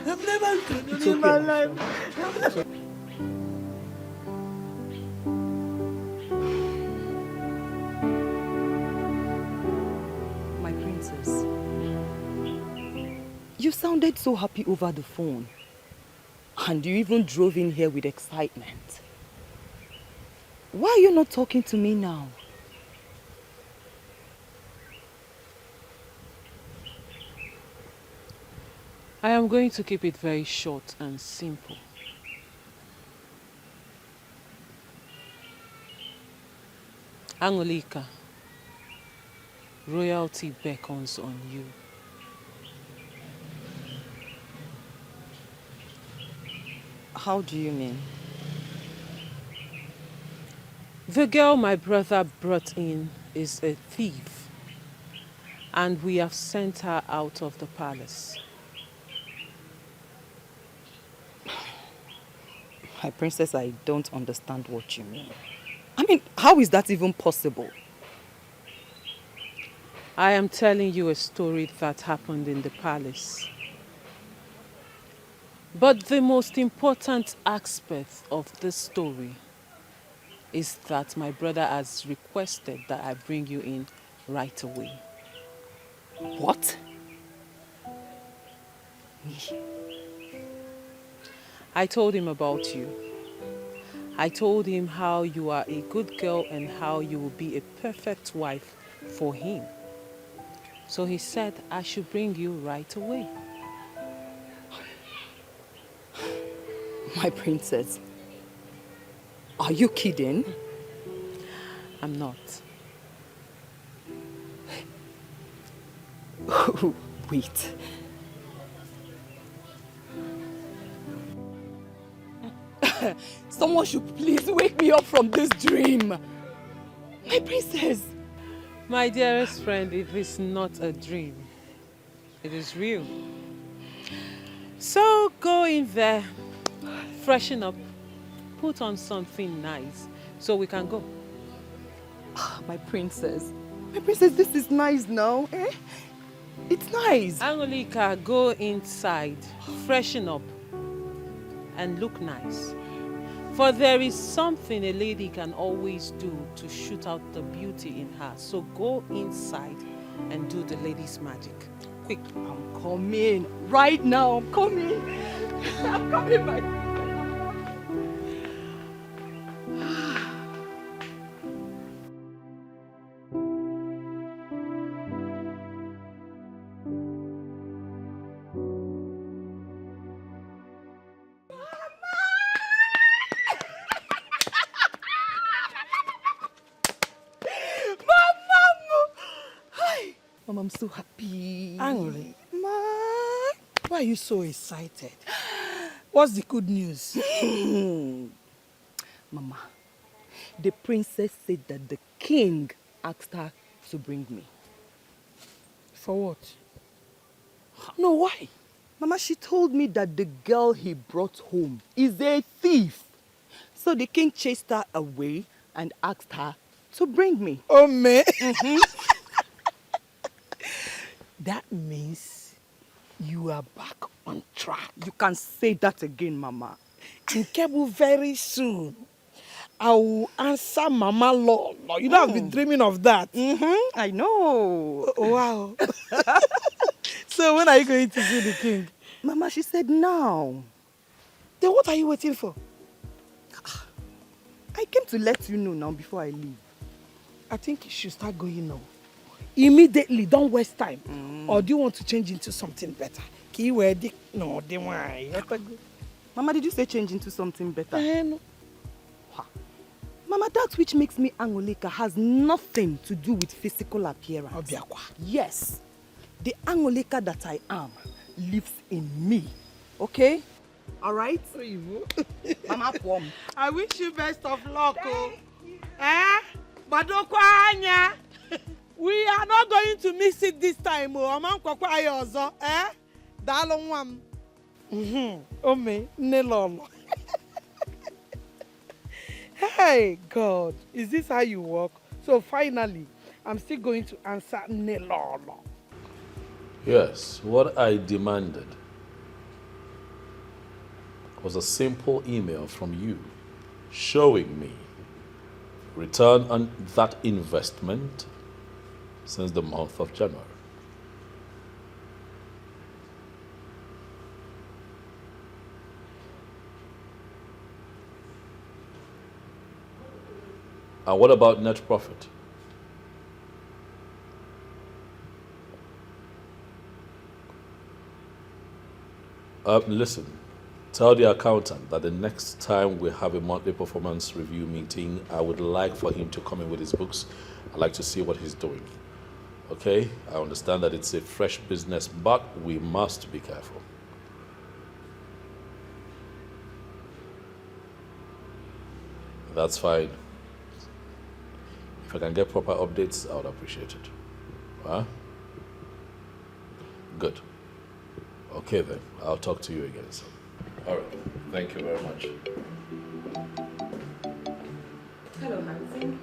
I've never stolen in my life. My princess. You sounded so happy over the phone. And you even drove in here with excitement. Why are you not talking to me now? I am going to keep it very short and simple. Angolika, royalty beckons on you. How do you mean? The girl my brother brought in is a thief, and we have sent her out of the palace. My princess, I don't understand what you mean. I mean, how is that even possible? I am telling you a story that happened in the palace. But the most important aspect of this story is that my brother has requested that I bring you in right away. What? I told him about you. I told him how you are a good girl and how you will be a perfect wife for him. So he said I should bring you right away. My princess, are you kidding? I'm not. Wait. Someone should please wake me up from this dream. My princess. My dearest friend, it is not a dream. It is real. So go in there, freshen up, put on something nice so we can go. My princess, this is nice now, eh? It's nice. Angolika, go inside, freshen up, and look nice. For there is something a lady can always do to shoot out the beauty in her. So go inside and do the lady's magic. Quick. I'm coming. Right now, I'm coming. I'm coming back. Mom, I'm so happy. Angry? Ma. Why are you so excited? What's the good news? Mama, The princess said that the king asked her to bring me. For what? No, why? Mama, she told me that the girl he brought home is a thief. So the king chased her away and asked her to bring me. Oh, man. That means you are back on track. You can say that again, Mama. In Kebu very soon, I will answer Mama Law. You know, I've been dreaming of that. I know. Wow. So when are you going to see the king? Mama, she said now. Then what are you waiting for? I came to let you know now before I leave. I think you should start going now. Immediately, don't waste time. Or do you want to change into something better? No, they want. Mama, did you say change into something better? No. Mama, that which makes me Angoleka has nothing to do with physical appearance. Yes, the Angoleka that I am lives in me. Okay? All right? Mama, I wish you best of luck. Badokwanya. We are not going to miss it this time. Dalongwam. Ome, Nelolo. Hey, God, is this how you walk? So finally, I'm still going to answer Nelolo. Yes, what I demanded was a simple email from you showing me return on that investment since the month of January. And what about net profit? Listen, tell the accountant that the next time we have a monthly performance review meeting, I would like for him to come in with his books. I'd like to see what he's doing. Okay? I understand that it's a fresh business, but we must be careful. That's fine. If I can get proper updates, I would appreciate it. Huh? Good. Okay then, I'll talk to you again soon. All right, thank you very much. Hello, Hansi.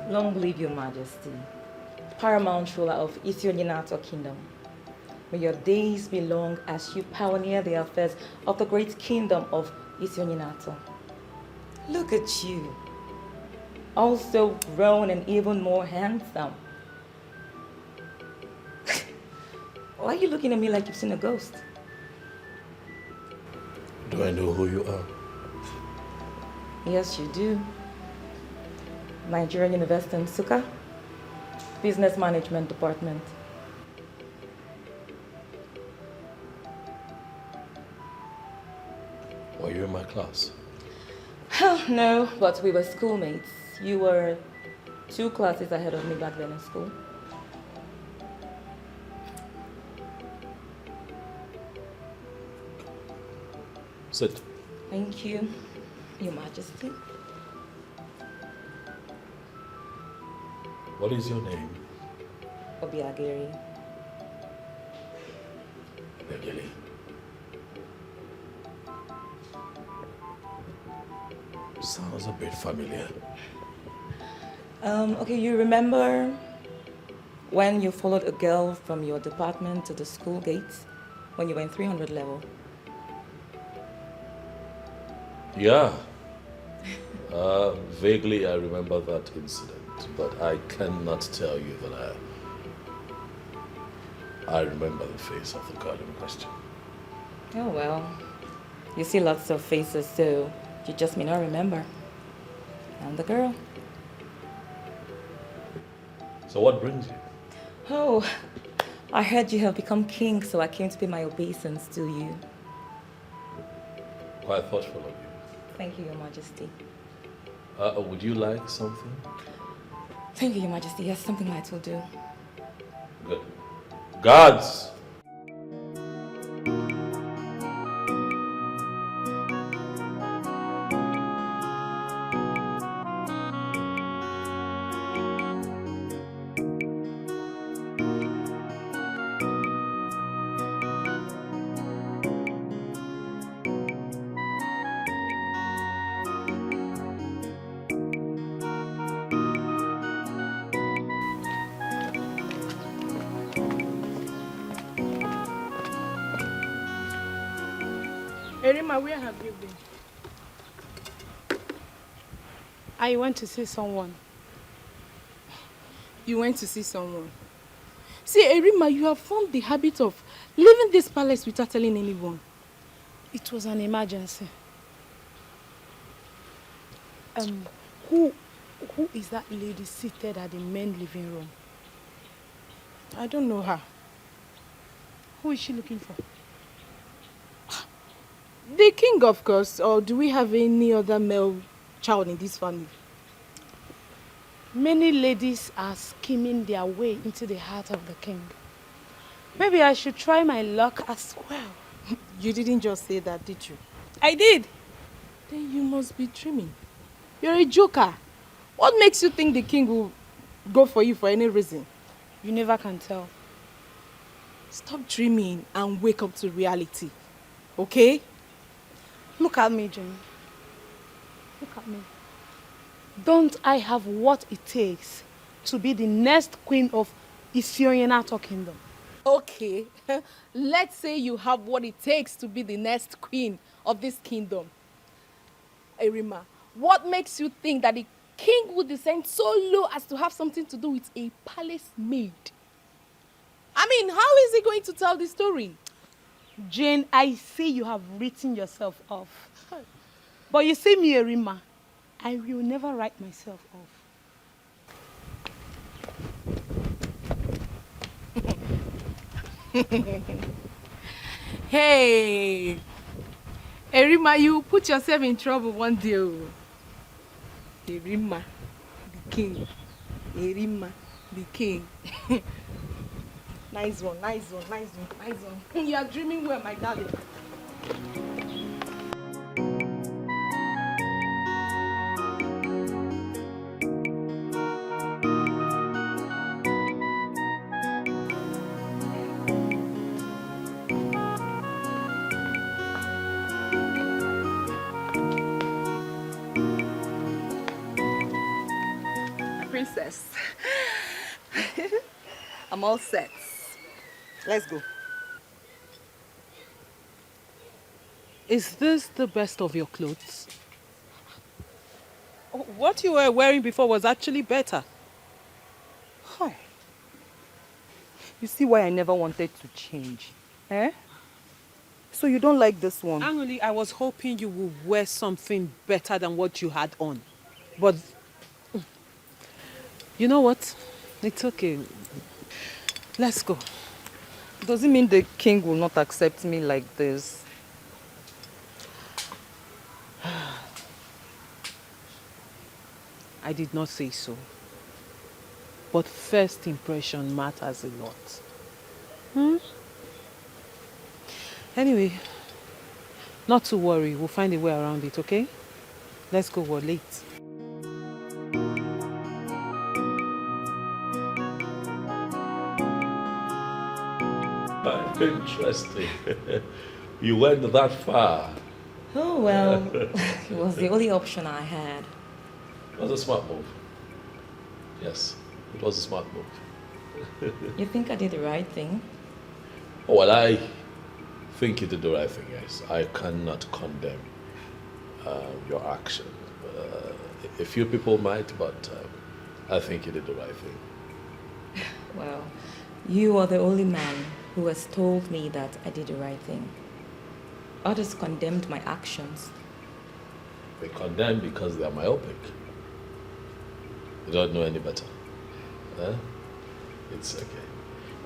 Long live your majesty, paramount ruler of Ithioninato Kingdom. May your days be long as you pioneer the affairs of the great kingdom of Ithioninato. Look at you, also grown and even more handsome. Why are you looking at me like you've seen a ghost? Do I know who you are? Yes, you do. Nigerian University in Nsukka, Business Management Department. Were you in my class? No, but we were schoolmates. You were 2 classes ahead of me back then in school. Sit. Thank you, Your Majesty. What is your name? Obiageri. Begili. Sounds a bit familiar. Okay, you remember when you followed a girl from your department to the school gate when you were in 300 level? Yeah. Vaguely I remember that incident, but I cannot tell you that I remember the face of the girl in question. Oh well, you see lots of faces, so you just may not remember. I'm the girl. So what brings you? Oh, I heard you have become king, so I came to pay my obeisance to you. Quite thoughtful of you. Thank you, Your Majesty. Would you like something? Thank you, Your Majesty. Yes, something light will do. Good. Guards! Erima, where have you been? I went to see someone. You went to see someone? See, Erima, you have formed the habit of leaving this palace without telling anyone. It was an emergency. Who is that lady seated at the main living room? I don't know her. Who is she looking for? The king, of course. Or do we have any other male child in this family? Many ladies are scheming their way into the heart of the king. Maybe I should try my luck as well. You didn't just say that, did you? I did. Then you must be dreaming. You're a joker. What makes you think the king will go for you for any reason? You never can tell. Stop dreaming and wake up to reality. Okay? Look at me, Jimmy. Look at me. Don't I have what it takes to be the next queen of Isioyenato Kingdom? Okay. Let's say you have what it takes to be the next queen of this kingdom. Erima, what makes you think that the king would descend so low as to have something to do with a palace maid? I mean, how is he going to tell the story? Jane, I see you have written yourself off. But you see me, Erima, I will never write myself off. Hey, Erima, you put yourself in trouble one day. Erima, the king. Erima, the king. Nice one, nice one, nice one, nice one. You are dreaming well, my darling. Princess. I'm all set. Let's go. Is this the best of your clothes? What you were wearing before was actually better. Hi. You see why I never wanted to change, eh? So you don't like this one? Actually, I was hoping you would wear something better than what you had on. But, you know what? It's okay. Let's go. Does it mean the king will not accept me like this? I did not say so. But first impression matters a lot. Anyway, not to worry. We'll find a way around it, okay? Let's go. We're late. Interesting. You went that far. Oh, well, it was the only option I had. It was a smart move. Yes, it was a smart move. You think I did the right thing? Oh, well, I think you did the right thing, yes. I cannot condemn your action. A few people might, but I think you did the right thing. Well, you are the only man who has told me that I did the right thing. Others condemned my actions. They condemn because they are myopic. They don't know any better. It's okay.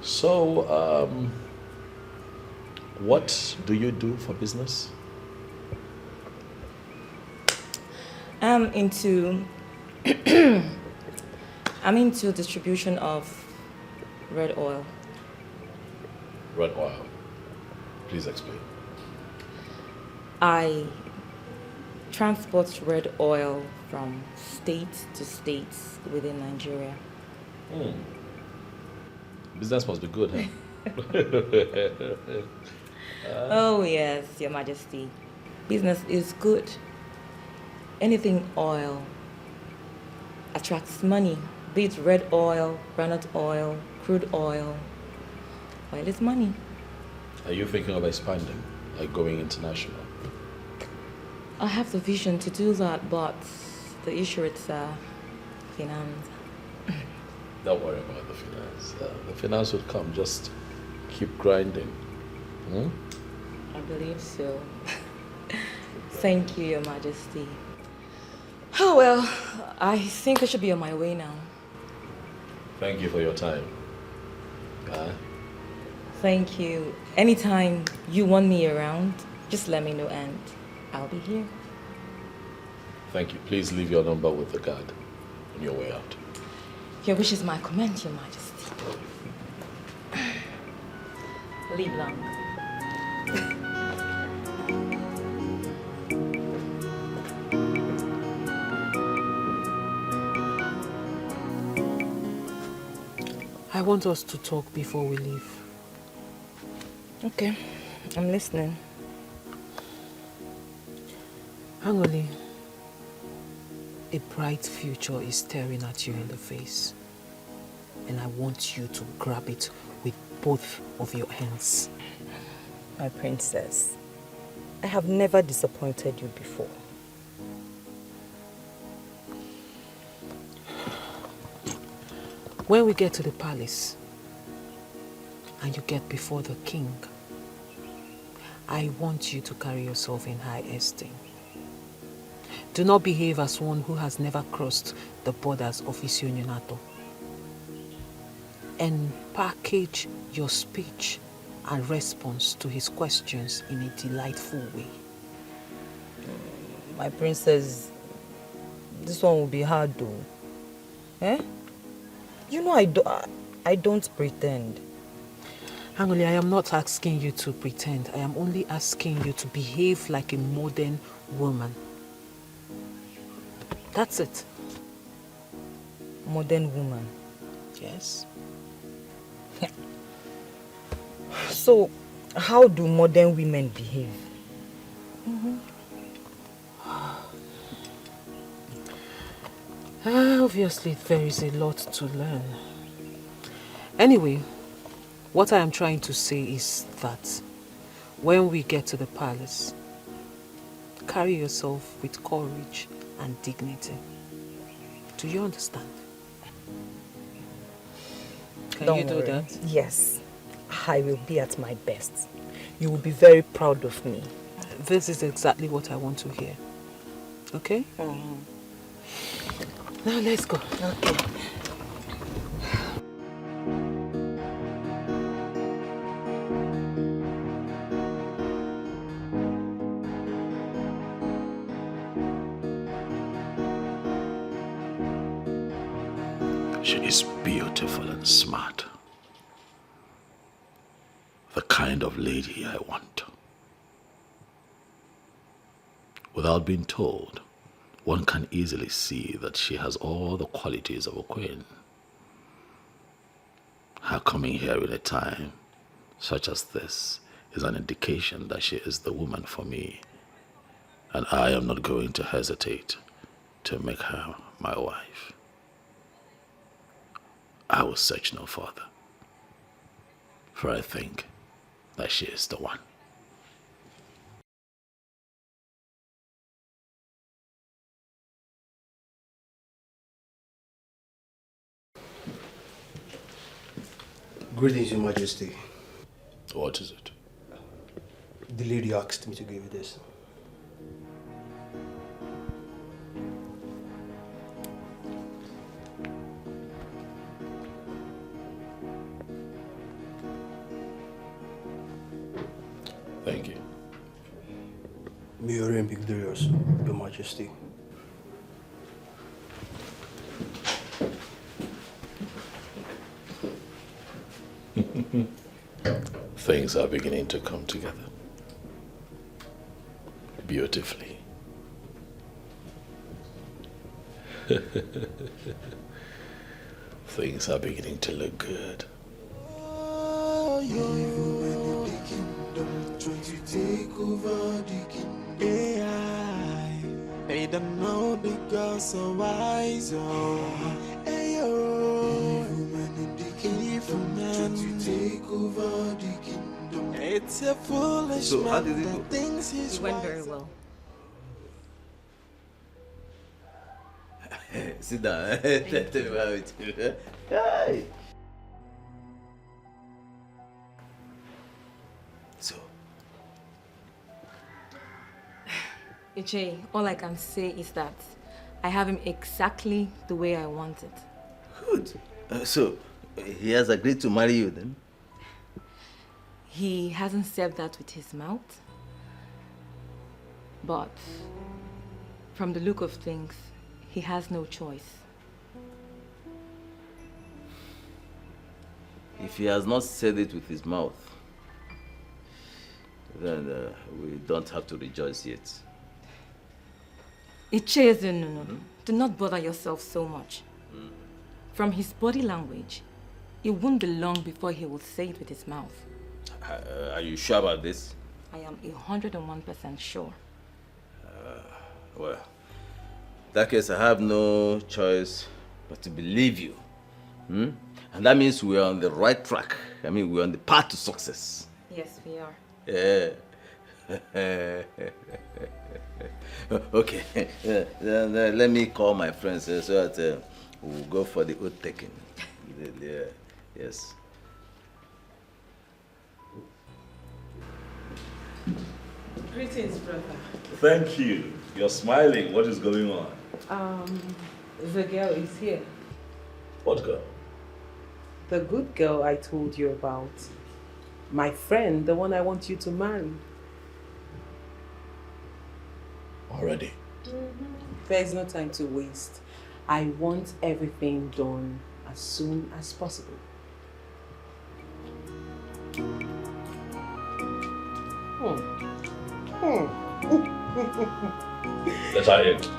So, what do you do for business? I'm into distribution of red oil. Red oil. Please explain. I transport red oil from state to state within Nigeria. Business must be good, huh? Oh yes, Your Majesty. Business is good. Anything oil attracts money, be it red oil, granite oil, crude oil. Oil is money. Are you thinking of expanding? like going international? I have the vision to do that, but the issue is finance. Don't worry about the finance. The finance will come. Just keep grinding. Hmm? I believe so. Thank you, Your Majesty. Oh, well, I think I should be on my way now. Thank you for your time. Thank you. Anytime you want me around, just let me know and I'll be here. Thank you. Please leave your number with the guard on your way out. Your wish is my command, Your Majesty. Live long. I want us to talk before we leave. Okay, I'm listening. Angoli, a bright future is staring at you in the face. And I want you to grab it with both of your hands. My princess, I have never disappointed you before. When we get to the palace and you get before the king, I want you to carry yourself in high esteem. Do not behave as one who has never crossed the borders of his unionato. And package your speech and response to his questions in a delightful way. My princess, this one will be hard though. Eh? You know I don't pretend. Angoli, I am not asking you to pretend. I am only asking you to behave like a modern woman. That's it. Modern woman? Yes. So, how do modern women behave? Obviously, there is a lot to learn. Anyway, what I am trying to say is that when we get to the palace, carry yourself with courage and dignity. Do you understand? Can you do that? Yes, I will be at my best. You will be very proud of me. This is exactly what I want to hear. Okay? Now let's go. Okay. She is beautiful and smart. The kind of lady I want. Without being told, one can easily see that she has all the qualities of a queen. Her coming here in a time such as this is an indication that she is the woman for me, and I am not going to hesitate to make her my wife. I will search no further, for I think that she is the one. Greetings, Your Majesty. What is it? The lady asked me to give you this. Thank you. May your reign be glorious, Your Majesty. Things are beginning to come together beautifully. Things are beginning to look good. Trying to take over the kingdom. AI, they don't know the girls so wise. Ayo, evil man, trying to take over the kingdom. It's a foolish So, how man did it that go? thinks he's It went wise. very well. Sit down. Tell me how it is. Hi. So, Iche, all I can say is that I have him exactly the way I want it. good. So, he has agreed to marry you then? He hasn't said that with his mouth, but from the look of things, he has no choice. If he has not said it with his mouth, then we don't have to rejoice yet. Iche, no. Do not bother yourself so much. From his body language, it won't be long before he will say it with his mouth. Are you sure about this? I am 101% sure. Well, in that case, I have no choice but to believe you. And that means we're on the right track. I mean, we're on the path to success. Yes, we are. Yeah. Okay. Then let me call my friends so that we'll go for the oath taking. Yeah. Yes. Greetings, brother. Thank you. You're smiling. What is going on? The girl is here. What girl? The good girl I told you about. My friend, the one I want you to marry. Already? There's no time to waste. I want everything done as soon as possible. Let's have it.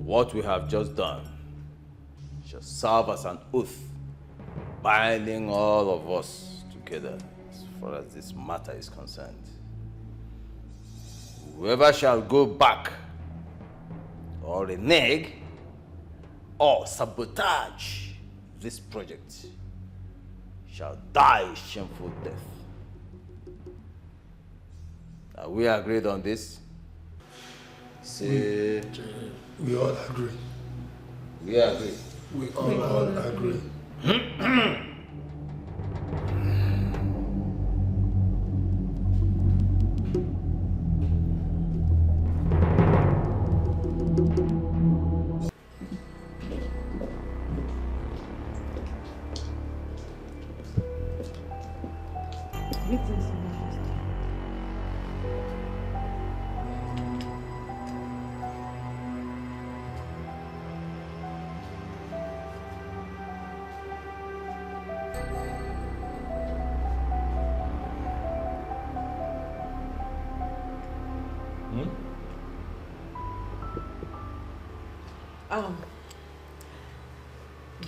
What we have just done shall serve as an oath, binding all of us together as far as this matter is concerned. Whoever shall go back or renege or sabotage this project shall die a shameful death. Are we agreed on this? Say... We all agree. We agree. We all agree.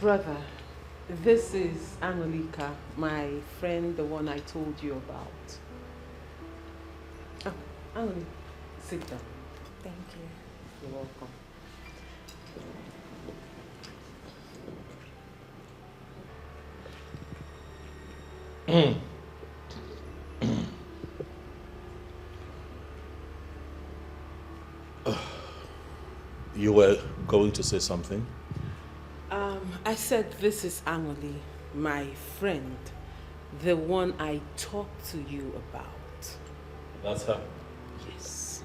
Brother, this is Angelica, my friend, the one I told you about. Oh, Angelica, sit down. Thank you. You're welcome. You were going to say something? I said this is Emily, my friend, the one I talked to you about. That's her? Yes.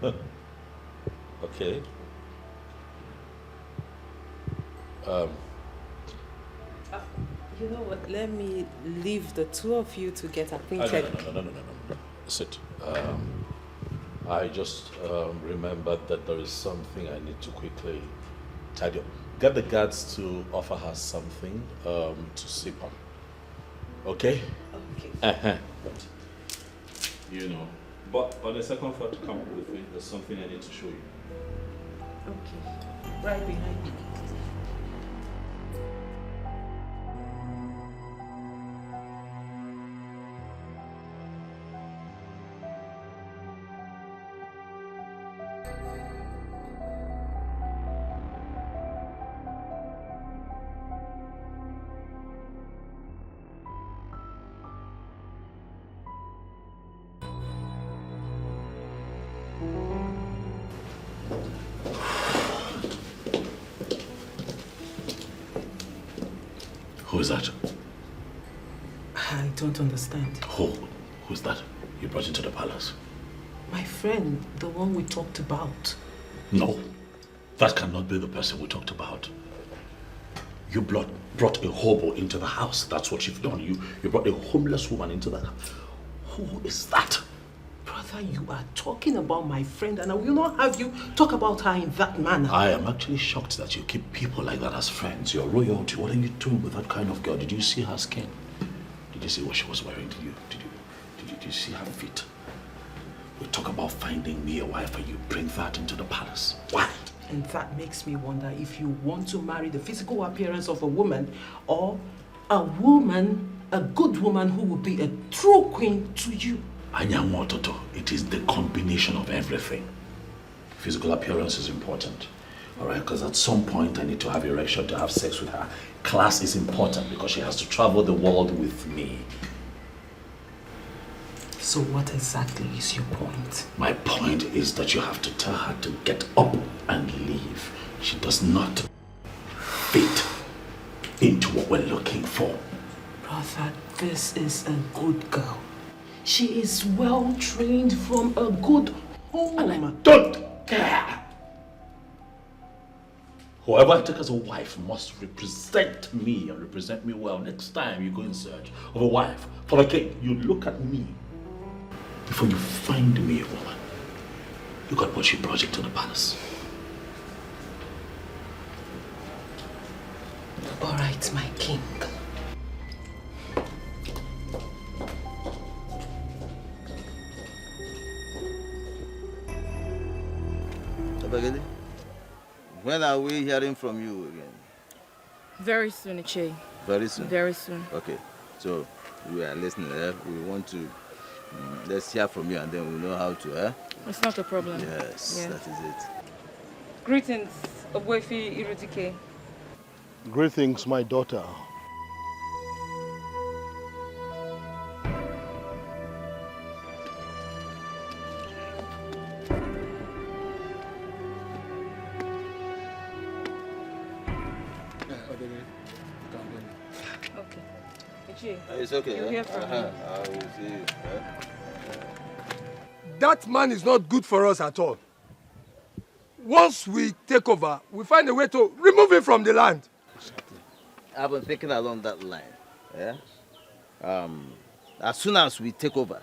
Okay. You know what? Let me leave the two of you to get acquainted. No. Sit. I just remembered that there is something I need to quickly tidy up. Get the guards to offer her something to sip on. Okay? Okay. You know. But on the second floor to come with me, there's something I need to show you. Okay. Right behind you. Who is that? I don't understand. Who's that you brought into the palace? My friend, the one we talked about. No, that cannot be the person we talked about. You brought a hobo into the house. That's what you've done. You brought a homeless woman into the house. Who is that? Brother, you are talking about my friend and I will not have you talk about her in that manner. I am actually shocked that you keep people like that as friends. You're royalty. What are you doing with that kind of girl? Did you see her skin? Did you see what she was wearing? Did you see her feet? We talk about finding me a wife and you bring that into the palace. Why? And that makes me wonder if you want to marry the physical appearance of a woman or a woman, a good woman who will be a true queen to you. Anyamototo, it is the combination of everything. Physical appearance is important. Alright, because at some point I need to have erection to have sex with her. Class is important because she has to travel the world with me. So what exactly is your point? My point is that you have to tell her to get up and leave. She does not fit into what we're looking for. Brother, this is a good girl. She is well trained from a good home. And I don't care. Whoever I take as a wife must represent me and represent me well. Next time you go in search of a wife for a king, you look at me. Before you find me a woman, look at what she brought into the palace. All right, my king. Abageli, when are we hearing from you again? Very soon, Iche. Very soon? Very soon. Okay, so we are listening. We want to, let's hear from you and then we'll know how to. It's not a problem. Yes, that is it. Greetings, Obuefi Irudike. Greetings, my daughter. Okay. Ichi, It's okay. you'll hear from me. I will see you. That man is not good for us at all. Once we take over, we find a way to remove him from the land. I've been thinking along that line. Yeah? As soon as we take over,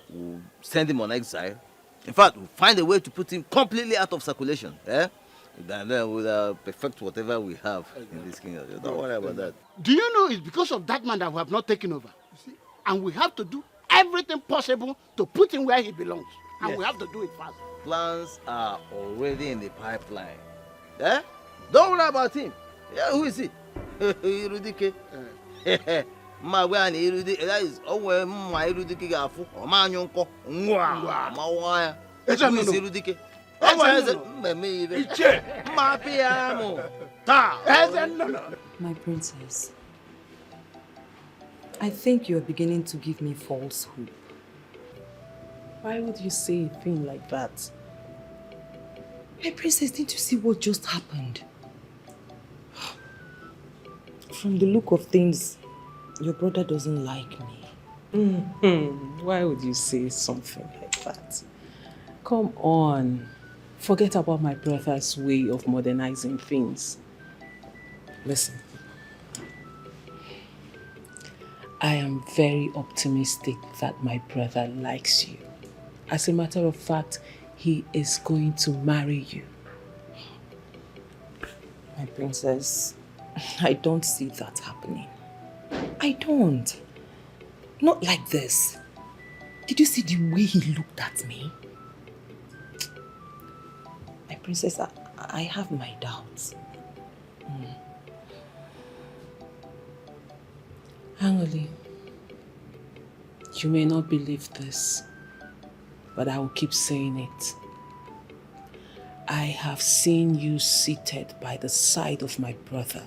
we'll send him on exile. In fact, we'll find a way to put him completely out of circulation. Yeah? And then we'll perfect whatever we have in this kingdom. Don't worry about that. Do you know it's because of that man that we have not taken over? And we have to do everything possible to put him where he belongs. and we have to do it fast. Plans are already in the pipeline. Eh? Don't worry about him. Yeah, who is he? Irudike. Ma we an Irudike. That is always my Irudike gafu. O ma anyonko. Ngwa. Ma wa ya. Who is Irudike? My princess, I think you're beginning to give me false hope. Why would you say a thing like that? My princess, didn't you see what just happened? From the look of things, your brother doesn't like me. Why would you say something like that? Come on. Forget about my brother's way of modernizing things. Listen. I am very optimistic that my brother likes you. As a matter of fact, he is going to marry you. My princess, I don't see that happening. I don't. Not like this. Did you see the way he looked at me? My princess, I have my doubts. Angoli, you may not believe this, but I will keep saying it. I have seen you seated by the side of my brother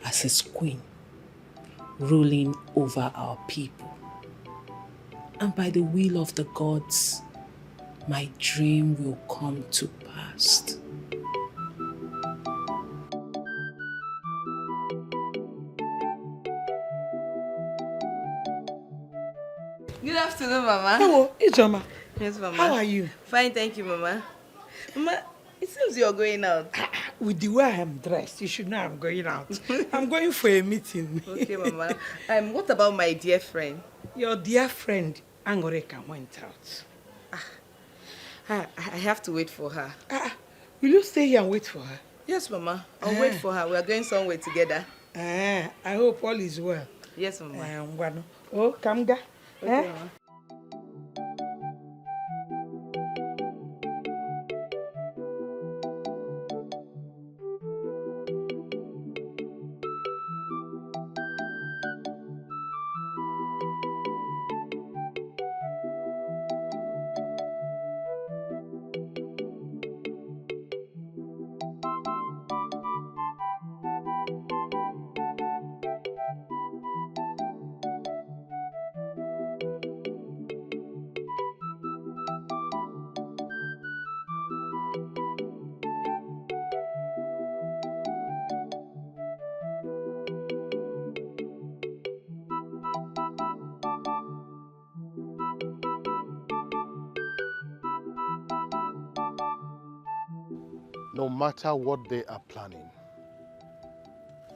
as his queen, ruling over our people. And by the will of the gods, my dream will come to pass. Good afternoon, Mama. Hello, Ijoma. Yes, Mama. How are you? Fine, thank you, Mama. Mama, it seems you're going out. With the way I am dressed, you should know I'm going out. I'm going for a meeting. Okay, Mama. What about my dear friend? Your dear friend, Angoreka, went out. I have to wait for her. Will you stay here and wait for her? Yes, Mama. I'll wait for her. We are going somewhere together. I hope all is well. Yes, Mama. Oh, come ga. Okay, Mama. No matter what they are planning,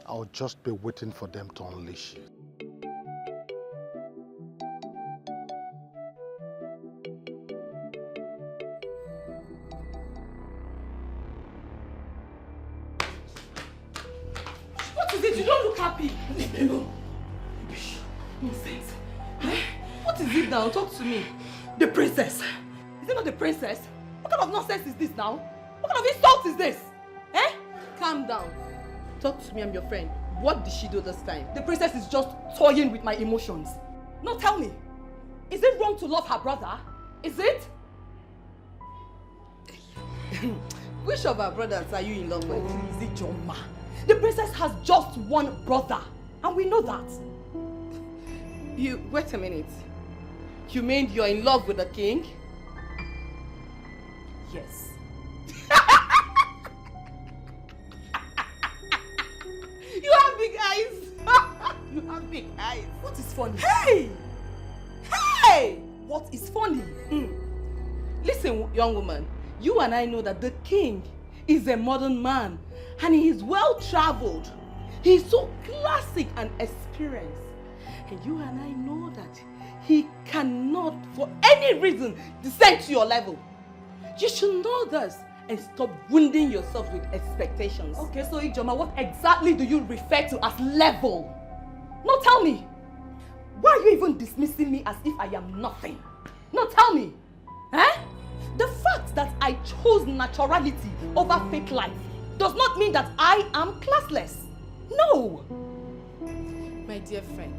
I'll just be waiting for them to unleash you. What is it? You don't look happy. No. Nonsense. What is it now? Talk to me. The princess. Is it not the princess? What kind of nonsense is this now? What kind of insult is this? Eh? Calm down. Talk to me, I'm your friend. What did she do this time? The princess is just toying with my emotions. Now tell me, is it wrong to love her brother? Is it? Which of our brothers are you in love with? Is it Joma? The princess has just one brother, and we know that. Wait a minute. You mean you're in love with the king? Yes. You have big eyes. You have big eyes. What is funny? Hey! Hey! What is funny? Listen, young woman. You and I know that the king is a modern man and he is well-traveled. He is so classic and experienced. And you and I know that he cannot, for any reason, descend to your level. You should know this and stop wounding yourself with expectations. Okay, so Ijoma, what exactly do you refer to as level? No, tell me. Why are you even dismissing me as if I am nothing? No, tell me. Eh? that I chose naturality over fake life does not mean that I am classless. No! My dear friend,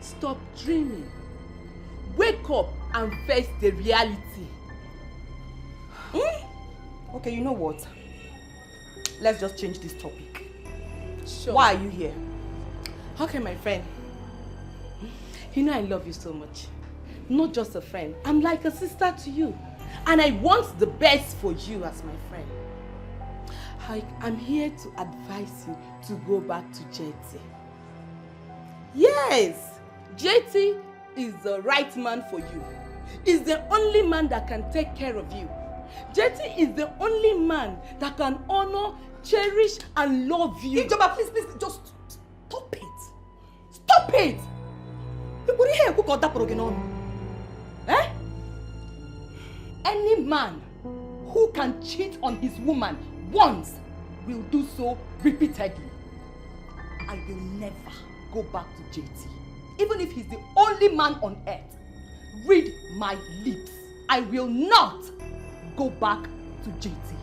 stop dreaming. Wake up and face the reality. Okay, you know what? Let's just change this topic. Sure. Why are you here? Okay, my friend. You know I love you so much. Not just a friend. I'm like a sister to you. And I want the best for you as my friend. I'm here to advise you to go back to JT. Yes! JT is the right man for you. He's the only man that can take care of you. JT is the only man that can honor, cherish, and love you. Ijoba, please, just stop it. Stop it! Eh? Any man who can cheat on his woman once will do so repeatedly. I will never go back to JT. Even if he's the only man on earth. Read my lips. I will not go back to JT.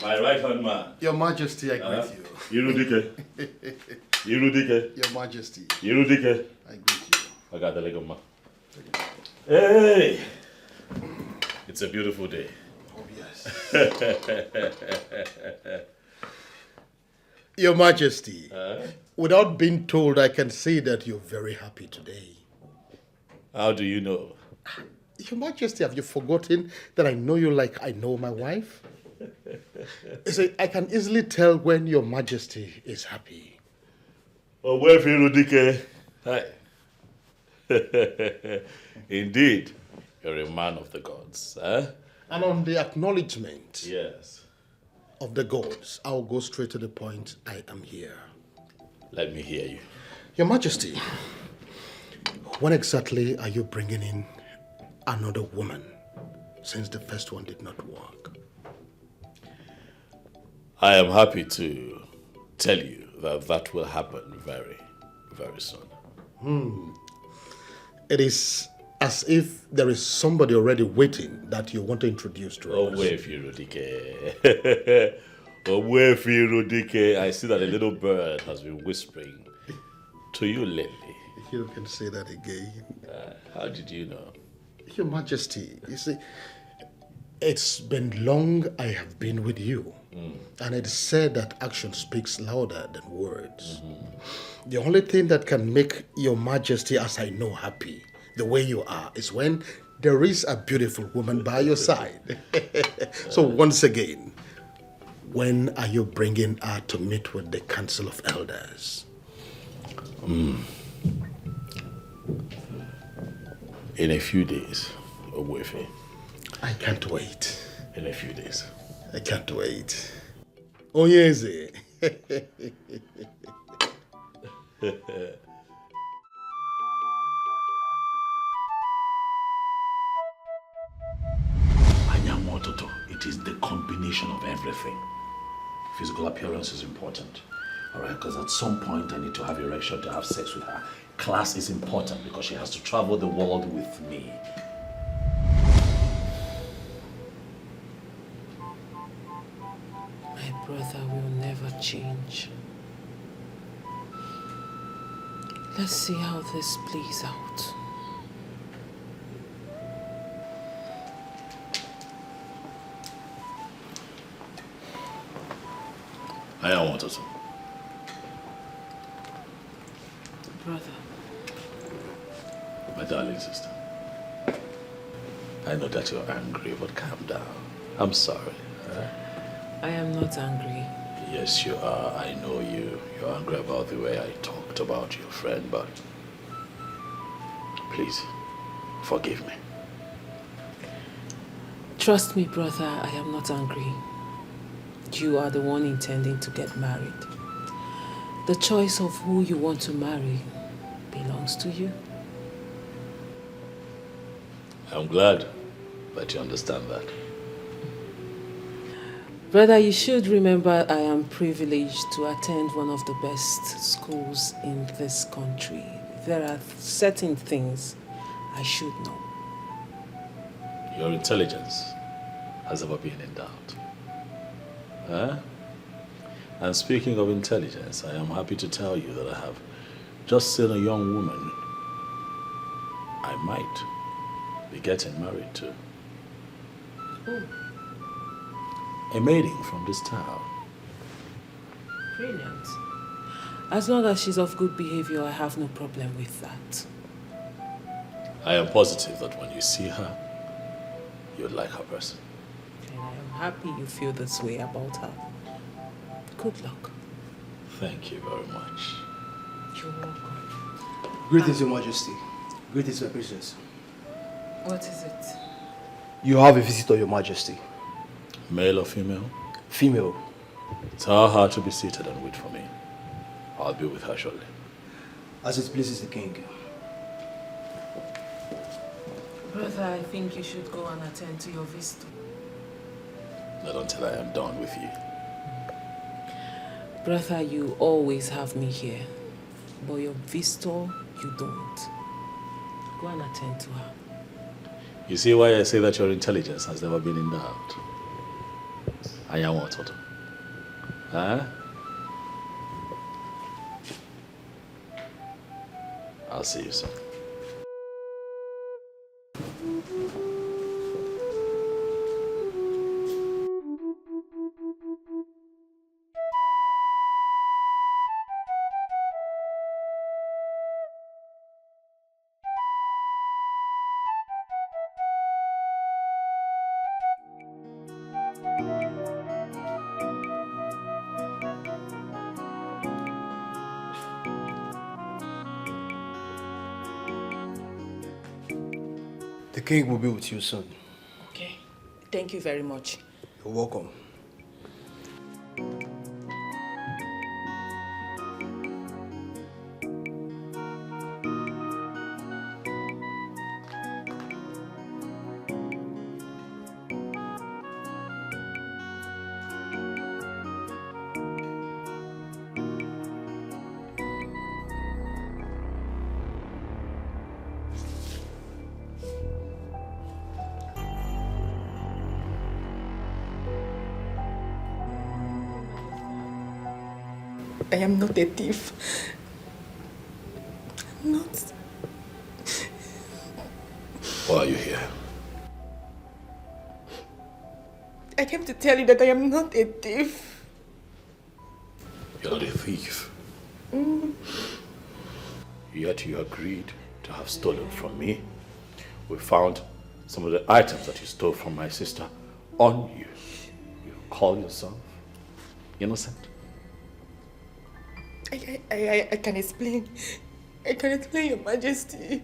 My right hand man. Your Majesty, I greet you. Irudike. Irudike. Your Majesty. Irudike. I greet you. I got the leg of man. Hey! It's a beautiful day. Oh, yes. Your Majesty, without being told, I can say that you're very happy today. How do you know? Your Majesty, have you forgotten that I know you like I know my wife? You see, I can easily tell when Your Majesty is happy. Oh, wife Irudike. Hi. Indeed, you're a man of the gods. And on the acknowledgement yes. of the gods, I'll go straight to the point. I am here. Let me hear you. Your Majesty, when exactly are you bringing in another woman, since the first one did not work? I am happy to tell you that that will happen very, very soon. It is as if there is somebody already waiting that you want to introduce to us. Oh, wife Irudike. Oh, wife Irudike. I see that a little bird has been whispering to you lately. You can say that again. How did you know? Your Majesty, you see, it's been long I have been with you. And it is said that action speaks louder than words. The only thing that can make Your Majesty, as I know, happy, the way you are, is when there is a beautiful woman by your side. So once again, when are you bringing her to meet with the Council of Elders? In a few days, Owefe. I can't wait. In a few days. I can't wait. Oh, yes. Anyamototo, it is the combination of everything. Physical appearance is important. All right, because at some point I need to have erection to have sex with her. Class is important because she has to travel the world with me. My brother will never change. Let's see how this plays out. I don't want to. Brother. My darling sister. I know that you're angry, but calm down. I'm sorry. I am not angry. Yes, you are. I know you. You're angry about the way I talked about your friend, but please, forgive me. Trust me, brother, I am not angry. You are the one intending to get married. The choice of who you want to marry belongs to you. I'm glad that you understand that. Brother, you should remember I am privileged to attend one of the best schools in this country. There are certain things I should know. Your intelligence has never been in doubt. Huh? And speaking of intelligence, I am happy to tell you that I have just seen a young woman I might be getting married to. Oh, A maiden from this town. brilliant. As long as she's of good behavior, I have no problem with that. I am positive that when you see her, you'll like her person. And I am happy you feel this way about her. Good luck. Thank you very much. You're welcome. Greetings, Your Majesty. Greetings, my princess. What is it? You have a visitor, Your Majesty. Male or female? Female. Tell her to be seated and wait for me. I'll be with her shortly. As it pleases the king. Brother, I think you should go and attend to your visitor. Not until I am done with you. Brother, you always have me here. But your visitor, you don't. Go and attend to her. You see why I say that your intelligence has never been in doubt? I am what? Huh? I'll see you soon. The king will be with you soon. Okay. Thank you very much. You're welcome. I am not a thief. I'm not. Why are you here? I came to tell you that I am not a thief. You're not a thief. Mm. Yet you agreed to have stolen from me. We found some of the items that you stole from my sister on you. You call yourself innocent? I can explain. I can explain, Your Majesty.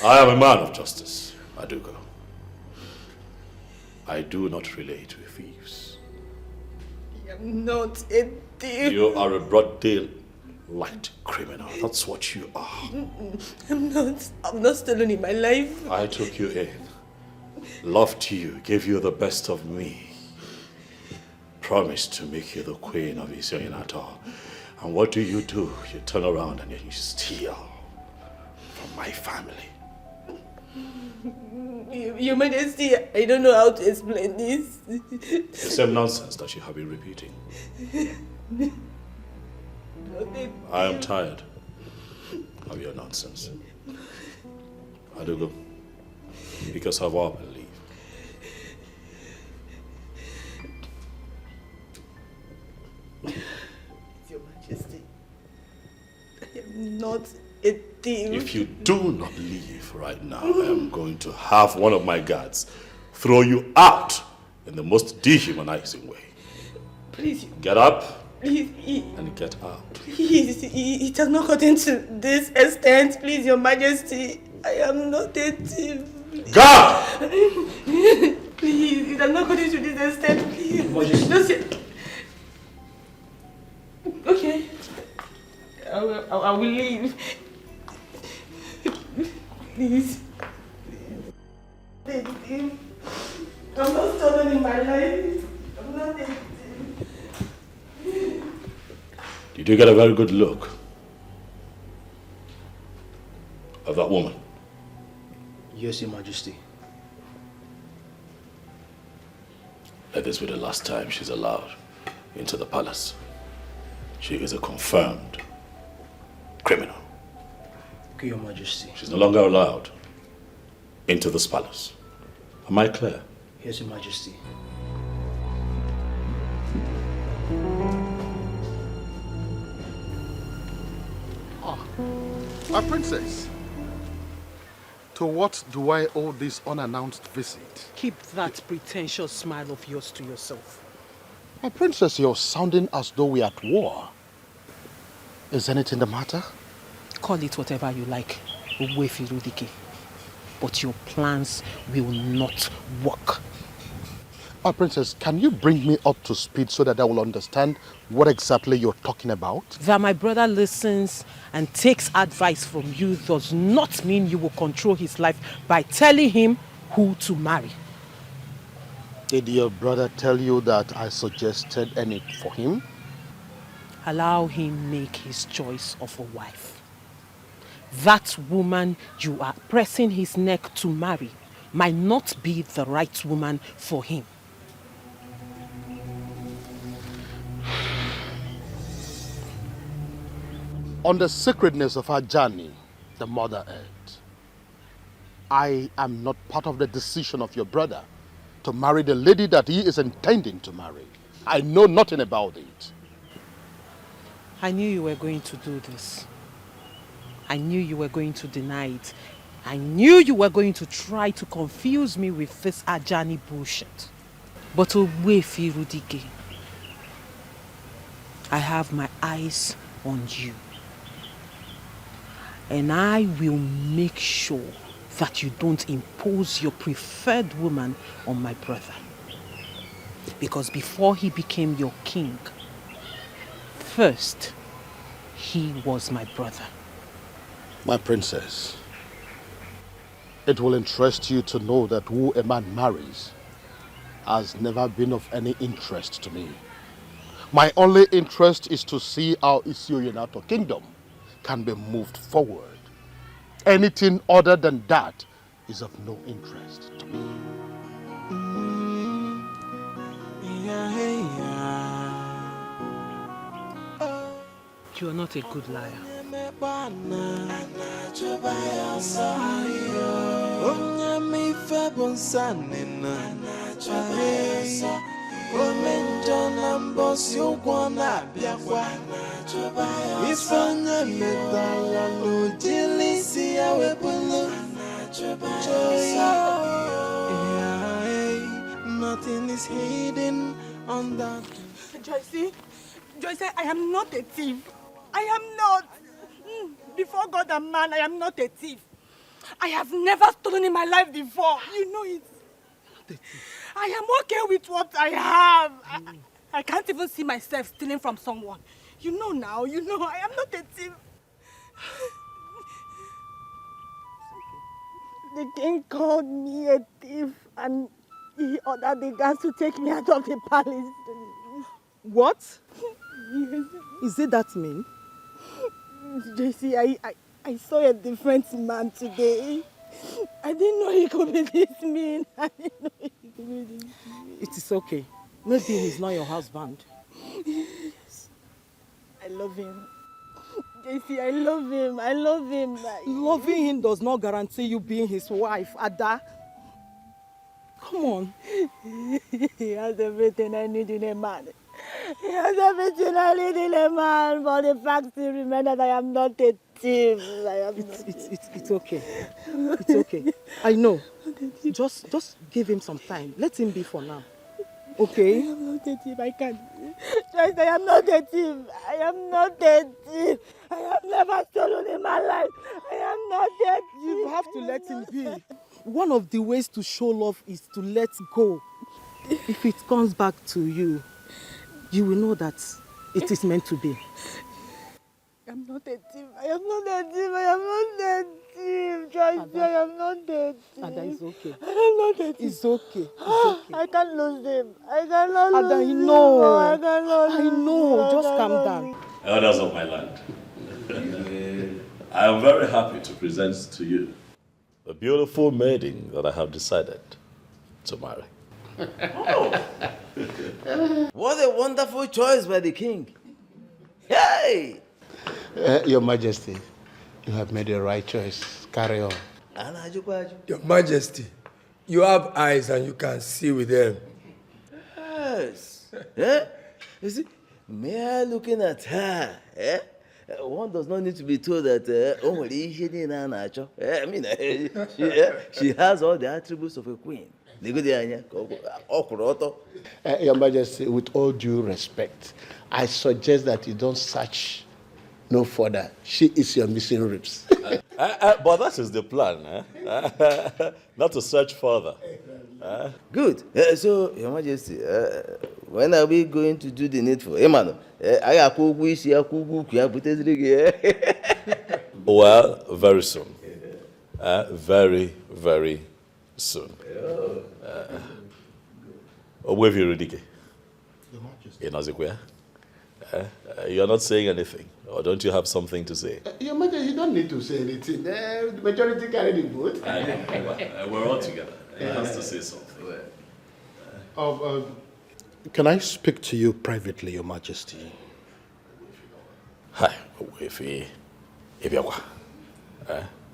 I am a man of justice, Adugo. I do not relate with thieves. I am not a thief. You are a broad daylight criminal. That's what you are. I'm not. I'm not stolen in my life. I took you in, loved you, gave you the best of me, promised to make you the queen of Isioyinato. And what do? You turn around and you steal from my family. Your Majesty, I don't know how to explain this. The same nonsense that you have been repeating. I am tired of your nonsense. Adugo, because of our belief. Your Majesty, I am not a thief. If you do not leave right now, I am going to have one of my guards throw you out in the most dehumanizing way. Please. Get up Please. and get out. It has not gotten to this extent. Please, Your Majesty. I am not a thief. God! Please, it has not gotten to this extent. Please. Just okay. I will leave. Please. Thank you. I'm not stolen in my life. I'm not a thief. Did you get a very good look of that woman? Yes, Your Majesty. Let this be the last time she's allowed into the palace. She is a confirmed criminal. Okay, Your Majesty. She's no longer allowed into this palace. Am I clear? Yes, Your Majesty. My princess, to what do I owe this unannounced visit? Keep that pretentious smile of yours to yourself. My princess, you're sounding as though we're at war. Is anything the matter? Call it whatever you like, Owefirudike. But your plans will not work. My princess, can you bring me up to speed so that I will understand what exactly you're talking about? That my brother listens and takes advice from you does not mean you will control his life by telling him who to marry. Did your brother tell you that I suggested any for him? Allow him make his choice of a wife. That woman you are pressing his neck to marry might not be the right woman for him. On the sacredness of our journey, the Mother Earth, I am not part of the decision of your brother to marry the lady that he is intending to marry. I know nothing about it. I knew you were going to do this. I knew you were going to deny it. I knew you were going to try to confuse me with this Ajani bullshit. But Owefirudike, I have my eyes on you. And I will make sure that you don't impose your preferred woman on my brother. Because before he became your king, first, he was my brother. My princess, it will interest you to know that who a man marries has never been of any interest to me. My only interest is to see how Isioyenato kingdom can be moved forward. Anything other than that is of no interest to me. You are not a good liar. Nothing is hidden on that. Joyce, I am not a thief. I am not. Before God and man, I am not a thief. I have never stolen in my life before. You know it. I am okay with what I have. I can't even see myself stealing from someone. You know now, I am not a thief. The king called me a thief and he ordered the guards to take me out of the palace. What? Yes. Is it that mean? JC, I saw a different man today. I didn't know he could be this mean. I didn't know he could be this mean. It is okay. Maybe he's not your husband. Yes. I love him. JC, I love him. I love him. Loving him does not guarantee you being his wife, Ada. Come on. He has everything I need in a man. He has everything I need in a man, but the fact still remains that I am not a thief. It's okay. It's okay. I know. Just give him some time. Let him be for now. Okay? I am not a thief. I can't. Just, I am not a thief. I am not a thief. I have never stolen in my life. I am not a thief. You have to let him be. One of the ways to show love is to let go. If it comes back to you, you will know that it is meant to be. I'm not a thief. I am not a thief. I am not a thief. Trust me, I am not a thief. Ada, it's okay. I am not a thief. It's okay. It's okay. I can't lose him. I cannot lose Ada, I him. know. I cannot I lose know. him. Just I calm cannot down. lose Elders of my land, I am very happy to present to you the beautiful maiden that I have decided to marry. What a wonderful choice by the king. Hey! Your Majesty, you have made the right choice. Carry on. Your Majesty, you have eyes and you can see with them. Yes. Eh? You see, mere looking at her, one does not need to be told that she has all the attributes of a queen. Your Majesty, with all due respect, I suggest that you don't search no further. She is your missing ribs. But that is the plan, not to search further. Good. So, Your Majesty, when are we going to do the needful? Well, very soon. Very, very soon. You're not saying anything, or don't you have something to say? Your Majesty, you don't need to say anything. The majority carry the vote. We're all together. He has to say something. Can I speak to you privately, Your Majesty? Hi,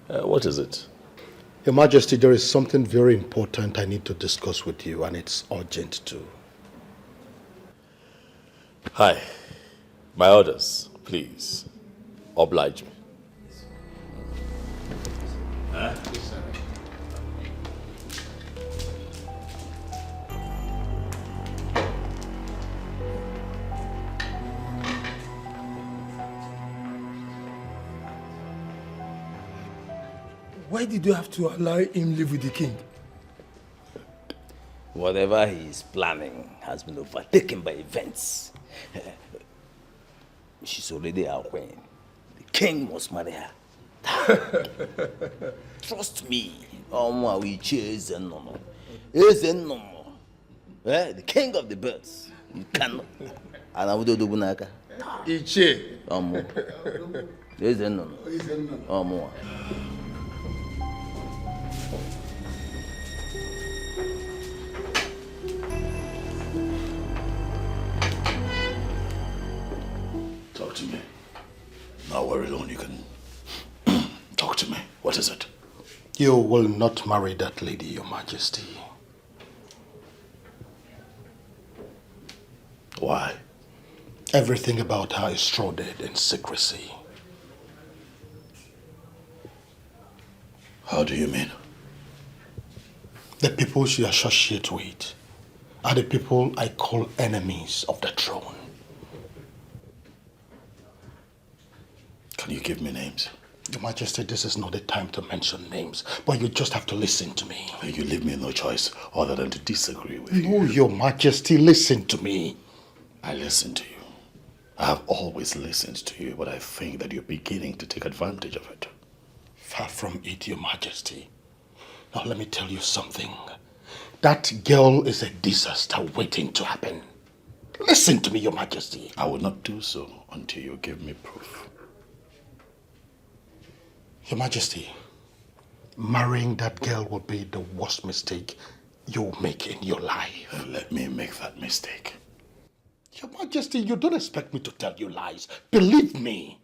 what is it? Your Majesty, there is something very important I need to discuss with you, and it's urgent too. Hi, my orders, please. Oblige me. Why did you have to allow him live with the king? Whatever he is planning has been overtaken by events. She's already our queen. The king must marry her. Trust me. We chase and no. The king of the birds. You cannot. And I would do bunaka. Iche. No. Talk to me. Now we're alone, you can talk to me. What is it? You will not marry that lady, Your Majesty. Why? Everything about her is shrouded in secrecy. How do you mean? The people she associates with are the people I call enemies of the throne. Can you give me names? Your Majesty, this is not the time to mention names, but you just have to listen to me. You leave me no choice other than to disagree with you. No, Your Majesty, listen to me. I listen to you. I have always listened to you, but I think that you're beginning to take advantage of it. Far from it, Your Majesty. Now let me tell you something. That girl is a disaster waiting to happen. Listen to me, Your Majesty. I will not do so until you give me proof. Your Majesty, marrying that girl will be the worst mistake you'll make in your life. Let me make that mistake. Your Majesty, you don't expect me to tell you lies. Believe me.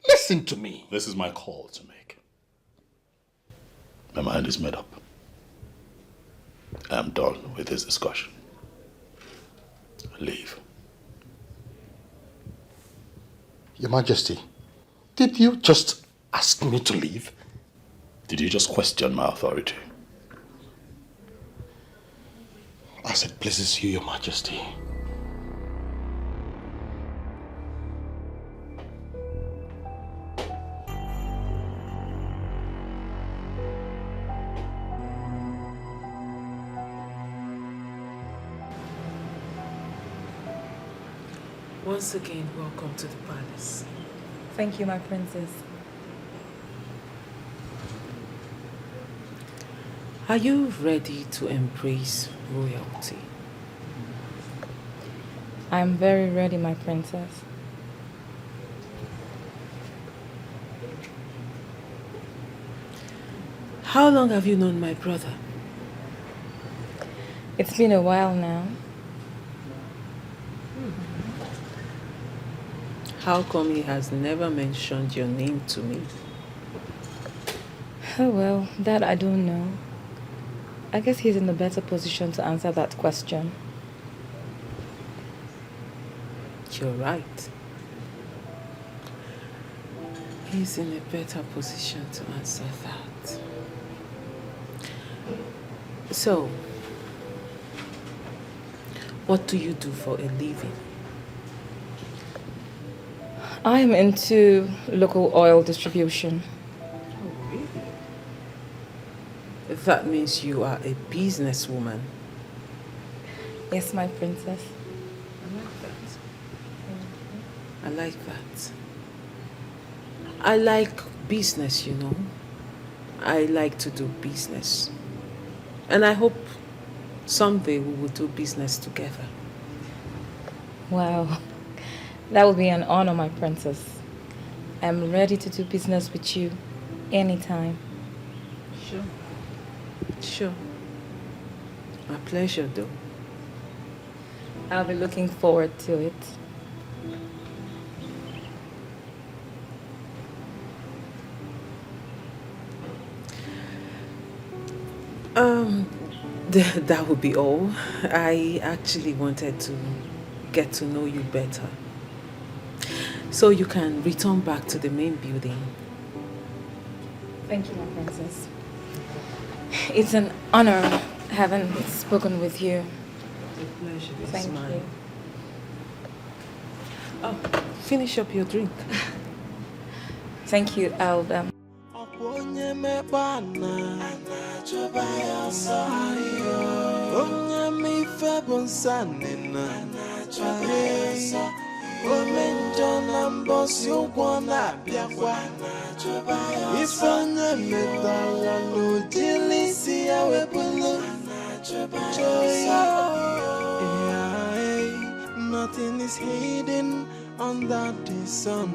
Listen to me. This is my call to make. My mind is made up. I am done with this discussion. Leave. Your Majesty, did you just ask me to leave? Did you just question my authority? As it pleases you, Your Majesty. Once again, welcome to the palace. Thank you, my princess. Are you ready to embrace royalty? I'm very ready, my princess. How long have you known my brother? It's been a while now. How come he has never mentioned your name to me? Oh well, that I don't know. I guess he's in a better position to answer that question. You're right. He's in a better position to answer that. So, what do you do for a living? I'm into local oil distribution. Oh, really? That means you are a businesswoman. Yes, my princess. I like that. I like business, you know. I like to do business. And I hope someday we will do business together. Wow. That would be an honor, my princess. I'm ready to do business with you anytime. Sure. Sure. My pleasure, though. I'll be looking forward to it. That would be all. I actually wanted to get to know you better. So you can return back to the main building. Thank you, my princess. It's an honor having spoken with you. The pleasure is Thank mine. you. Oh, finish up your drink. Thank you, I'll Onye mekpana chụba ya ọsọ onye mife bụ nsanina chụba ya ọsọ ome njọ na mbọsị ụgwọ na-abịakwa ife onye metara n'ojili isi ya wepụlụ nothing is hidden under the sun.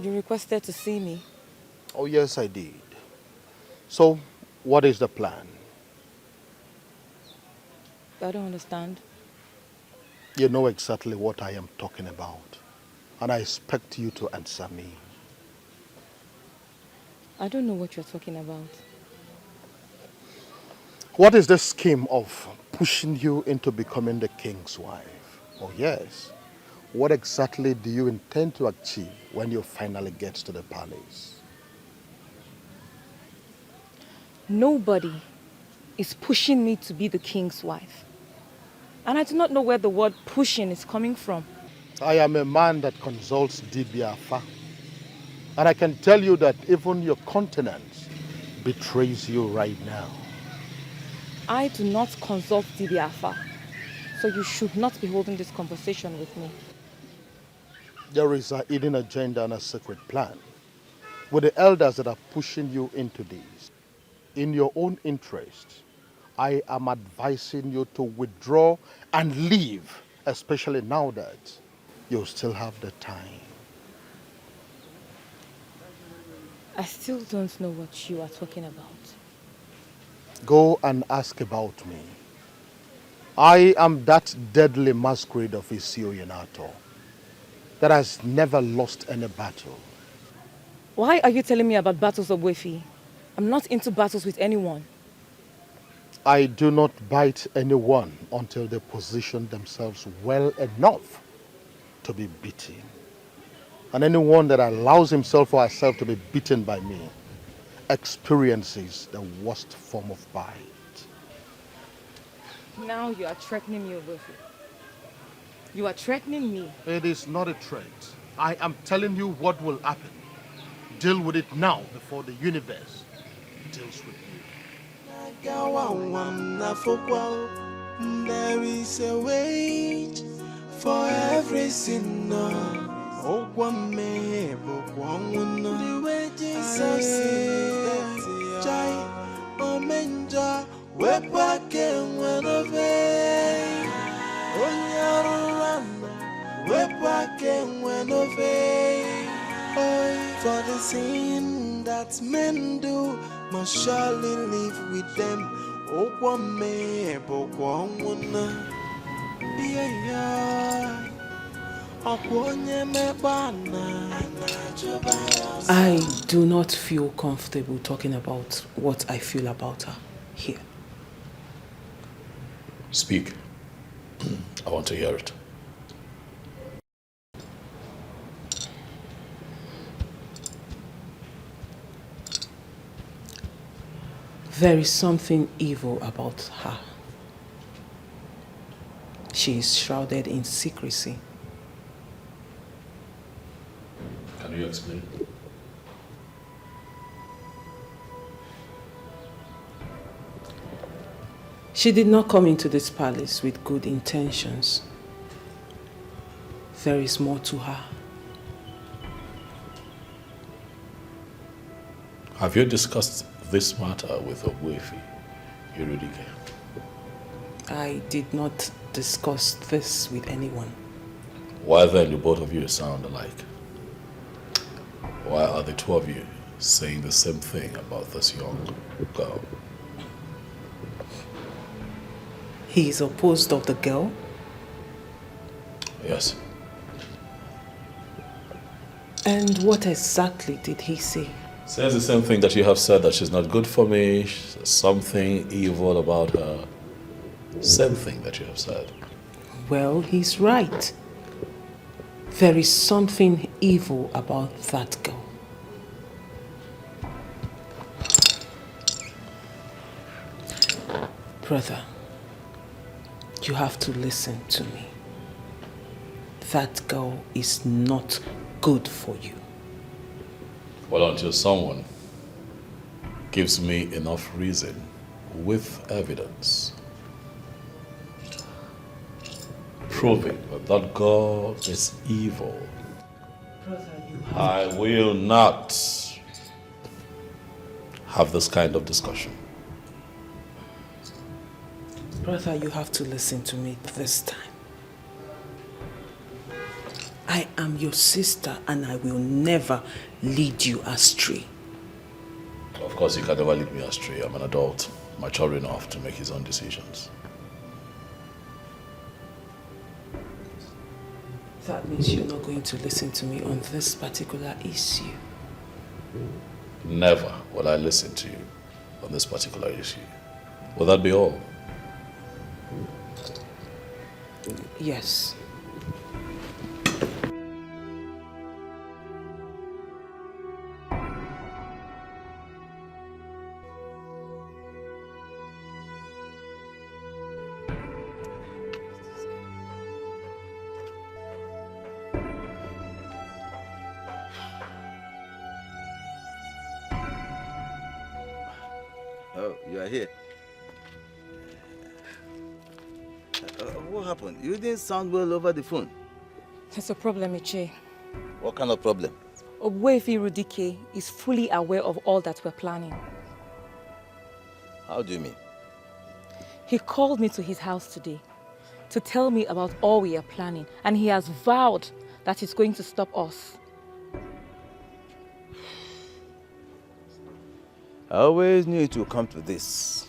You requested to see me. Oh, yes, I did. So, what is the plan? I don't understand. You know exactly what I am talking about, and I expect you to answer me. I don't know what you're talking about. What is the scheme of pushing you into becoming the king's wife? Oh, yes. What exactly do you intend to achieve when you finally get to the palace? Nobody is pushing me to be the king's wife. And I do not know where the word pushing is coming from. I am a man that consults Dibiafa. And I can tell you that even your countenance betrays you right now. I do not consult Dibiafa. So you should not be holding this conversation with me. There is a hidden agenda and a secret plan with the elders that are pushing you into this. In your own interest, I am advising you to withdraw and leave, especially now that you still have the time. I still don't know what you are talking about. Go and ask about me. I am that deadly masquerade of Isio Yanato that has never lost any battle. Why are you telling me about battles of Wefi? I'm not into battles with anyone. I do not bite anyone until they position themselves well enough to be beaten. And anyone that allows himself or herself to be beaten by me experiences the worst form of bite. Now you are threatening me, Wefi. You are threatening me. It is not a threat. I am telling you what will happen. Deal with it now before the universe deals with you. There is a wage for every sinner. Oh, one may, the wages of sin is death. Jai, Omenja, we're back in one of it. Onyarurana, we're back in one of it. Oh, for the sin that men do must surely live with them. Oh, one may, but one wonna. Yeah. I do not feel comfortable talking about what I feel about her here. Speak. I want to hear it. There is something evil about her. She is shrouded in secrecy. Can you explain? She did not come into this palace with good intentions. There is more to her. Have you discussed this matter with Ogbuefi, Irudike? I did not discuss this with anyone. Why then do both of you sound alike? Why are the two of you saying the same thing about this young girl? He is opposed of the girl? Yes. And what exactly did he say? Says the same thing that you have said, that she's not good for me, something evil about her. Same thing that you have said. Well, he's right. There is something evil about that girl. Brother, you have to listen to me. That girl is not good for you. Well, until someone gives me enough reason with evidence proving that that girl is evil, Brother, I will not have this kind of discussion. Brother, you have to listen to me this time. I am your sister and I will never lead you astray. Of course, you can never lead me astray. I'm an adult, mature enough to make his own decisions. That means you're not going to listen to me on this particular issue. Never will I listen to you on this particular issue. Will that be all? Yes. Oh, you are here. What happened? You didn't sound well over the phone. There's a problem, Iche. What kind of problem? Ogbuefi Irudike is fully aware of all that we're planning. How do you mean? He called me to his house today to tell me about all we are planning, and he has vowed that he's going to stop us. I always knew it would come to this.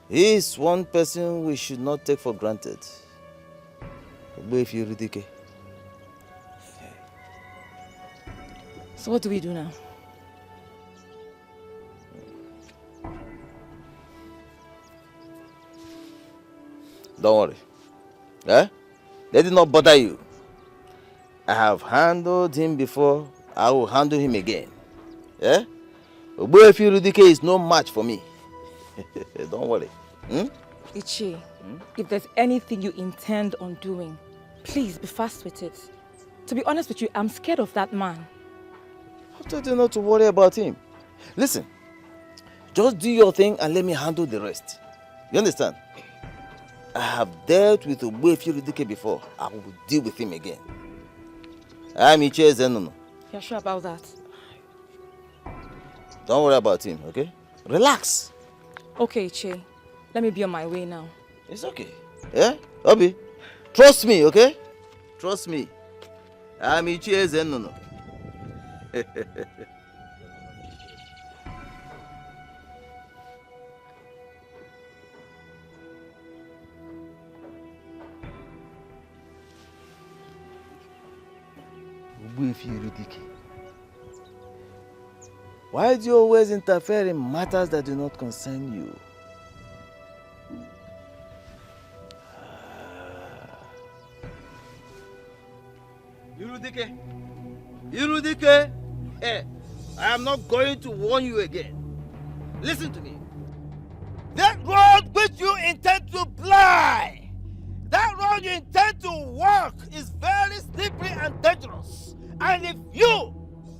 He is one person we should not take for granted. Ogbuefi Irudike. So what do we do now? Don't worry. Let it not bother you. I have handled him before. I will handle him again. Ogbuefi Irudike is no match for me. Don't worry. Ichi, if there's anything you intend on doing, please be fast with it. To be honest with you, I'm scared of that man. I told you not to worry about him. Listen, just do your thing and let me handle the rest. You understand? I have dealt with Fredrick before. I will deal with him again. I'm Iche Zenono. You're sure about that? Don't worry about him, okay? Relax. Okay, Che. Let me be on my way now. It's okay. Yeah? Obi, trust me, okay? Trust me. I'm Iche Zenono. Why do you always interfere in matters that do not concern you? Irudike, I am not going to warn you again. Listen to me. That road which you intend to ply, that road you intend to walk is very slippery and dangerous. And if you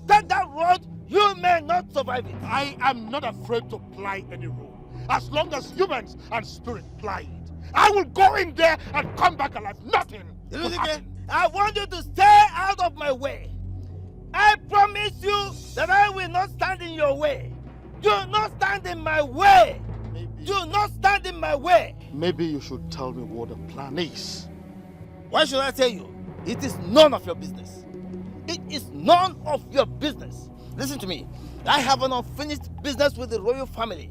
take that road, you may not survive it. I am not afraid to ply any road. As long as humans and spirit ply it. I will go in there and come back alive. Nothing will happen. I want you to stay out of my way. I promise you that I will not stand in your way. Do not stand in my way. Do not stand in my way. Maybe you should tell me what the plan is. Why should I tell you? It is none of your business. It is none of your business. Listen to me. I have an unfinished business with the royal family.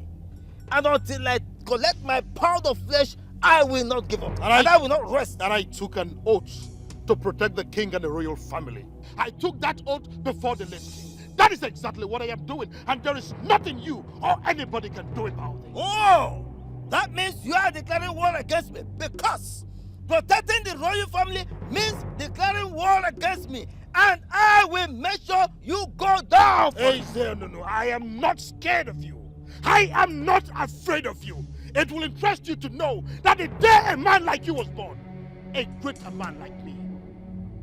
And until I collect my pound of flesh, I will not give up. And I will not rest. And I took an oath to protect the king and the royal family. I took that oath before the late king. That is exactly what I am doing. And there is nothing you or anybody can do about it. Oh! That means you are declaring war against me. Because protecting the royal family means declaring war against me. And I will make sure you go down. Hey, no. I am not scared of you. I am not afraid of you. It will interest you to know that the day a man like you was born, a greater man like me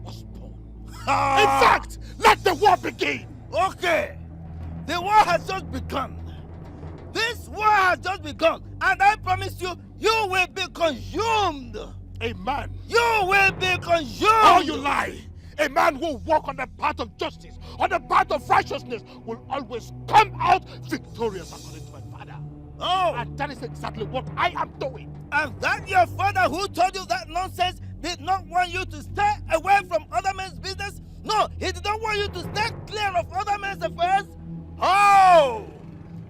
was born. In fact, let the war begin. Okay. The war has just begun. This war has just begun. And I promise you, you will be consumed. A man. You will be consumed. Oh, you lie. A man who walk on the path of justice, on the path of righteousness, will always come out victorious according to my father. Oh! And that is exactly what I am doing. And that your father who told you that nonsense did not want you to stay away from other men's business? No, he did not want you to stay clear of other men's affairs? Oh!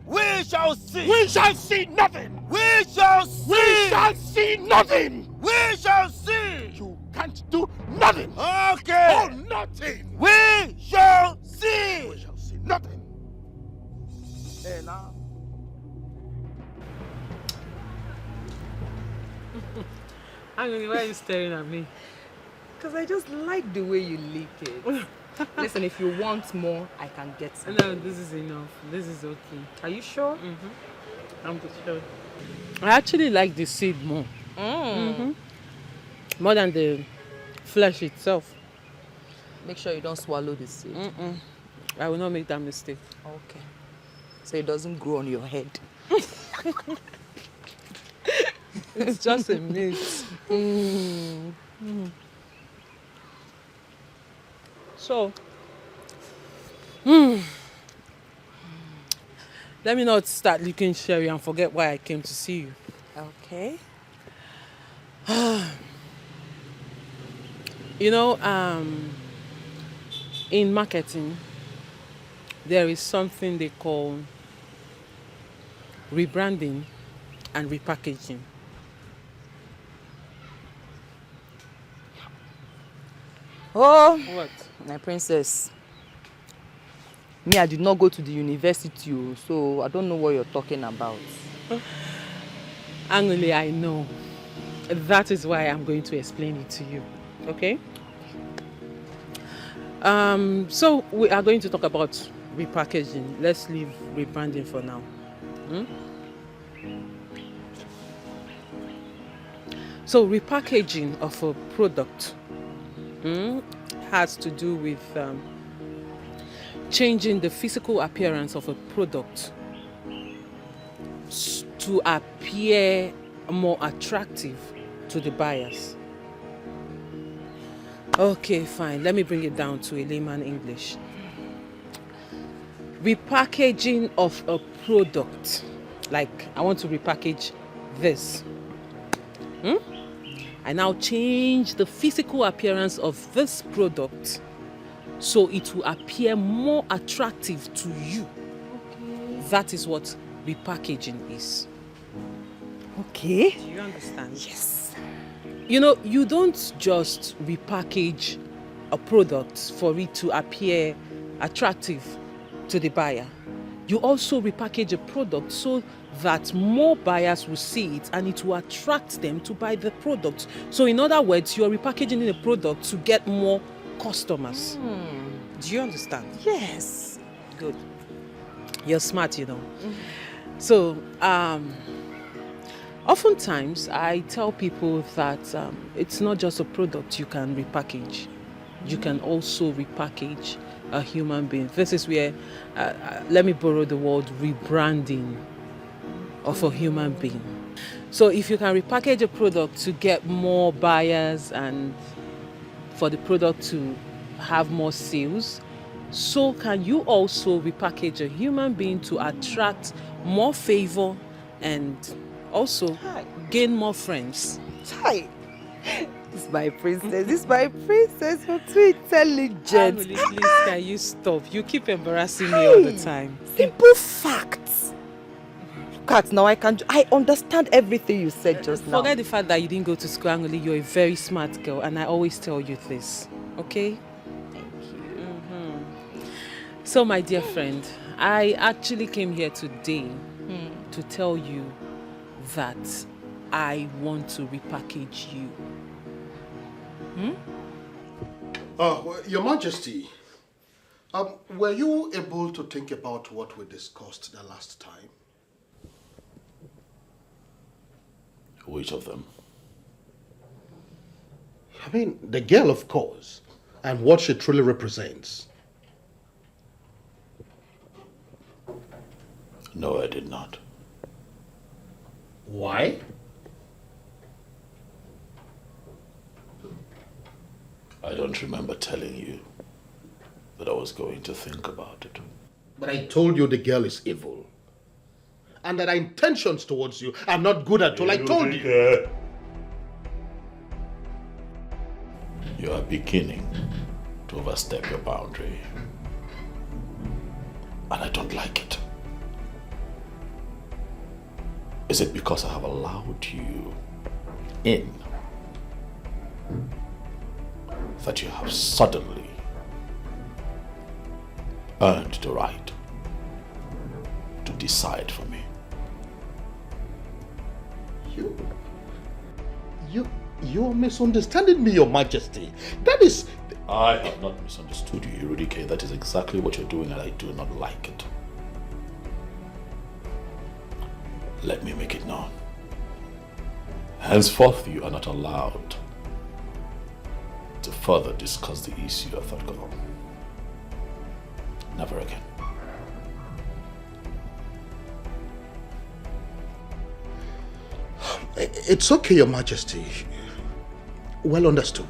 We shall see. We shall see nothing. We shall see. We shall see nothing. We shall see. You can't do nothing. Okay. Oh, nothing. We shall see. We shall see nothing. Hey, now. Angry, why are you staring at me? Because I just like the way you lick it. Listen, if you want more, I can get some. No, this is enough. This is okay. Are you sure? Mm-hmm. I'm sure. I actually like the seed more. Mm. More than the flesh itself. Make sure you don't swallow the seed. I will not make that mistake. Okay. So it doesn't grow on your head. It's just a myth. So, let me not start licking sherry and forget why I came to see you. Okay. You know, in marketing, there is something they call rebranding and repackaging. Oh, what? My princess. Me, I did not go to the university, so I don't know what you're talking about. Anguli, I know. That is why I'm going to explain it to you. Okay? So we are going to talk about repackaging. Let's leave rebranding for now. So repackaging of a product has to do with changing the physical appearance of a product to appear more attractive to the buyers. Okay, fine. Let me bring it down to a layman English. Repackaging of a product. Like, I want to repackage this. I now change the physical appearance of this product so it will appear more attractive to you. Okay. That is what repackaging is. Okay. Do you understand? Yes. You know, you don't just repackage a product for it to appear attractive to the buyer. You also repackage a product so that more buyers will see it and it will attract them to buy the product. So in other words, you're repackaging a product to get more customers. Do you understand? Yes. Good. You're smart, you know. So, oftentimes I tell people that it's not just a product you can repackage. You can also repackage a human being. This is where, let me borrow the word rebranding of a human being. So if you can repackage a product to get more buyers and for the product to have more sales, so can you also repackage a human being to attract more favor and also gain more friends. Hi. This is my princess. This is my princess. You're too intelligent. Emily, please, can you stop? You keep embarrassing me all the time. Simple facts. Look at now, I understand everything you said just now. Forget the fact that you didn't go to school, Emily. You're a very smart girl, and I always tell you this. Okay? Thank you. So, my dear friend, I actually came here today to tell you that I want to repackage you. Well, Your Majesty, were you able to think about what we discussed the last time? Which of them? I mean, the girl, of course, and what she truly represents. No, I did not. Why? I don't remember telling you that I was going to think about it. But I told you the girl is evil. And that our intentions towards you are not good at all. I told you. You are beginning to overstep your boundary. And I don't like it. Is it because I have allowed you in that you have suddenly earned the right to decide for me? You're misunderstanding me, Your Majesty. That is... I have not misunderstood you, Irudike. That is exactly what you're doing, and I do not like it. Let me make it known. Henceforth, you are not allowed to further discuss the issue of that girl. Never again. It's okay, Your Majesty. Well understood.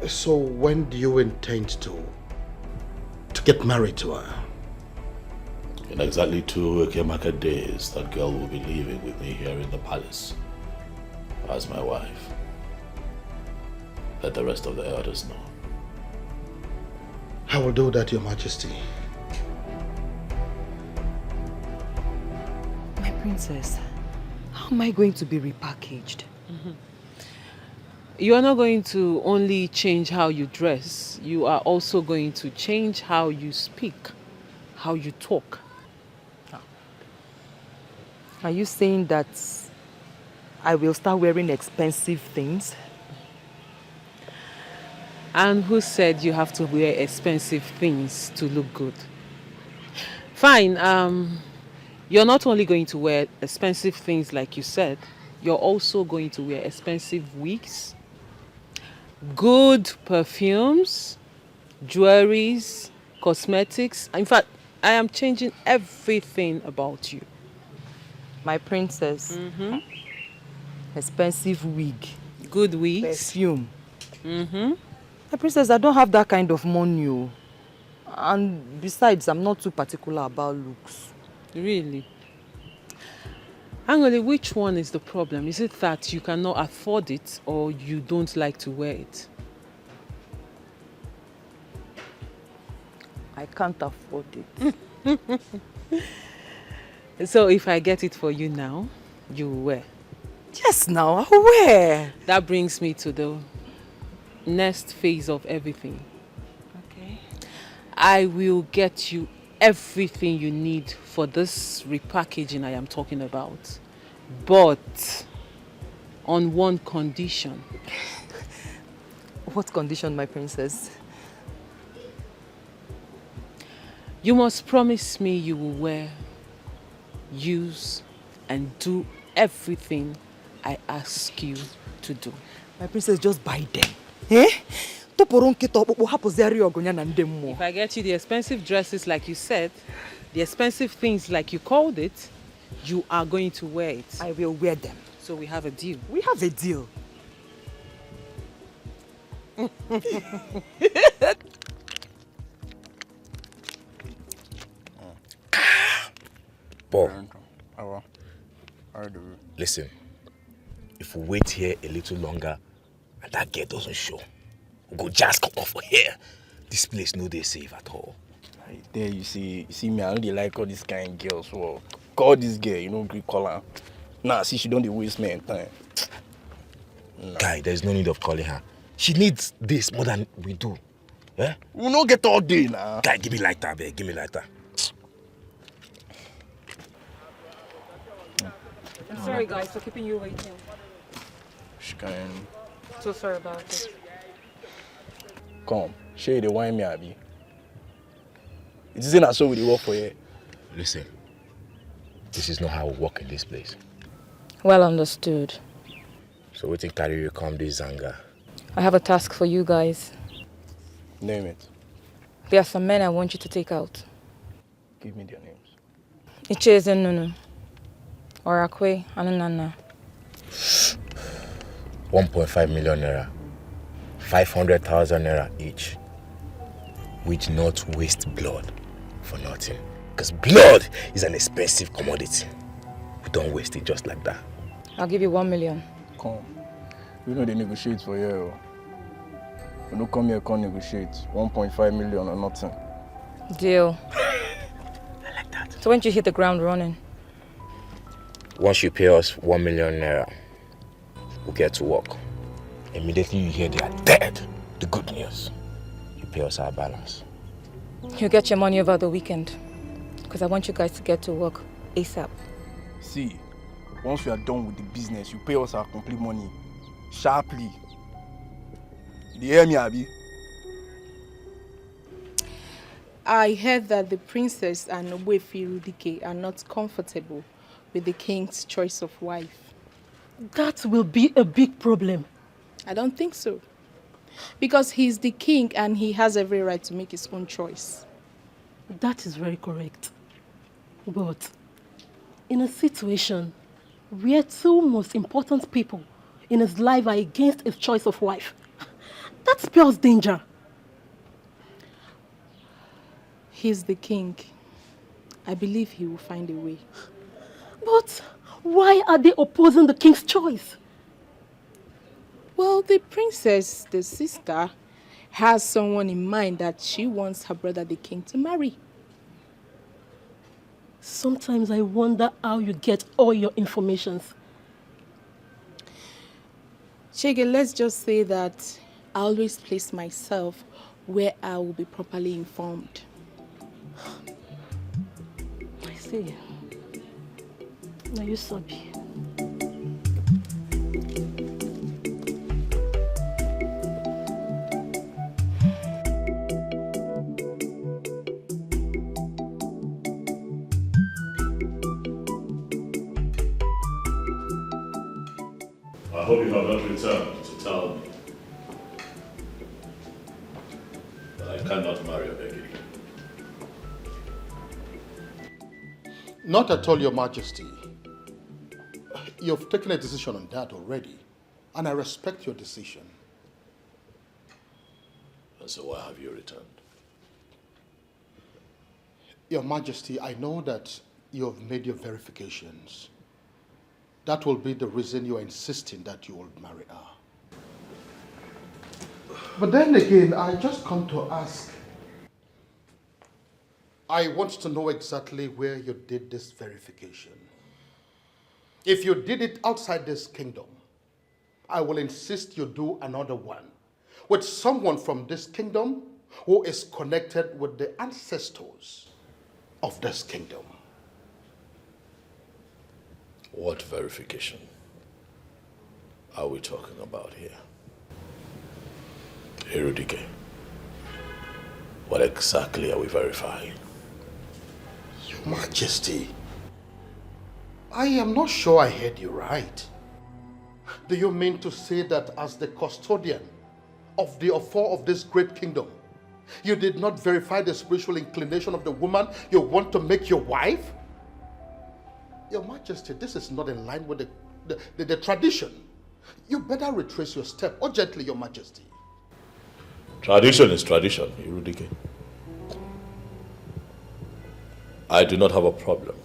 So when do you intend to get married to her? In exactly 2 Ekemaka days, that girl will be living with me here in the palace as my wife. Let the rest of the elders know. I will do that, Your Majesty. My princess, how am I going to be repackaged? You are not going to only change how you dress, you are also going to change how you speak, how you talk. Are you saying that I will start wearing expensive things? And who said you have to wear expensive things to look good? Fine, you're not only going to wear expensive things like you said, you're also going to wear expensive wigs, good perfumes, jewelries, cosmetics. In fact, I am changing everything about you. My princess. Mm-hmm. Expensive wig. Good wigs. Perfume. Mm-hmm. My princess, I don't have that kind of money. Oh. And besides, I'm not too particular about looks. Really? Angole, which one is the problem? Is it that you cannot afford it or you don't like to wear it? I can't afford it. So if I get it for you now, you will wear? Yes, now I'll wear. That brings me to the next phase of everything. Okay. I will get you everything you need for this repackaging I am talking about. But on one condition. What condition, my princess? You must promise me you will wear, use, and do everything I ask you to do. My princess, just buy them. Eh? If I get you the expensive dresses like you said, the expensive things like you called it, you are going to wear it. I will wear them. So we have a deal. We have a deal. Bob, listen, if we wait here a little longer and that girl doesn't show, we'll go just come off here. This place no dey safe at all. There you see me, I don't like all these kind of girls. So call this girl, you know, Greek call her. Nah, see, she don't dey waste me time. Nah. Guy, there's no need of calling her. She needs this more than we do. Eh? We don't get all day now. Guy, give me lighter, babe. Give me lighter. I'm sorry, guys, for keeping you waiting. She can. So sorry about it. Come, share the wine me, Abby. It isn't as so we work for you. Listen, this is not how we work in this place. Well understood. So we think carry you come this Zanga. I have a task for you guys. Name it. There are some men I want you to take out. Give me their names. Icheze Nunu, Orakwe, Anunana. 1.5 million naira. 500,000 naira each. Which not waste blood for nothing. Because blood is an expensive commodity. We don't waste it just like that. I'll give you 1 million. Come. We know they negotiate for you. We don't come here come negotiate. 1.5 million or nothing. Deal. I like that. So when you hit the ground running? Once you pay us 1 million naira, we'll get to work. Immediately you hear they are dead. The good news. You pay us our balance. You'll get your money over the weekend. Because I want you guys to get to work ASAP. See, once we are done with the business, you pay us our complete money. Sharply. Do you hear me, Abby? I heard that the princess and Owefi Rudike are not comfortable with the king's choice of wife. That will be a big problem. I don't think so. Because he's the king and he has every right to make his own choice. That is very correct. But in a situation where two most important people in his life are against his choice of wife, that spells danger. He's the king. I believe he will find a way. But why are they opposing the king's choice? Well, the princess, the sister, has someone in mind that she wants her brother, the king, to marry. Sometimes I wonder how you get all your informations. Chege, let's just say that I always place myself where I will be properly informed. I see. Now you sabi. I hope you have not returned to tell me that I cannot marry Obeki. Not at all, Your Majesty. You've taken a decision on that already, and I respect your decision. And so why have you returned? Your Majesty, I know that you have made your verifications. That will be the reason you are insisting that you will marry her. But then again, I just come to ask. I want to know exactly where you did this verification. If you did it outside this kingdom, I will insist you do another one with someone from this kingdom who is connected with the ancestors of this kingdom. What verification are we talking about here? Erudike, what exactly are we verifying? Your Majesty, I am not sure I heard you right. Do you mean to say that as the custodian of the affair of this great kingdom, you did not verify the spiritual inclination of the woman you want to make your wife? Your Majesty, this is not in line with the tradition. You better retrace your step urgently, Your Majesty. Tradition is tradition, Erudike. I do not have a problem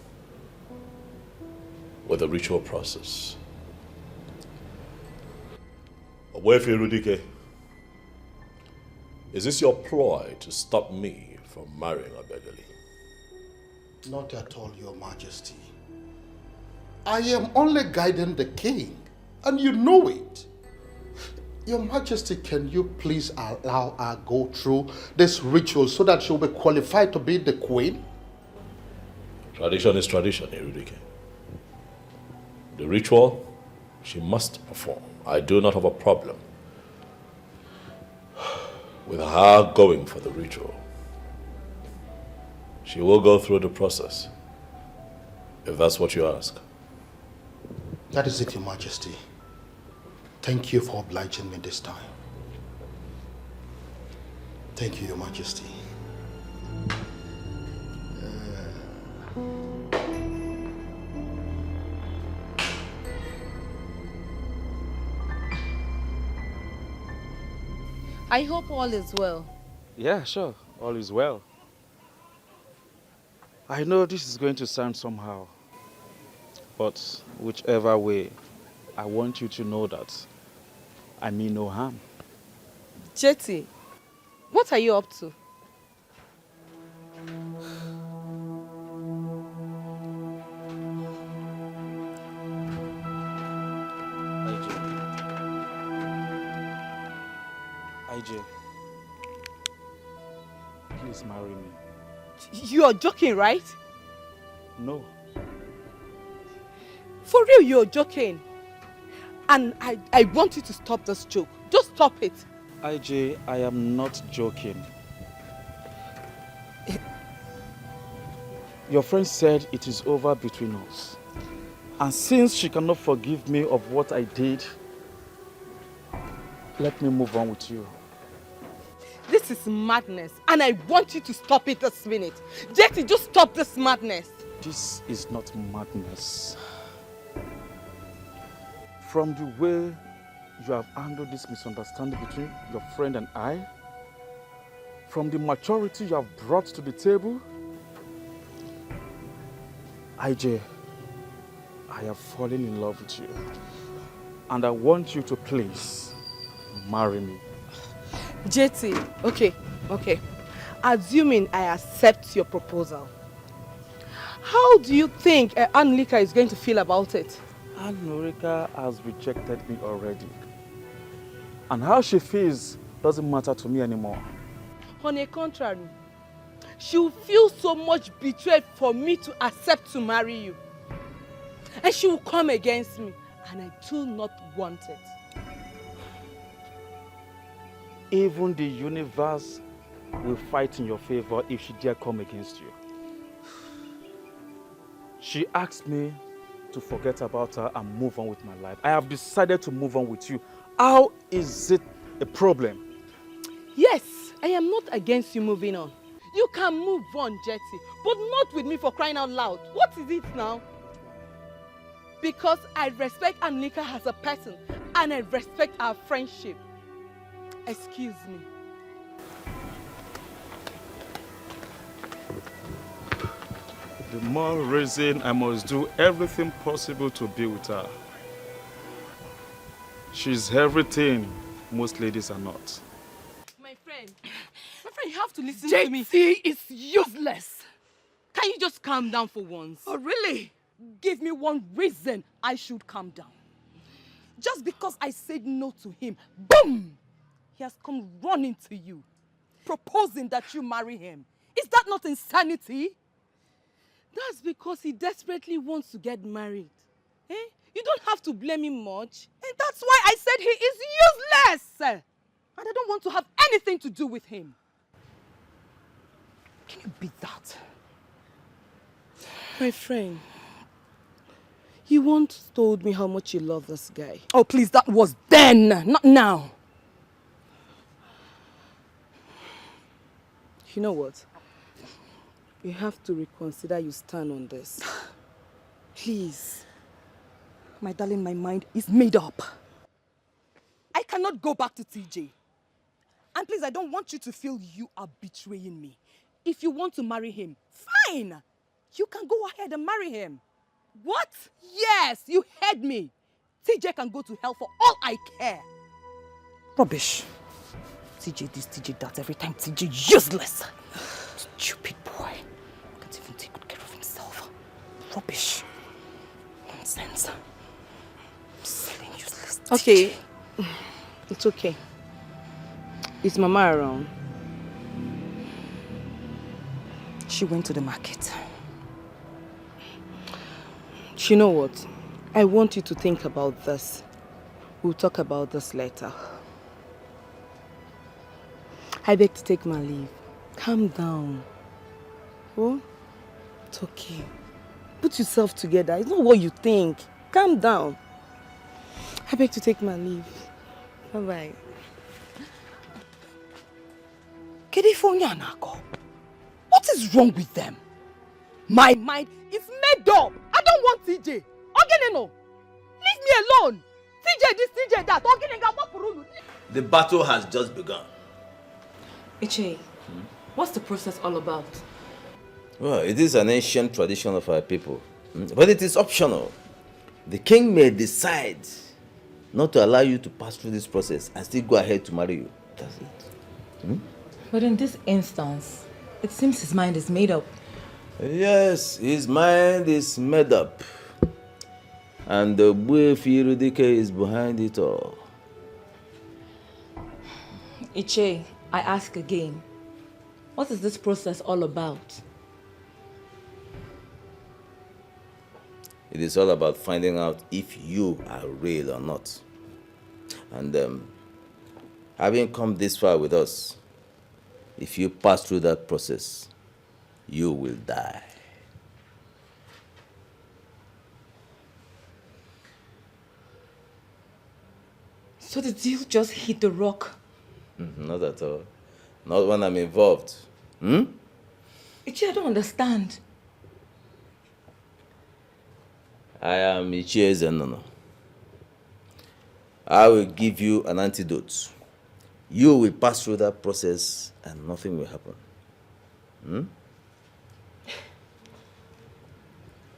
with the ritual process. Wife Erudike, is this your ploy to stop me from marrying Obegali? Not at all, Your Majesty. I am only guiding the king, and you know it. Your Majesty, can you please allow her go through this ritual so that she'll be qualified to be the queen? Tradition is tradition, Erudike. The ritual, she must perform. I do not have a problem with her going for the ritual. She will go through the process, if that's what you ask. That is it, Your Majesty. Thank you for obliging me this time. Thank you, Your Majesty. I hope all is well. Yeah, sure. All is well. I know this is going to sound somehow, but whichever way, I want you to know that I mean no harm. Jetty, what are you up to? IJ, please marry me. You are joking, right? No. For real, you're joking. And I want you to stop this joke. Just stop it. IJ, I am not joking. Your friend said it is over between us. And since she cannot forgive me of what I did, let me move on with you. This is madness, and I want you to stop it this minute. Jetty, just stop this madness. This is not madness. From the way you have handled this misunderstanding between your friend and I, from the maturity you have brought to the table, IJ, I have fallen in love with you. And I want you to please marry me. Jetty, okay. Assuming I accept your proposal, how do you think Anulika is going to feel about it? Anulika has rejected me already. And how she feels doesn't matter to me anymore. On the contrary, she will feel so much betrayed for me to accept to marry you. And she will come against me, and I do not want it. Even the universe will fight in your favor if she dare come against you. She asked me to forget about her and move on with my life. I have decided to move on with you. How is it a problem? Yes, I am not against you moving on. You can move on, Jetty, but not with me, for crying out loud. What is it now? Because I respect Anika as a person and I respect our friendship. Excuse me. The more reason I must do everything possible to be with her. She's everything most ladies are not. My friend, you have to listen to me. JT is useless. Can you just calm down for once? Oh, really? Give me one reason I should calm down. Just because I said no to him, boom! He has come running to you, proposing that you marry him. Is that not insanity? That's because he desperately wants to get married. Eh? You don't have to blame him much. And that's why I said he is useless. And I don't want to have anything to do with him. Can you beat that? My friend, you once told me how much you love this guy. Oh, please, that was then, not now. You know what? You have to reconsider your stand on this. Please. My darling, my mind is made up. I cannot go back to TJ. And please, I don't want you to feel you are betraying me. If you want to marry him, fine. You can go ahead and marry him. What? Yes, you heard me. TJ can go to hell for all I care. Rubbish. TJ this, TJ that, every time TJ useless. Stupid boy. Can't even take good care of himself. Rubbish. Nonsense. Silly, useless. Okay. It's okay. Is Mama around? She went to the market. You know what? I want you to think about this. We'll talk about this later. I beg to take my leave. Calm down. Oh? It's okay. Put yourself together. It's not what you think. Calm down. I beg to take my leave. Bye-bye. What is wrong with them? My mind is made up. I don't want TJ. Leave me alone. TJ this, TJ that. The battle has just begun. Iche, what's the process all about? Well, it is an ancient tradition of our people, but it is optional. The king may decide not to allow you to pass through this process and still go ahead to marry you. That's it. But in this instance, it seems his mind is made up. Yes, his mind is made up. And the Fredrick is behind it all. Iche, I ask again, what is this process all about? It is all about finding out if you are real or not. And having come this far with us, if you pass through that process, you will die. So the deal just hit the rock? Not at all. Not when I'm involved. Ichi, I don't understand. I am Ichie Zenono. I will give you an antidote. You will pass through that process and nothing will happen.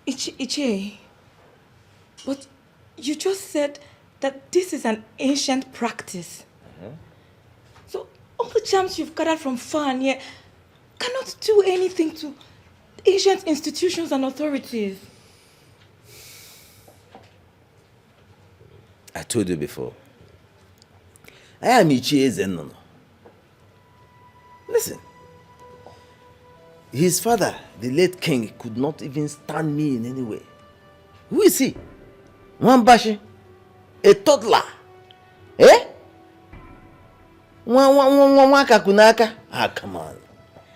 Ichi, but you just said that this is an ancient practice. So all the charms you've gathered from far and near cannot do anything to ancient institutions and authorities. I told you before. I am Ichie Zenono. Listen. His father, the late king, could not even stand me in any way. Who is he? Mwambashi? A toddler? Eh? Wakakunaka? Ah, come on.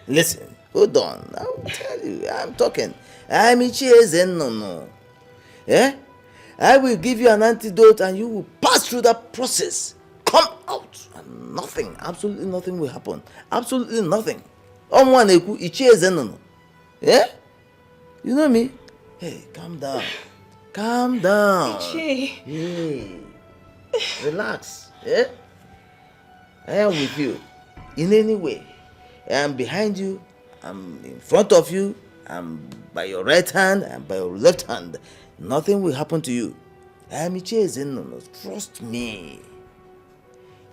Listen, hold on. I'll tell you. I'm talking. I'm Ichie Zenono. Eh? I will give you an antidote and you will pass through that process. Come out and nothing, absolutely nothing will happen. Absolutely nothing. Yeah? You know me? Hey, calm down. Calm down. Ichie. Hey, relax. Eh? I am with you in any way. I am behind you. I'm in front of you. I'm by your right hand. I'm by your left hand. Nothing will happen to you. I am chasing. Trust me.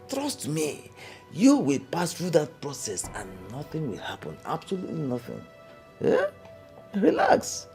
Trust me. You will pass through that process and nothing will happen. Absolutely nothing. Yeah? Relax.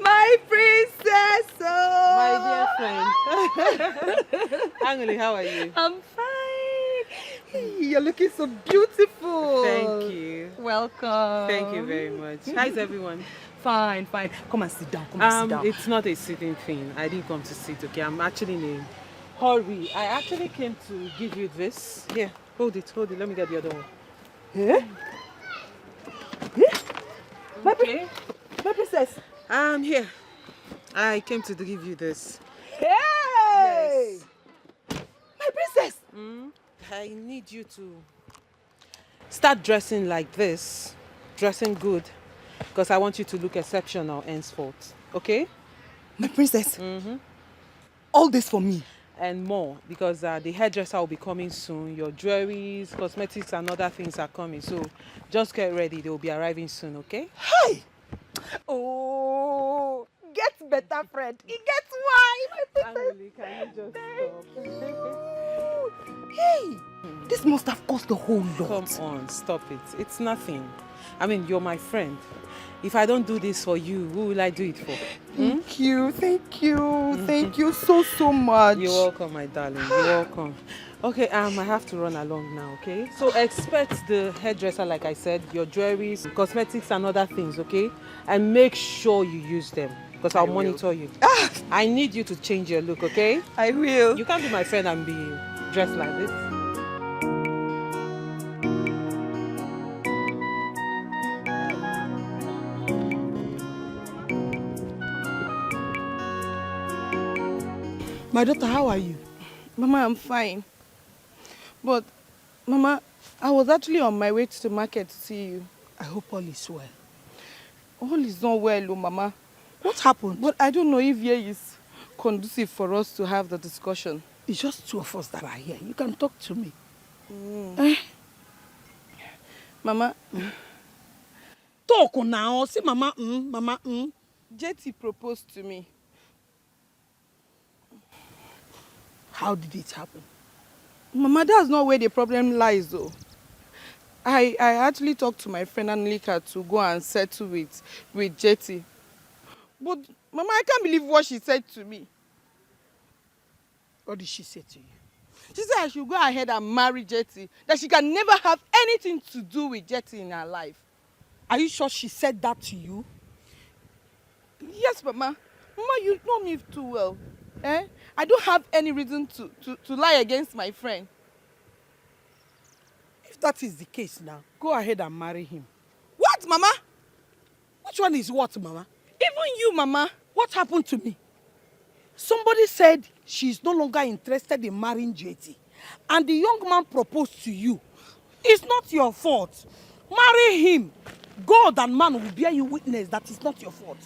My princess! Oh. My dear friend. Angeli, how are you? I'm fine. You're looking so beautiful. Thank you. Welcome. Thank you very much. How's everyone? Fine, fine. Come and sit down. Come and sit down. It's not a sitting thing. I didn't come to sit, okay? I'm actually in a hurry. I actually came to give you this. Here, hold it. Let me get the other one. Yeah? Okay. My princess. Here. I came to give you this. Hey! Yes. My princess! I need you to start dressing like this. Dressing good. Because I want you to look exceptional henceforth. Okay? My princess? All this for me? And more. Because the hairdresser will be coming soon. Your jewelries, cosmetics and other things are coming. So just get ready. They will be arriving soon, okay? Hey! Oh, get better, friend. It gets why, my princess. Can you just stop? Hey, this must have cost a whole lot. Come on, stop it. It's nothing. I mean, you're my friend. If I don't do this for you, who will I do it for? Thank you, thank you, thank you so much. You're welcome, my darling. You're welcome. Okay, I have to run along now, okay? So expect the hairdresser, like I said, your jewelries, cosmetics and other things, okay? And make sure you use them, because I'll monitor you. I need you to change your look, okay? I will. You can't be my friend and be dressed like this. My daughter, how are you? Mama, I'm fine. But, Mama, I was actually on my way to the market to see you. I hope all is well. All is not well, oh, Mama. What happened? But I don't know if here is conducive for us to have the discussion. It's just two of us that are here. You can talk to me. Mama. Talk now. Say Mama, Mama, Jetty proposed to me. How did it happen? Mama, that's not where the problem lies, though. I actually talked to my friend Anelika to go and settle with Jetty. But, Mama, I can't believe what she said to me. What did she say to you? She said I should go ahead and marry Jetty. That she can never have anything to do with Jetty in her life. Are you sure she said that to you? Yes, Mama. Mama, you know me too well. I don't have any reason to lie against my friend. If that is the case now, go ahead and marry him. What, Mama? Which one is what, Mama? Even you, Mama. What happened to me? Somebody said she's no longer interested in marrying JT. And the young man proposed to you. It's not your fault. Marry him. God and man will bear you witness that it's not your fault.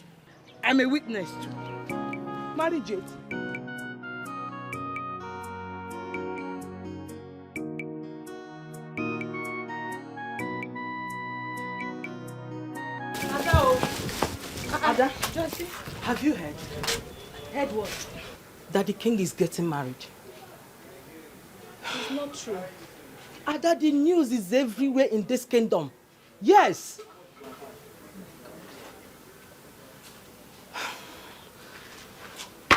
I'm a witness too. Marry JT. Ada, Josie, have you heard? Heard what? That the king is getting married. It's not true. Ada, the news is everywhere in this kingdom. Yes.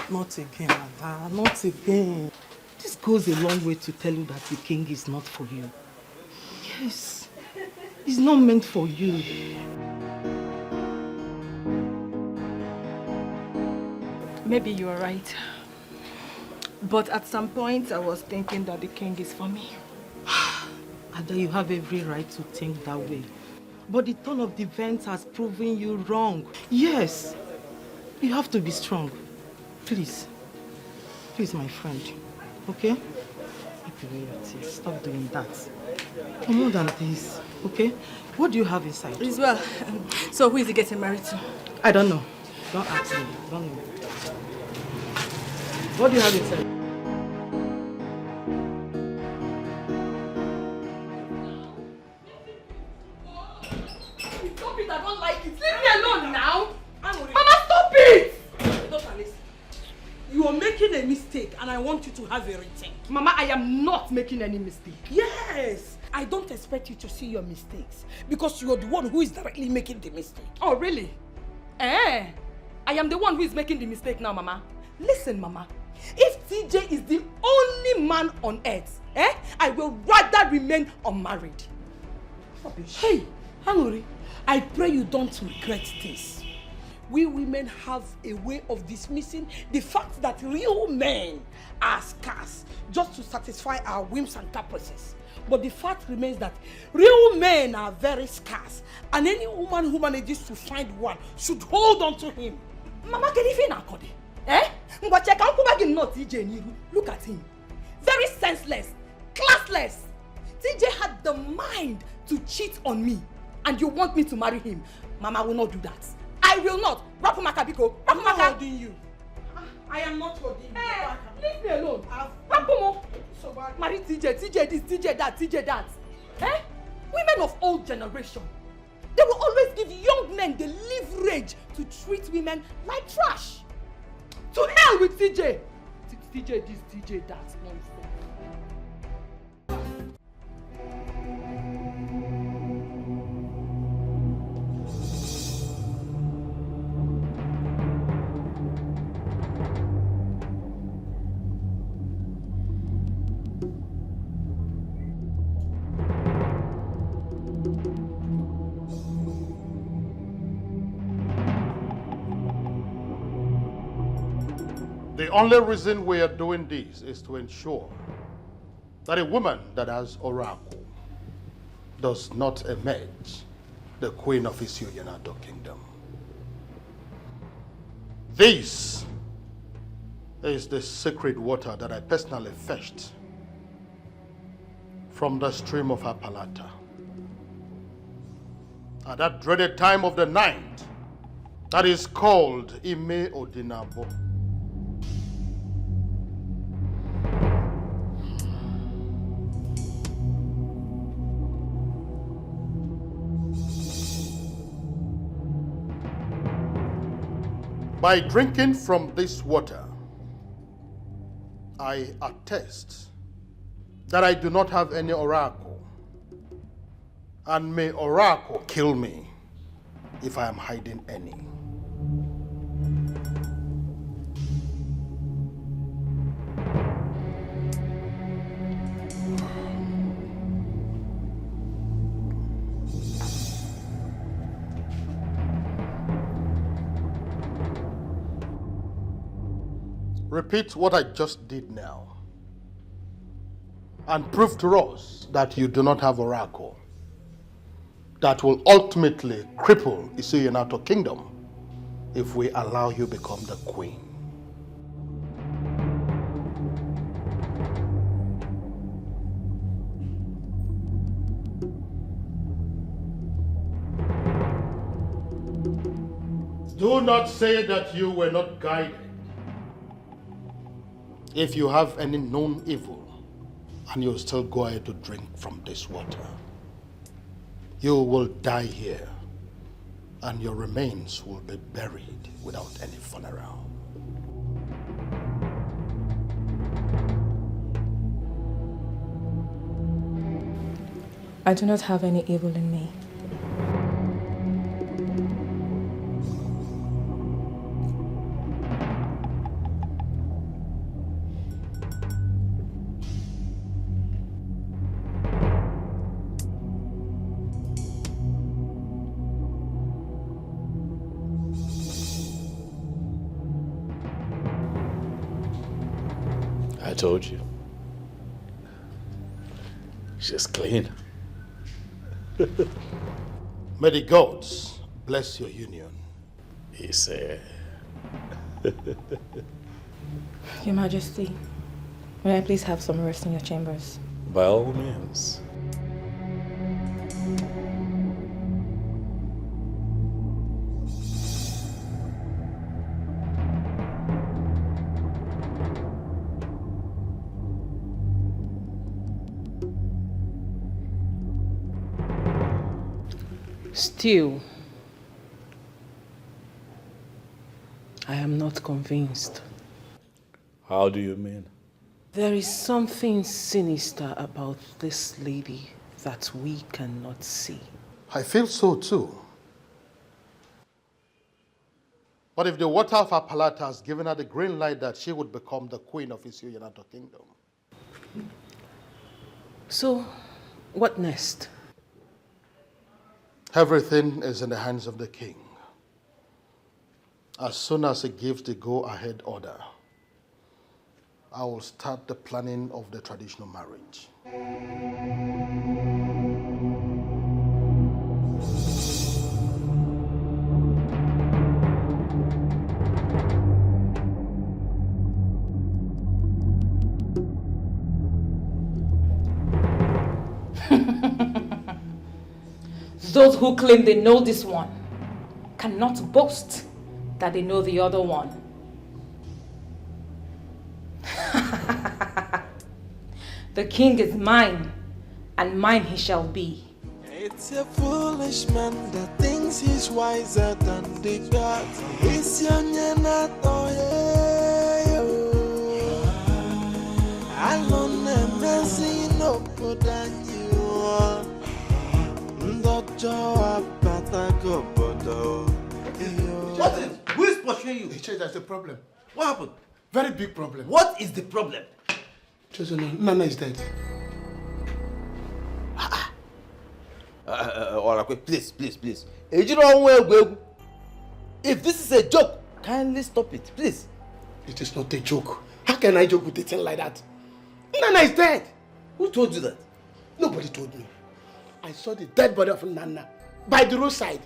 Not again, Ada, not again. This goes a long way to tell you that the king is not for you. Yes. It's not meant for you. Maybe you are right. But at some point, I was thinking that the king is for me. Ada, you have every right to think that way. But the turn of the events has proven you wrong. Yes, you have to be strong. Please. Please, my friend. Okay? Take away your tears. Stop doing that. For more than this, okay? What do you have inside? As well. So who is he getting married to? I don't know. Don't ask me. Don't know. What do you have inside? Stop it, I don't like it. Leave me alone now. Mama, stop it! Daughter, listen. You are making a mistake and I want you to have a rethink. Mama, I am not making any mistake. Yes! I don't expect you to see your mistakes because you are the one who is directly making the mistake. Oh, really? I am the one who is making the mistake now, Mama. Listen, Mama. If TJ is the only man on earth, I will rather remain unmarried. Hey, Hanuri, I pray you don't regret this. We women have a way of dismissing the fact that real men are scarce just to satisfy our whims and caprices. But the fact remains that real men are very scarce, and any woman who manages to find one should hold on to him. Mama, can you feel Nakode? Look at him. Very senseless, classless. TJ had the mind to cheat on me, and you want me to marry him. Mama will not do that. I will not. Rapumaka Biko. I'm not holding you. I am not holding you. Hey, leave me alone. Rapumo. Marry TJ, TJ this, TJ that, TJ that. Women of old generation, they will always give young men the leverage to treat women like trash. To hell with TJ. TJ this, TJ that. Nonsense. The only reason we are doing this is to ensure that a woman that has oracle does not emerge the queen of his Yanato kingdom. This is the sacred water that I personally fetched from the stream of Apalata. At that dreaded time of the night, that is called Ime Odinabo. By drinking from this water, I attest that I do not have any oracle, and may oracle kill me if I am hiding any. Repeat what I just did now and prove to us that you do not have oracle that will ultimately cripple Isuyanato kingdom if we allow you become the queen. Do not say that you were not guided. If you have any known evil and you still go ahead to drink from this water, you will die here and your remains will be buried without any funeral. I do not have any evil in me. I told you. She's clean. May the gods bless your union. He said. Your Majesty, may I please have some rest in your chambers? By all means. Still, I am not convinced. How do you mean? There is something sinister about this lady that we cannot see. I feel so too. But if the water of her palate has given her the green light that she would become the queen of his United Kingdom. So, what next? Everything is in the hands of the king. As soon as he gives the go-ahead order, I will start the planning of the traditional marriage. Those who claim they know this one cannot boast that they know the other one. The king is mine, and mine he shall be. It's a foolish man that thinks he's wiser than the gods. It's your not I don't know no good than you. What is? Who is pursuing you? There's a problem. What happened? Very big problem. What is the problem? Nana is dead. Please. If this is a joke, kindly stop it, please. It is not a joke. How can I joke with a thing like that? Nana is dead. Who told you that? Nobody told me. I saw the dead body of Nana by the roadside.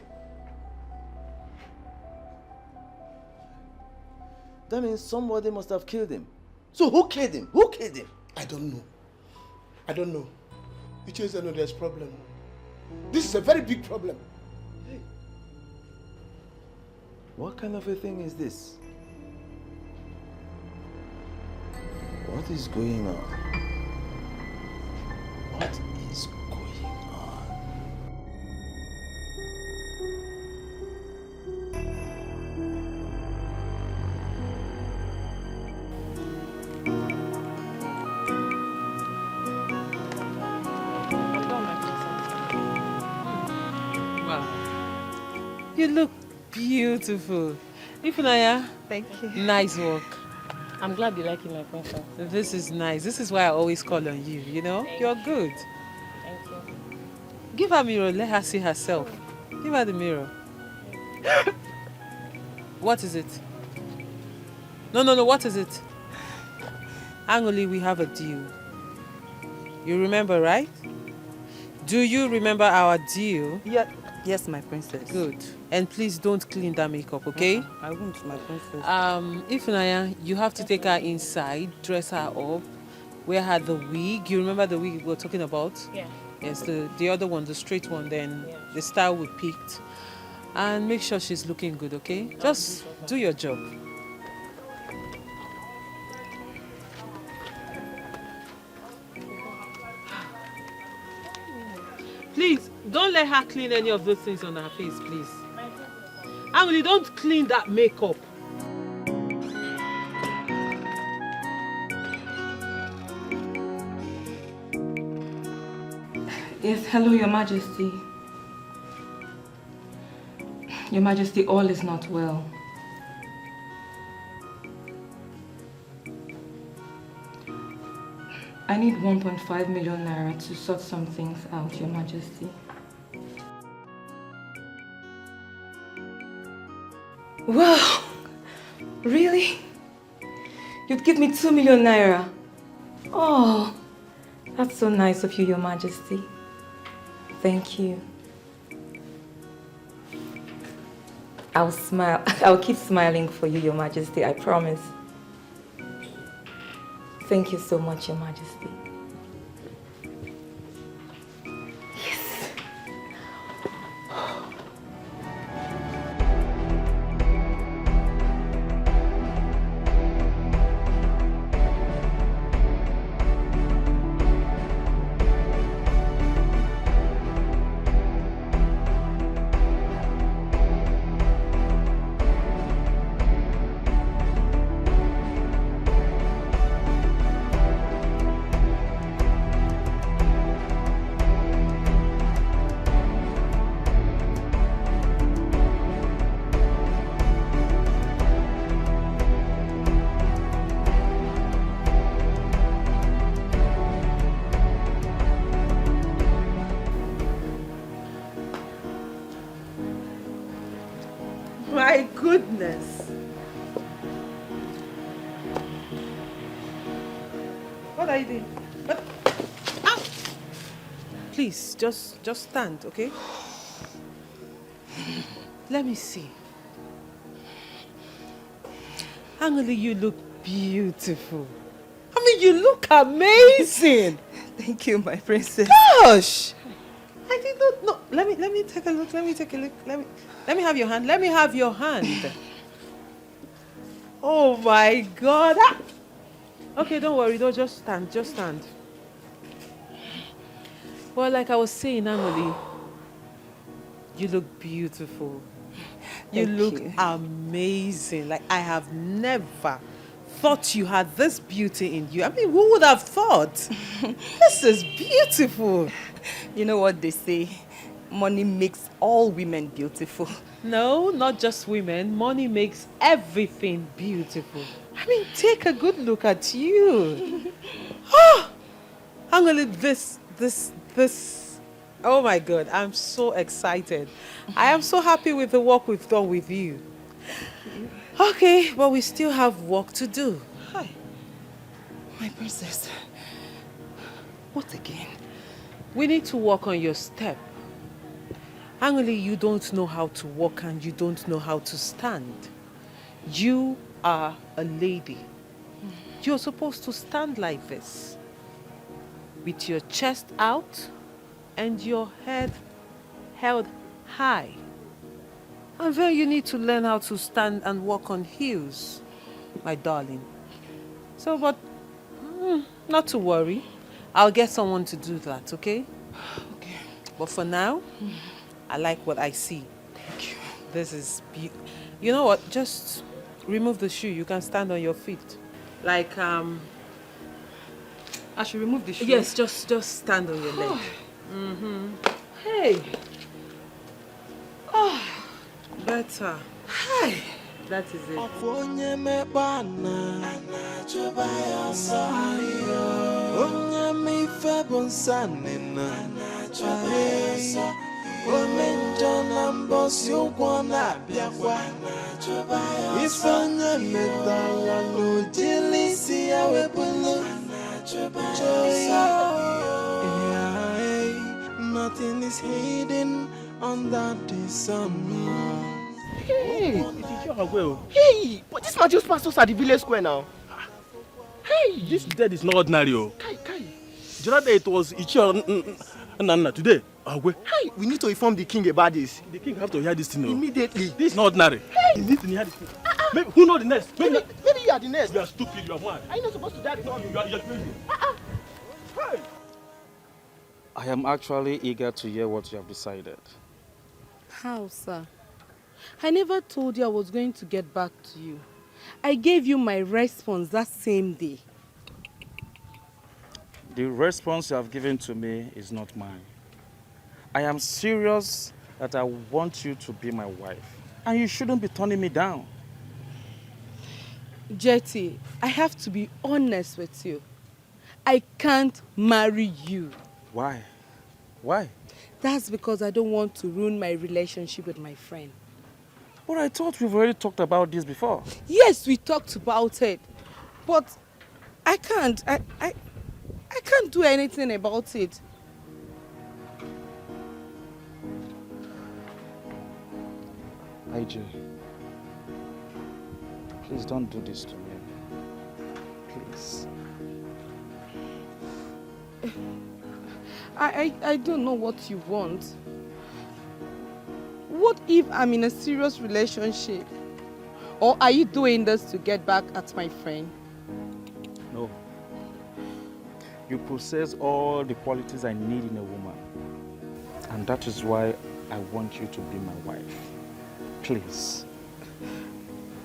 That means somebody must have killed him. So who killed him? Who killed him? I don't know. You just know there's problem. This is a very big problem. Hey. What kind of a thing is this? What is going on? What is going on? Wow. You look beautiful. Ifunanya. Thank you. Nice work. I'm glad you like it, my princess. This is nice. This is why I always call on you, you know? You're good. Thank you. Give her a mirror. Let her see herself. Give her the mirror. What is it? No. What is it? Angoli, we have a deal. You remember, right? Do you remember our deal? Yeah. Yes, my princess. Good. And please don't clean that makeup, okay? I won't, my princess. Ifunanya, you have to take her inside, dress her up, wear her the wig. You remember the wig we were talking about? Yeah. Yes, the other one, the straight one, then the style we picked. And make sure she's looking good, okay? Just do your job. Please, don't let her clean any of those things on her face, please. Emily, don't clean that makeup. Yes, hello, Your Majesty. Your Majesty, all is not well. I need 1.5 million naira to sort some things out, Your Majesty. Wow! Really? You'd give me 2 million naira Oh, that's so nice of you, Your Majesty. Thank you. I'll smile. I'll keep smiling for you, Your Majesty, I promise. Thank you so much, Your Majesty. Yes. My goodness. What are you doing? What? Ow! Please, just stand, okay? Let me see. Angeli, you look beautiful. I mean, you look amazing. Thank you, my princess. Gosh! I did not know. Let me take a look. Let me take a look. Let me have your hand. Let me have your hand. Oh my God. Ah! Okay, don't worry. Don't just stand. Just stand. Well, like I was saying, Angeli, you look beautiful. You look amazing. Like I have never thought you had this beauty in you. I mean, who would have thought? This is beautiful. You know what they say? Money makes all women beautiful. No, not just women. Money makes everything beautiful. I mean, take a good look at you. Oh, Angeli, this. Oh my God, I'm so excited. I am so happy with the work we've done with you. Okay, but we still have work to do. Hi. My princess. What again? We need to work on your step. Angeli, you don't know how to walk and you don't know how to stand. You are a lady. You're supposed to stand like this, with your chest out and your head held high. And then you need to learn how to stand and walk on heels, my darling. So, but not to worry. I'll get someone to do that, okay? Okay. But for now, I like what I see. Thank you. This is beautiful. You know what? Just remove the shoe. You can stand on your feet. Like, I should remove the shoe? Yes, just stand on your leg. Hey. Oh, better. Hi. That is it. Nothing is hidden under the sun. Hey, Hey, but this man just passed us at the village square now. hey, this dead is not ordinary. Kai. The other day it was Ichi and Nana. Today, Hey, we need to inform the king about this. The king have to hear this thing. Immediately. This is not ordinary. Hey. He needs to hear this thing. Maybe, who knows the next? Maybe you are the next. You are stupid, you are mad. Are you not supposed to die before me? You are crazy. Hey. I am actually eager to hear what you have decided. How, sir? I never told you I was going to get back to you. I gave you my response that same day. The response you have given to me is not mine. I am serious that I want you to be my wife. And you shouldn't be turning me down. Jetty, I have to be honest with you. I can't marry you. Why? Why? That's because I don't want to ruin my relationship with my friend. But I thought we've already talked about this before. Yes, we talked about it. But I can't. I can't do anything about it. IJ, please don't do this to me. Please. I don't know what you want. What if I'm in a serious relationship? Or are you doing this to get back at my friend? No. You possess all the qualities I need in a woman. And that is why I want you to be my wife. Please.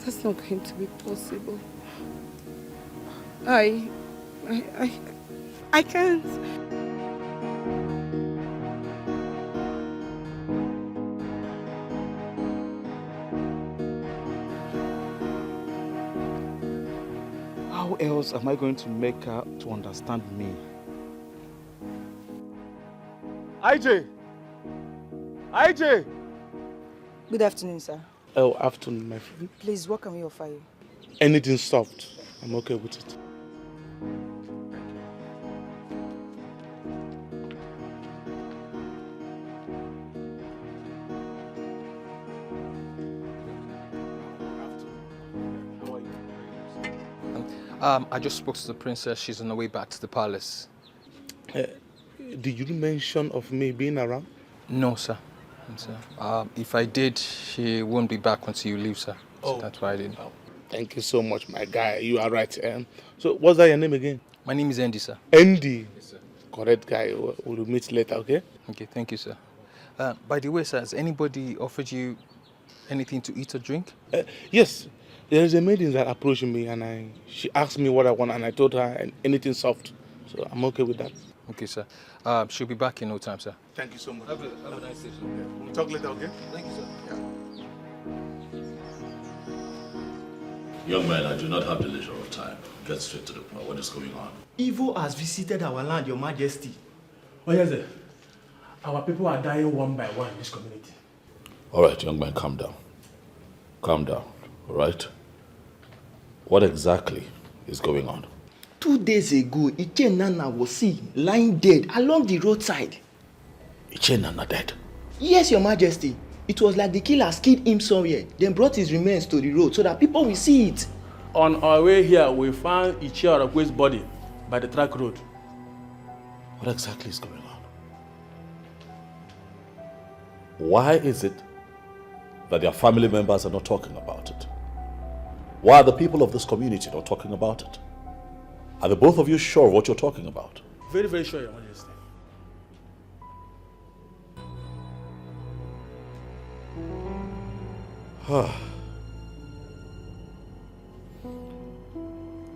That's not going to be possible. I can't. How else am I going to make her to understand me? IJ! IJ! Good afternoon, sir. Oh, afternoon, my friend. Please, what can we offer you? Anything soft. I'm okay with it. I just spoke to the princess. She's on her way back to the palace. Did you mention of me being around? No, sir. If I did, she won't be back until you leave, sir. So that's why I didn't. Thank you so much, my guy. You are right. So, what's that your name again? My name is Andy, sir. Andy? Yes, sir. Correct guy. We'll meet later, okay? Okay, thank you, sir. By the way, sir, has anybody offered you anything to eat or drink? Yes. There is a maiden that approached me and she asked me what I want and I told her anything soft. So I'm okay with that. Okay, sir. She'll be back in no time, sir. Thank you so much. Have a nice day, sir. We'll talk later, okay? Thank you, sir. Young man, I do not have the leisure of time. Get straight to the point. What is going on? Evil has visited our land, Your Majesty. Oh, yes, sir. Our people are dying one by one in this community. All right, young man, calm down. Calm down, all right? What exactly is going on? 2 days ago, Iche Nana was seen lying dead along the roadside. Iche Nana dead? Yes, Your Majesty. It was like the killers killed him somewhere, then brought his remains to the road so that people will see it. On our way here, we found Iche Orakwe's body by the track road. What exactly is going on? Why is it that their family members are not talking about it? Why are the people of this community not talking about it? Are the both of you sure of what you're talking about? Very, very sure, Your Majesty.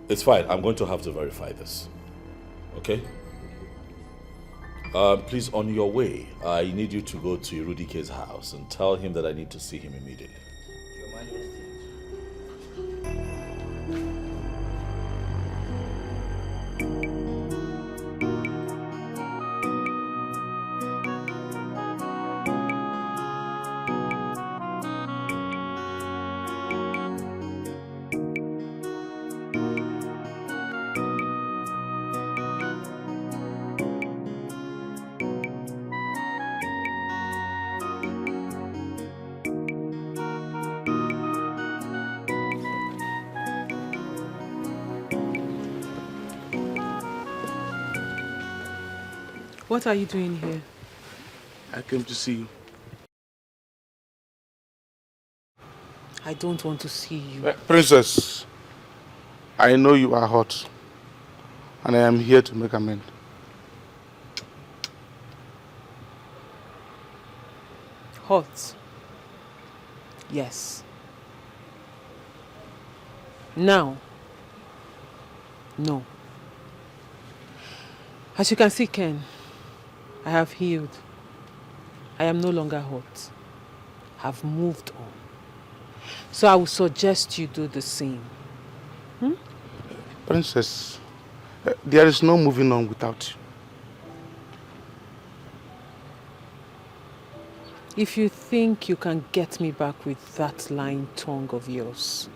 It's fine. I'm going to have to verify this. Okay? Please, on your way, I need you to go to Irudike's house and tell him that I need to see him immediately. What are you doing here? I came to see you. I don't want to see you. Princess, I know you are hot, and I am here to make amends. Hot? Yes. Now? No. As you can see, Ken, I have healed. I am no longer hot. I've moved on. So I would suggest you do the same. Princess, there is no moving on without you. If you think you can get me back with that lying tongue of yours,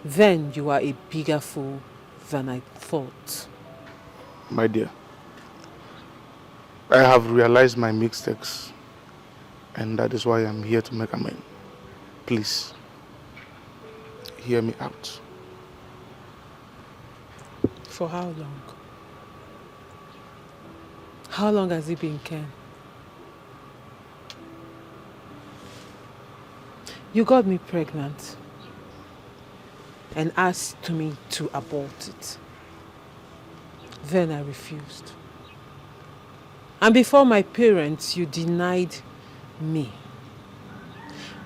then you are a bigger fool than I thought. My dear, I have realized my mistakes, and that is why I'm here to make amends. Please, hear me out. For how long? How long has it been, Ken? You got me pregnant and asked me to abort it. Then I refused. And before my parents, you denied me.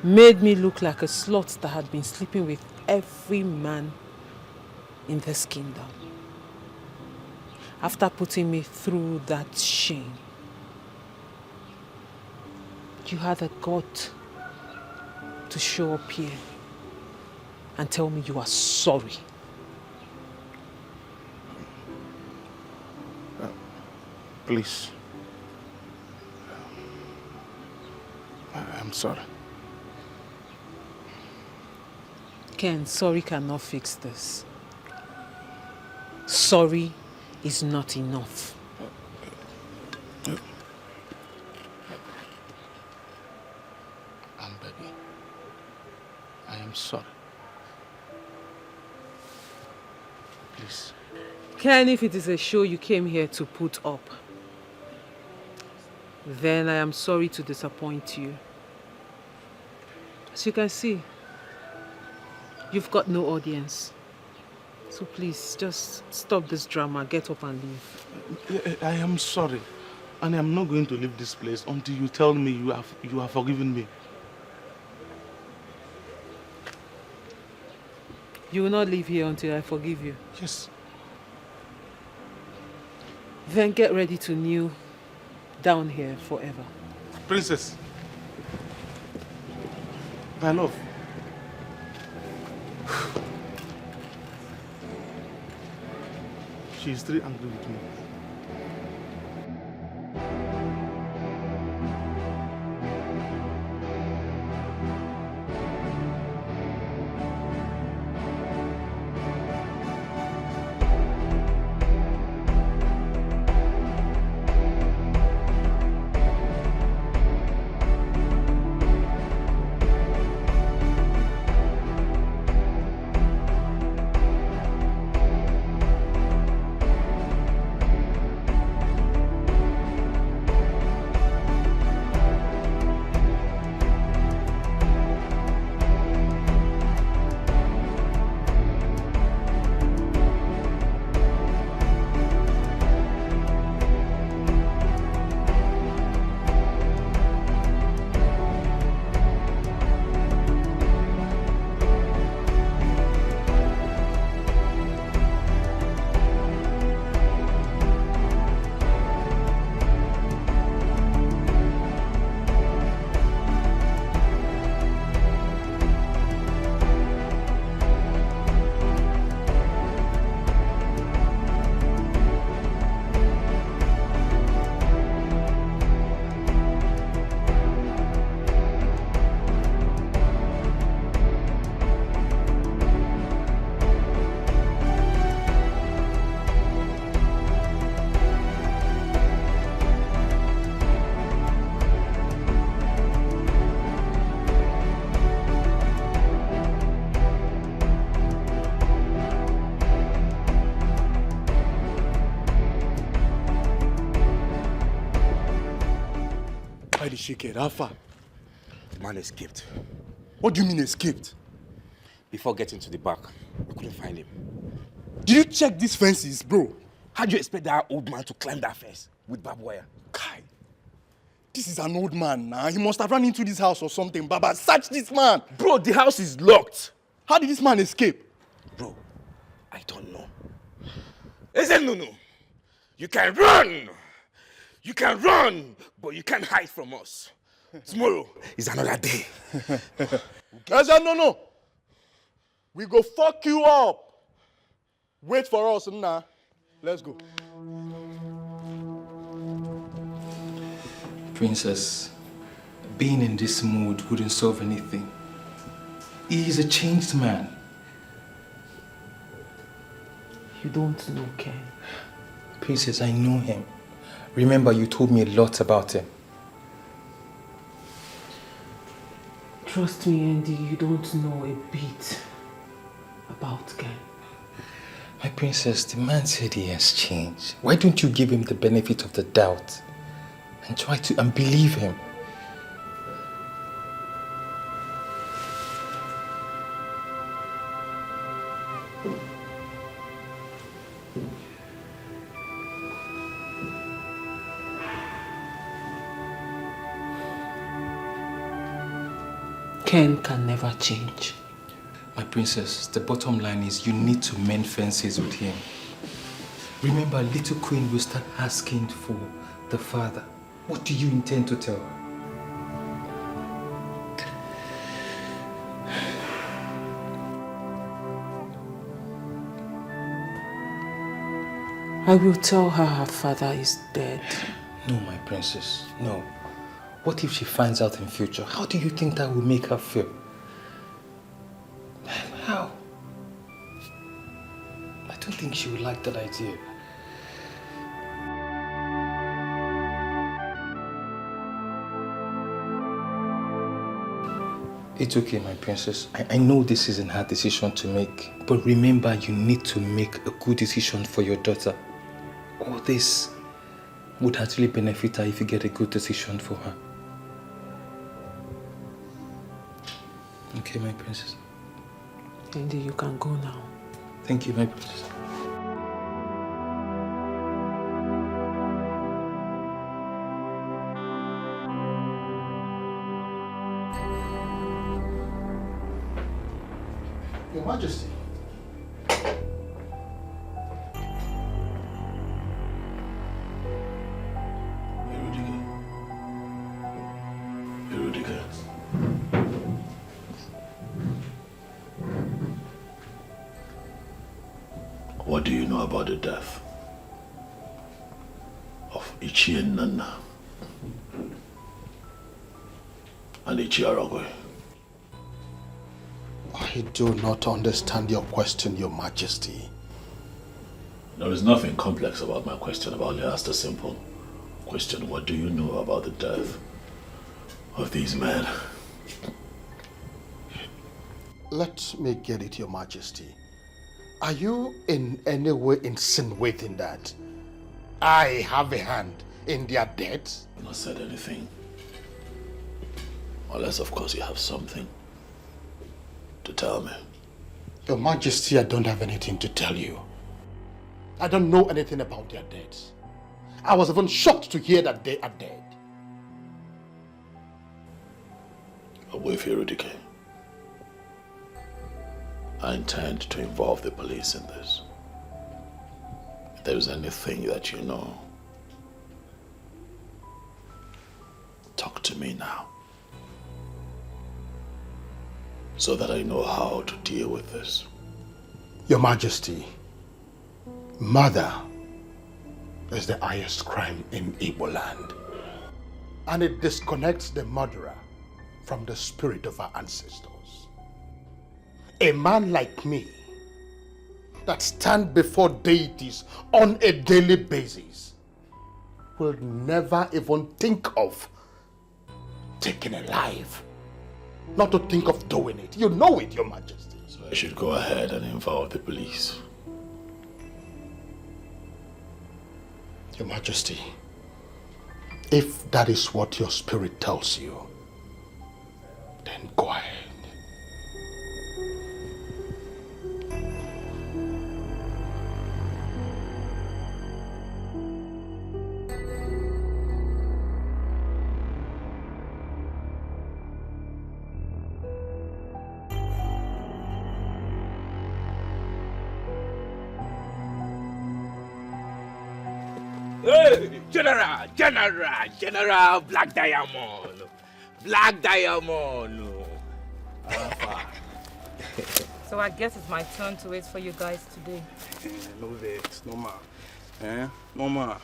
Made me look like a slut that had been sleeping with every man in this kingdom. After putting me through that shame, you had the gut to show up here and tell me you are sorry. Please. I'm sorry. Ken, sorry cannot fix this. Sorry is not enough. Baby, I am sorry. Please. Ken, if it is a show you came here to put up, then I am sorry to disappoint you. As you can see, you've got no audience. So please, just stop this drama, get up and leave. I am sorry. And I am not going to leave this place until you tell me you have forgiven me. You will not leave here until I forgive you? Yes. Then get ready to kneel down here forever. Princess. My love. She is still angry with me. Why did she get that far? The man escaped. What do you mean escaped? Before getting to the back, we couldn't find him. Did you check these fences, bro? How do you expect that old man to climb that fence with barbed wire? Kai, this is an old man now. He must have run into this house or something. Baba, search this man. Bro, the house is locked. How did this man escape? Bro, I don't know. Listen, Nunu. You can run. You can run, but you can't hide from us. Tomorrow is another day. No. We go fuck you up. Wait for us, nah. Let's go. Princess, being in this mood wouldn't solve anything. He is a changed man. You don't know, Ken. Princess, I know him. Remember, you told me a lot about him. Trust me, Andy, you don't know a bit about Ken. My princess, the man said he has changed. Why don't you give him the benefit of the doubt and try to believe him? Ken can never change. My princess, the bottom line is you need to mend fences with him. Remember, little queen will start asking for the father. What do you intend to tell her? I will tell her her father is dead. No, my princess, no. What if she finds out in future? How do you think that will make her feel? How? I don't think she would like that idea. It's okay, my princess. I know this is a hard decision to make, but remember, you need to make a good decision for your daughter. All this would actually benefit her if you get a good decision for her. Okay, my princess. Andy, you can go now. Thank you, my princess. Your Majesty. What do you know about the death of Ichie Nana and Ichie Aragwe? I do not understand your question, Your Majesty. There is nothing complex about my question. I've only asked a simple question. What do you know about the death of these men? Let me get it, Your Majesty. Are you in any way insinuating that I have a hand in their deaths? I've not said anything. Unless, of course, you have something to tell me. Your Majesty, I don't have anything to tell you. I don't know anything about their deaths. I was even shocked to hear that they are dead. Away Fredrick. I intend to involve the police in this. If there is anything that you know, talk to me now, so that I know how to deal with this. Your Majesty, murder is the highest crime in Igbo land. And it disconnects the murderer from the spirit of our ancestors. A man like me that stand before deities on a daily basis will never even think of taking a life. Not to think of doing it. You know it, Your Majesty. So I should go ahead and involve the police. Your Majesty, if that is what your spirit tells you, then go ahead. Hey, General, Black Diamond. Black Diamond. So I guess it's my turn to wait for you guys today. No vex, no ma. No ma.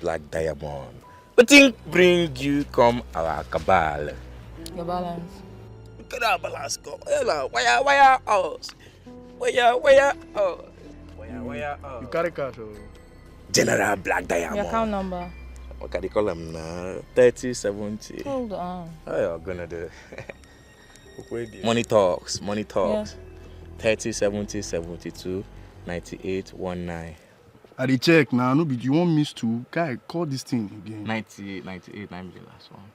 Black Diamond. What thing bring you come our cabal? Your balance. Get our balance go. Where us? Where us? You carry cash, oh? General Black Diamond. Your account number. What can they call them now? 3070. Hold on. How you gonna do? Money talks. Yeah. 3070 72 98 19. I dey check now. No, but you won't miss two. Guy, call this thing again. 98 9 million last one.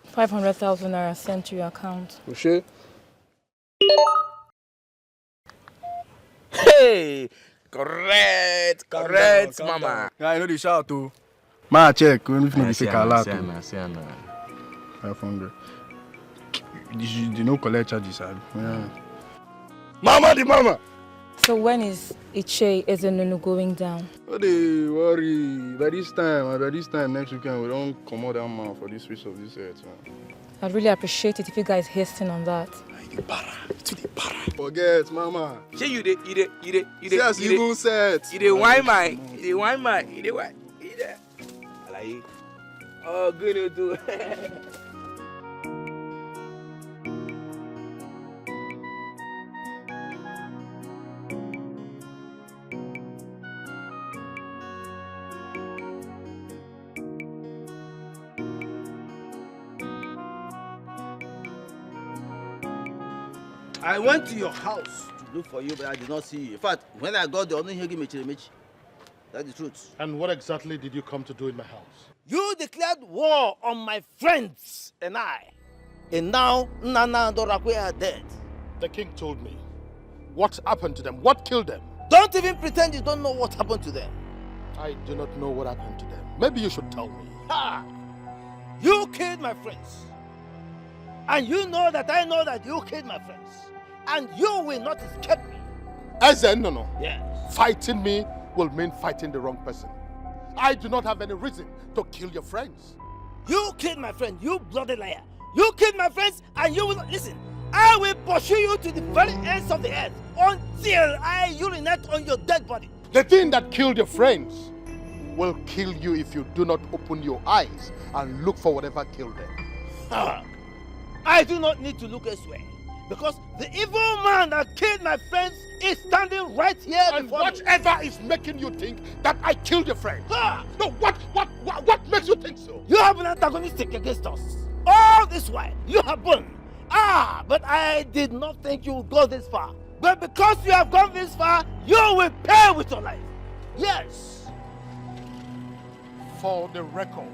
500,000 naira sent to your account. For sure. Hey! Correct, mama. Yeah, I know the shout too. Ma check. When if no be fake alert. See ya now. 500. You know collect charges, yeah. Mama the mama. So when is Iche Ezenunu going down? No dey worry. By this time next weekend we don't come out that man for this switch of this earth. I'd really appreciate it if you guys hasten on that. Forget, mama. Say you dey. Yes, you go set. You dey wine my. Alaye. Oh, good too. I went to your house to look for you, but I did not see you. In fact, when I got there, I only hear me. That's the truth. And what exactly did you come to do in my house? You declared war on my friends and I. And now, Nana and Dorakwe are dead. The king told me. What happened to them? What killed them? Don't even pretend you don't know what happened to them. I do not know what happened to them. Maybe you should tell me. Ha! You killed my friends. And you know that I know that you killed my friends. And you will not escape me. No. Yes. Fighting me will mean fighting the wrong person. I do not have any reason to kill your friends. You killed my friend, you bloody liar. You killed my friends and you will not listen. I will pursue you to the very ends of the earth until I urinate on your dead body. The thing that killed your friends will kill you if you do not open your eyes and look for whatever killed them. I do not need to look elsewhere. Because the evil man that killed my friends is standing right here and before whatever me. is making you think that I killed your friend? No, what makes you think so? You have been antagonistic against us. All this while, you have been. But I did not think you would go this far. But because you have gone this far, you will pay with your life. Yes. For the records,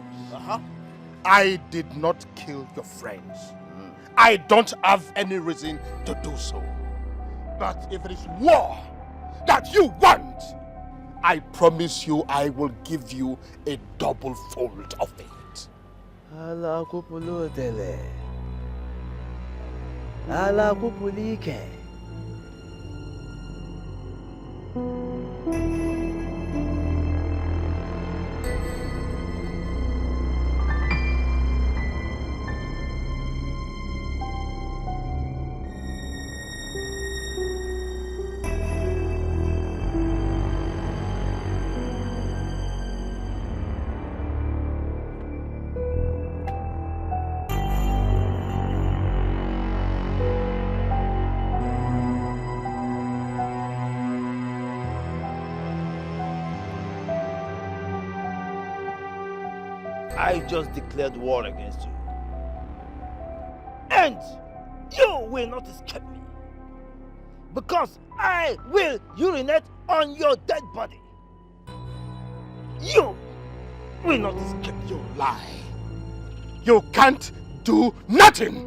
I did not kill your friends. I don't have any reason to do so. But if it is war that you want, I promise you I will give you a double fold of it. Ala kupulu tele. Ala kupulike. I just declared war against you. And you will not escape me. Because I will urinate on your dead body. You will not escape. You lie. You can't do nothing.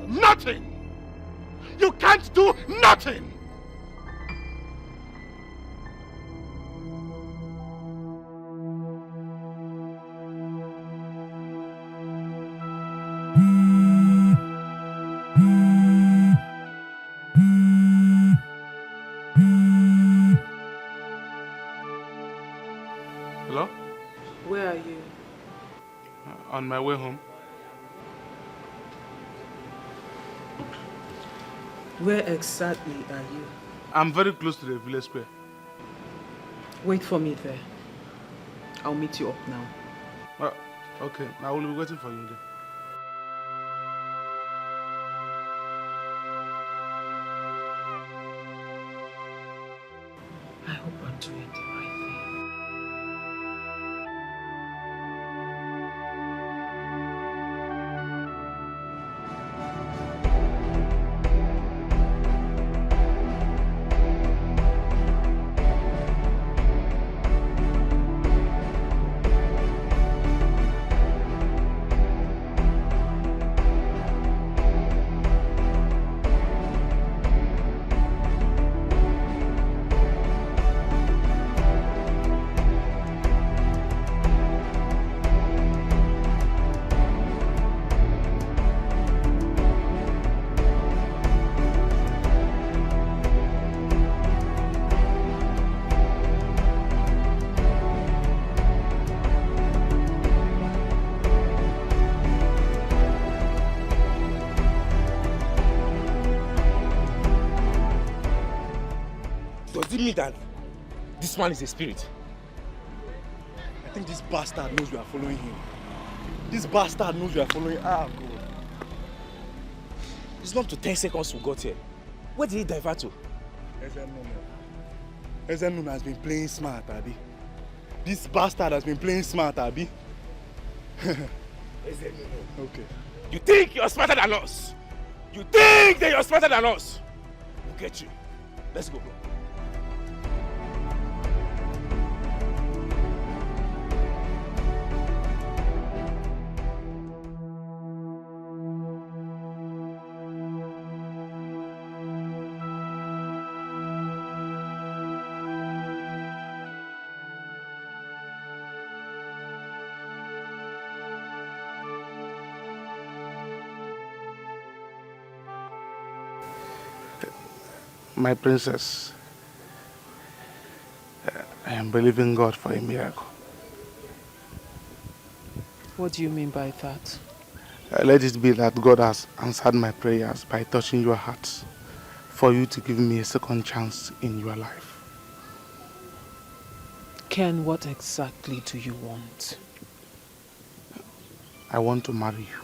Nothing. You can't do nothing. Hello? Where are you? On my way home. Where exactly are you? I'm very close to the village square. Wait for me there. I'll meet you up now. Okay, I will be waiting for you there. I hope I'm doing the right thing. Does it mean that this man is a spirit? I think this bastard knows we are following him. This bastard knows we are following. Ah, God. It's not to 10 seconds we got here. Where did he divert to? Ezenun has been playing smart, Abi. This bastard has been playing smart, Abi. Okay. You think you're smarter than us? You think that you're smarter than us? We'll get you. Let's go, bro. My princess, I am believing God for a miracle. What do you mean by that? Let it be that God has answered my prayers by touching your heart for you to give me a second chance in your life. Ken, what exactly do you want? I want to marry you.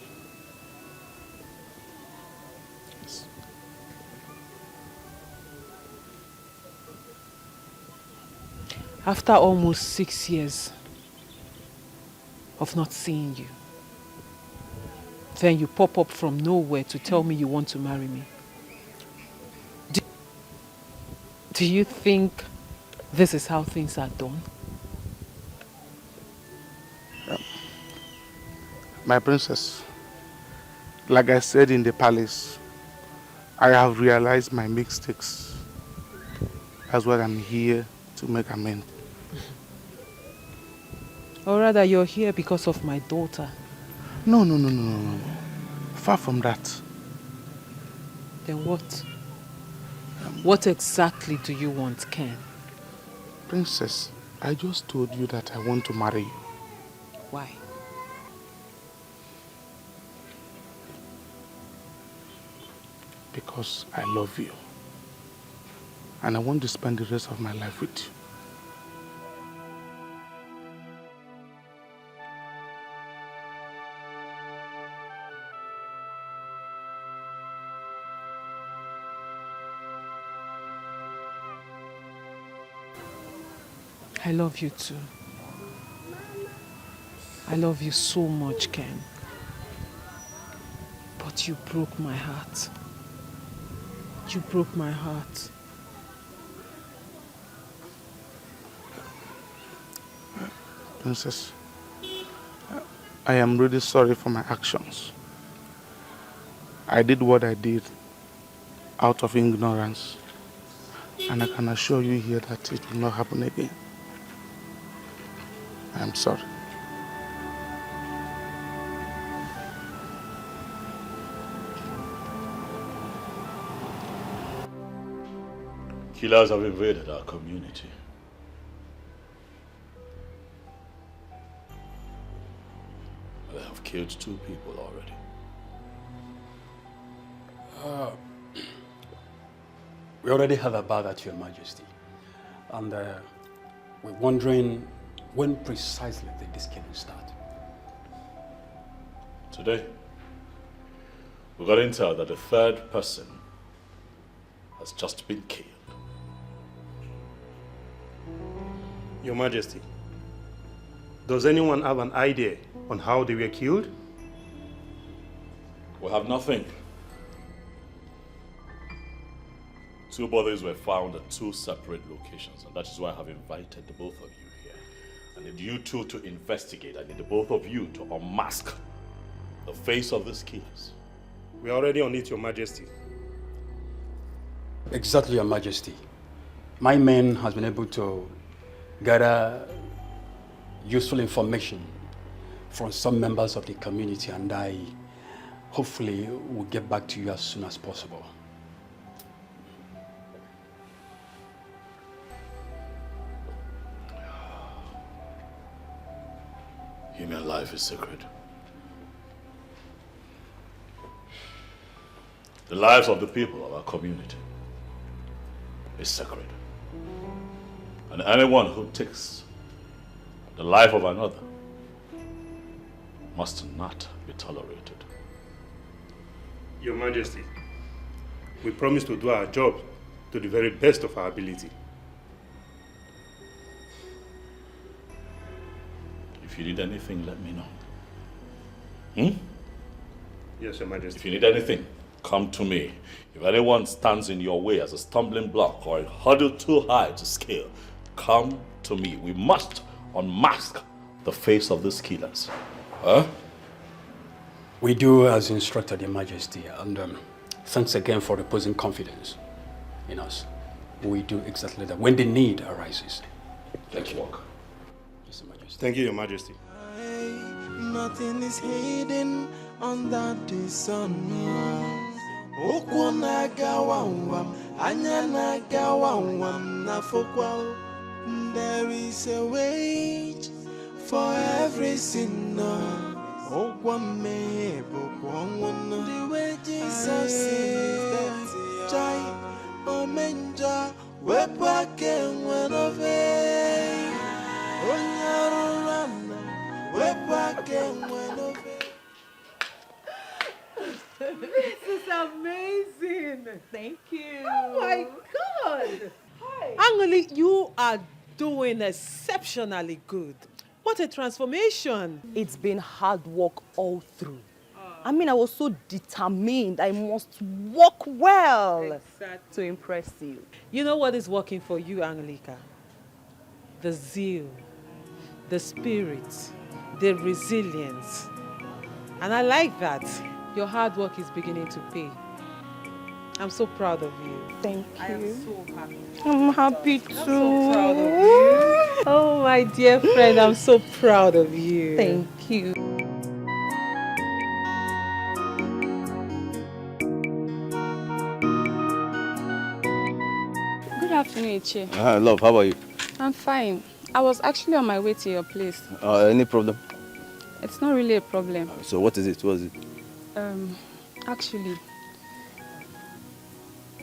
After almost 6 years of not seeing you, then you pop up from nowhere to tell me you want to marry me. Do you think this is how things are done? My princess, like I said in the palace, I have realized my mistakes. That's why I'm here to make amends. Or rather, you're here because of my daughter. No. Far from that. Then what? What exactly do you want, Ken? Princess, I just told you that I want to marry you. Why? Because I love you. And I want to spend the rest of my life with you. I love you too. I love you so much, Ken. But you broke my heart. You broke my heart. Princess, I am really sorry for my actions. I did what I did out of ignorance. And I can assure you here that it will not happen again. I am sorry. Killers have invaded our community. They have killed 2 people already. We already heard about that, Your Majesty. And we're wondering when precisely did this killing start? Today, we got intel that the 3rd person has just been killed. Your Majesty, does anyone have an idea on how they were killed? We have nothing. 2 bodies were found at 2 separate locations, and that is why I have invited the both of you here. I need you two to investigate. I need the both of you to unmask the face of these killers. We are already on it, Your Majesty. Exactly, Your Majesty. My men has been able to gather useful information from some members of the community, and I hopefully will get back to you as soon as possible. Human life is sacred. The lives of the people of our community is sacred. And anyone who takes the life of another must not be tolerated. Your Majesty, we promise to do our job to the very best of our ability. If you need anything, let me know. Yes, Your Majesty. If you need anything, come to me. If anyone stands in your way as a stumbling block or a hurdle too high to scale, come to me. We must unmask the face of these killers. Huh? We do as instructed, Your Majesty, and thanks again for reposing confidence in us. We do exactly that when the need arises. Let's walk. Yes, Your Majesty. Thank you, Your Majesty. Nothing is hidden under the sun. Okwu na-agawa nwam, anya na-agawa nwam n'afọkwa. There is a wage for every sinner. Ụgwọ mmehie bụkwa ọnwụ. The wages of sin is death. Chai omenja wepụ aka enwe n'ofe. Onye arụrụ ana wepụ aka enwe n'ofe. This is amazing. Thank you. Oh my God. Angoli, you are doing exceptionally good. What a transformation. It's been hard work all through. I mean, I was so determined. I must work well to impress you. You know what is working for you, Angelica? The zeal, the spirit, the resilience. And I like that. Your hard work is beginning to pay. I'm so proud of you. Thank you. I am so happy. I'm happy too. I'm so proud of you. Oh, my dear friend, I'm so proud of you. Thank you. Good afternoon, Ichi. Love, how are you? I'm fine. I was actually on my way to your place. Any problem? It's not really a problem. So what is it? What is it? Actually,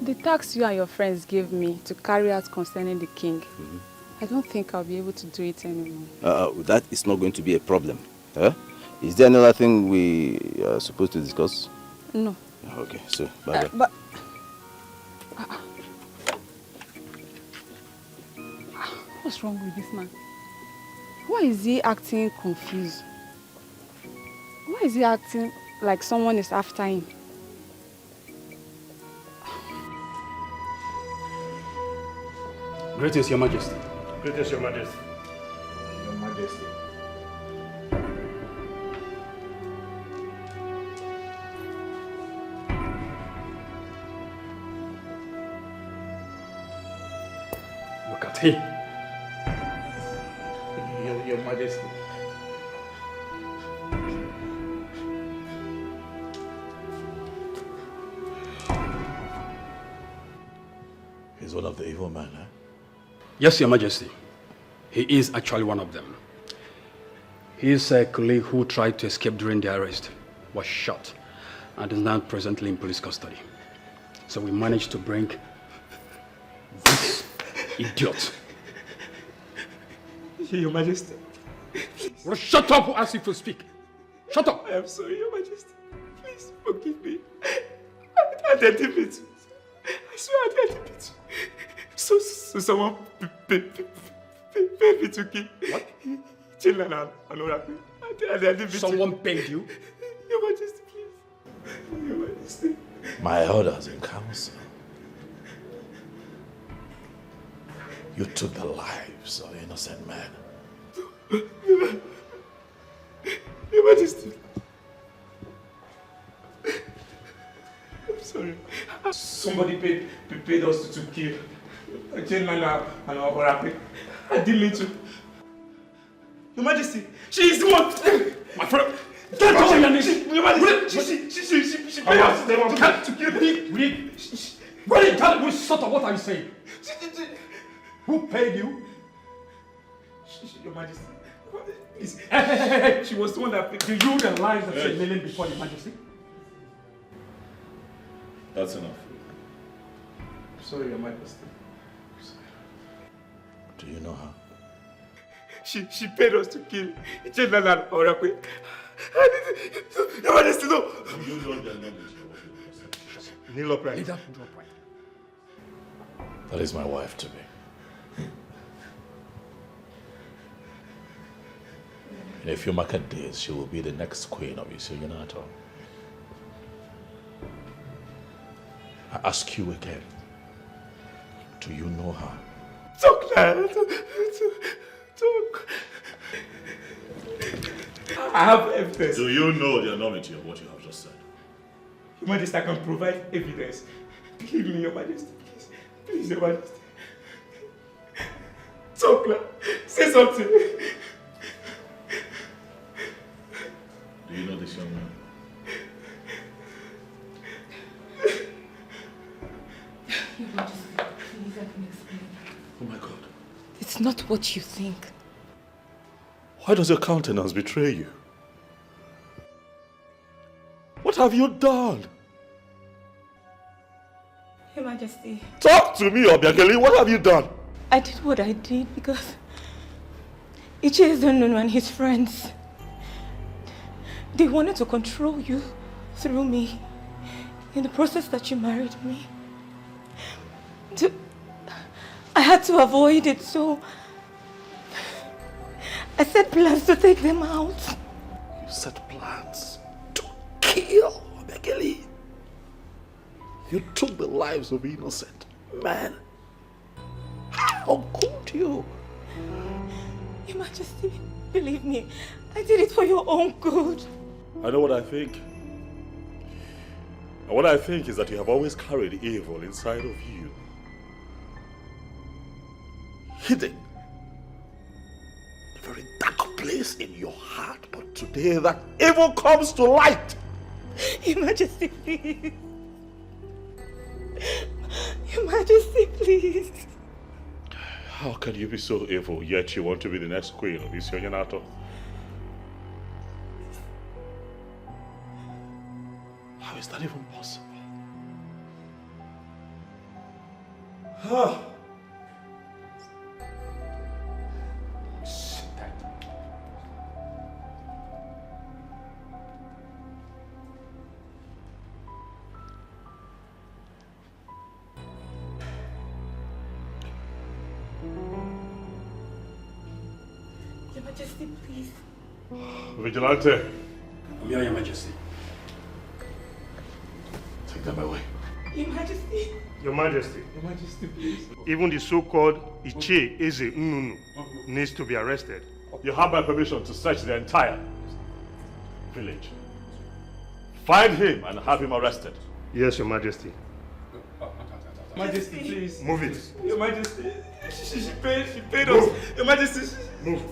the task you and your friends gave me to carry out concerning the king, I don't think I'll be able to do it anymore. That is not going to be a problem. Is there another thing we are supposed to discuss? No. Okay, so bye-bye. But... what's wrong with this man? Why is he acting confused? Why is he acting like someone is after him? Greetings, Your Majesty. Greetings, Your Majesty. Your Majesty. Look at him. Your Majesty. He's one of the evil men, eh? Yes, Your Majesty. He is actually one of them. His colleague who tried to escape during the arrest was shot and is now presently in police custody. So we managed to bring this idiot. Your Majesty. Well, shut up as if you speak. Shut up. I am sorry, Your Majesty. Please forgive me. I didn't mean it. I swear I didn't mean it. So someone paid me to kill. What? Children and Oracle. Someone paid you? Your Majesty, please. Your Majesty. My orders in council. You took the lives of innocent men. Your Majesty. I'm sorry. Somebody paid us to kill Children and Oracle. I didn't mean to. Your Majesty, she is the one. My friend, don't touch your knees. Your Majesty, she paid us to kill me. Which sort of what are you saying? Who paid you? Your Majesty. Hey. She was the one that paid. Do you realize that you're kneeling before your Majesty? That's enough. Sorry, Your Majesty. Do you know her? She paid us to kill Children and Oracle. Your Majesty, no. You know their knowledge. Kneel upright. Leader, kneel upright. That is my wife to be. In a few market days, she will be the next queen of Isionato. I ask you again, do you know her? Talk. I have evidence. Do you know the enormity of what you have just said? Your Majesty, I can provide evidence. Give me, Your Majesty, please. Please, Your Majesty. Talk. Say something. Do you know this young man? Your Majesty, please, I can explain. Oh my God. It's not what you think. Why does your countenance betray you? What have you done? Your Majesty. Talk to me, Obiageli. What have you done? I did what I did because Ichi is Nunu and his friends. They wanted to control you through me. In the process that you married me. I had to avoid it, so I set plans to take them out. You set plans to kill Obiageli. You took the lives of innocent men. How could you? Your Majesty, believe me, I did it for your own good. I know what I think. And what I think is that you have always carried evil inside of you. Hidden. A very dark place in your heart. But today that evil comes to light. Your Majesty, please. Your Majesty, please. How can you be so evil, yet you want to be the next queen of Isionato? How is that even possible? Your Majesty, please. Vigilante. I'm here, Your Majesty. Take them away. Your Majesty. Your Majesty. Your Majesty, please. Even the so-called Ichie Eze Nnunu needs to be arrested. You have my permission to search the entire village. Find him and have him arrested. Yes, Your Majesty. Majesty, please. Move it. Your Majesty, she paid us. Your Majesty. Move.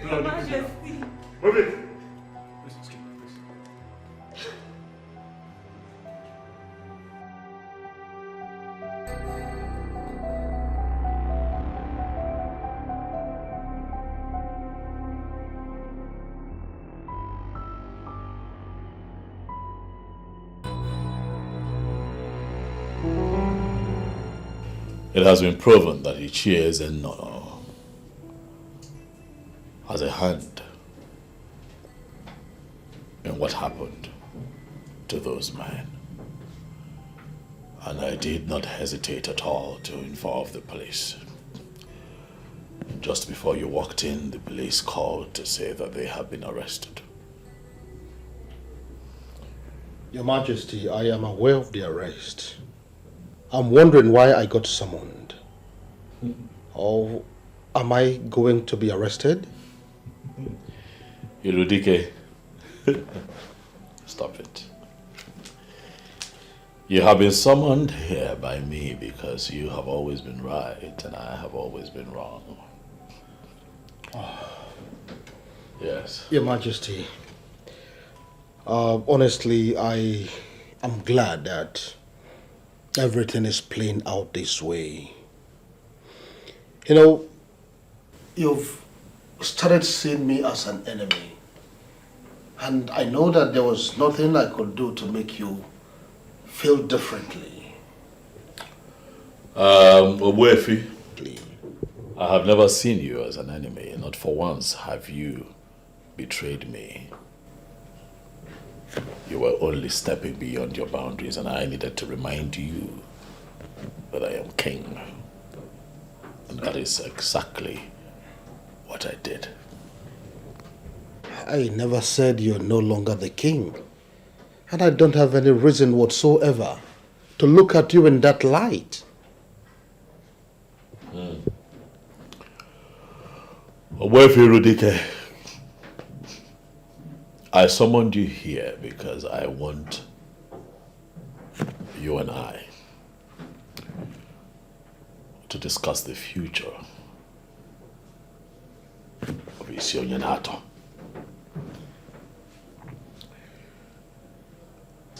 Your Majesty. Move it. It has been proven that Ichie Eze Nnunu has a hand in what happened to those men. And I did not hesitate at all to involve the police. Just before you walked in, the police called to say that they have been arrested. Your Majesty, I am aware of the arrest. I'm wondering why I got summoned. Or am I going to be arrested? Irudike, stop it. You have been summoned here by me because you have always been right and I have always been wrong. Yes. Your Majesty, honestly, I am glad that everything is playing out this way. You know, you've started seeing me as an enemy. And I know that there was nothing I could do to make you feel differently. Obuefi, I have never seen you as an enemy. Not for once have you betrayed me. You were only stepping beyond your boundaries and I needed to remind you that I am king. And that is exactly what I did. I never said you're no longer the king. And I don't have any reason whatsoever to look at you in that light. Obuefi Rudike, I summoned you here because I want you and I to discuss the future of Isionyanato.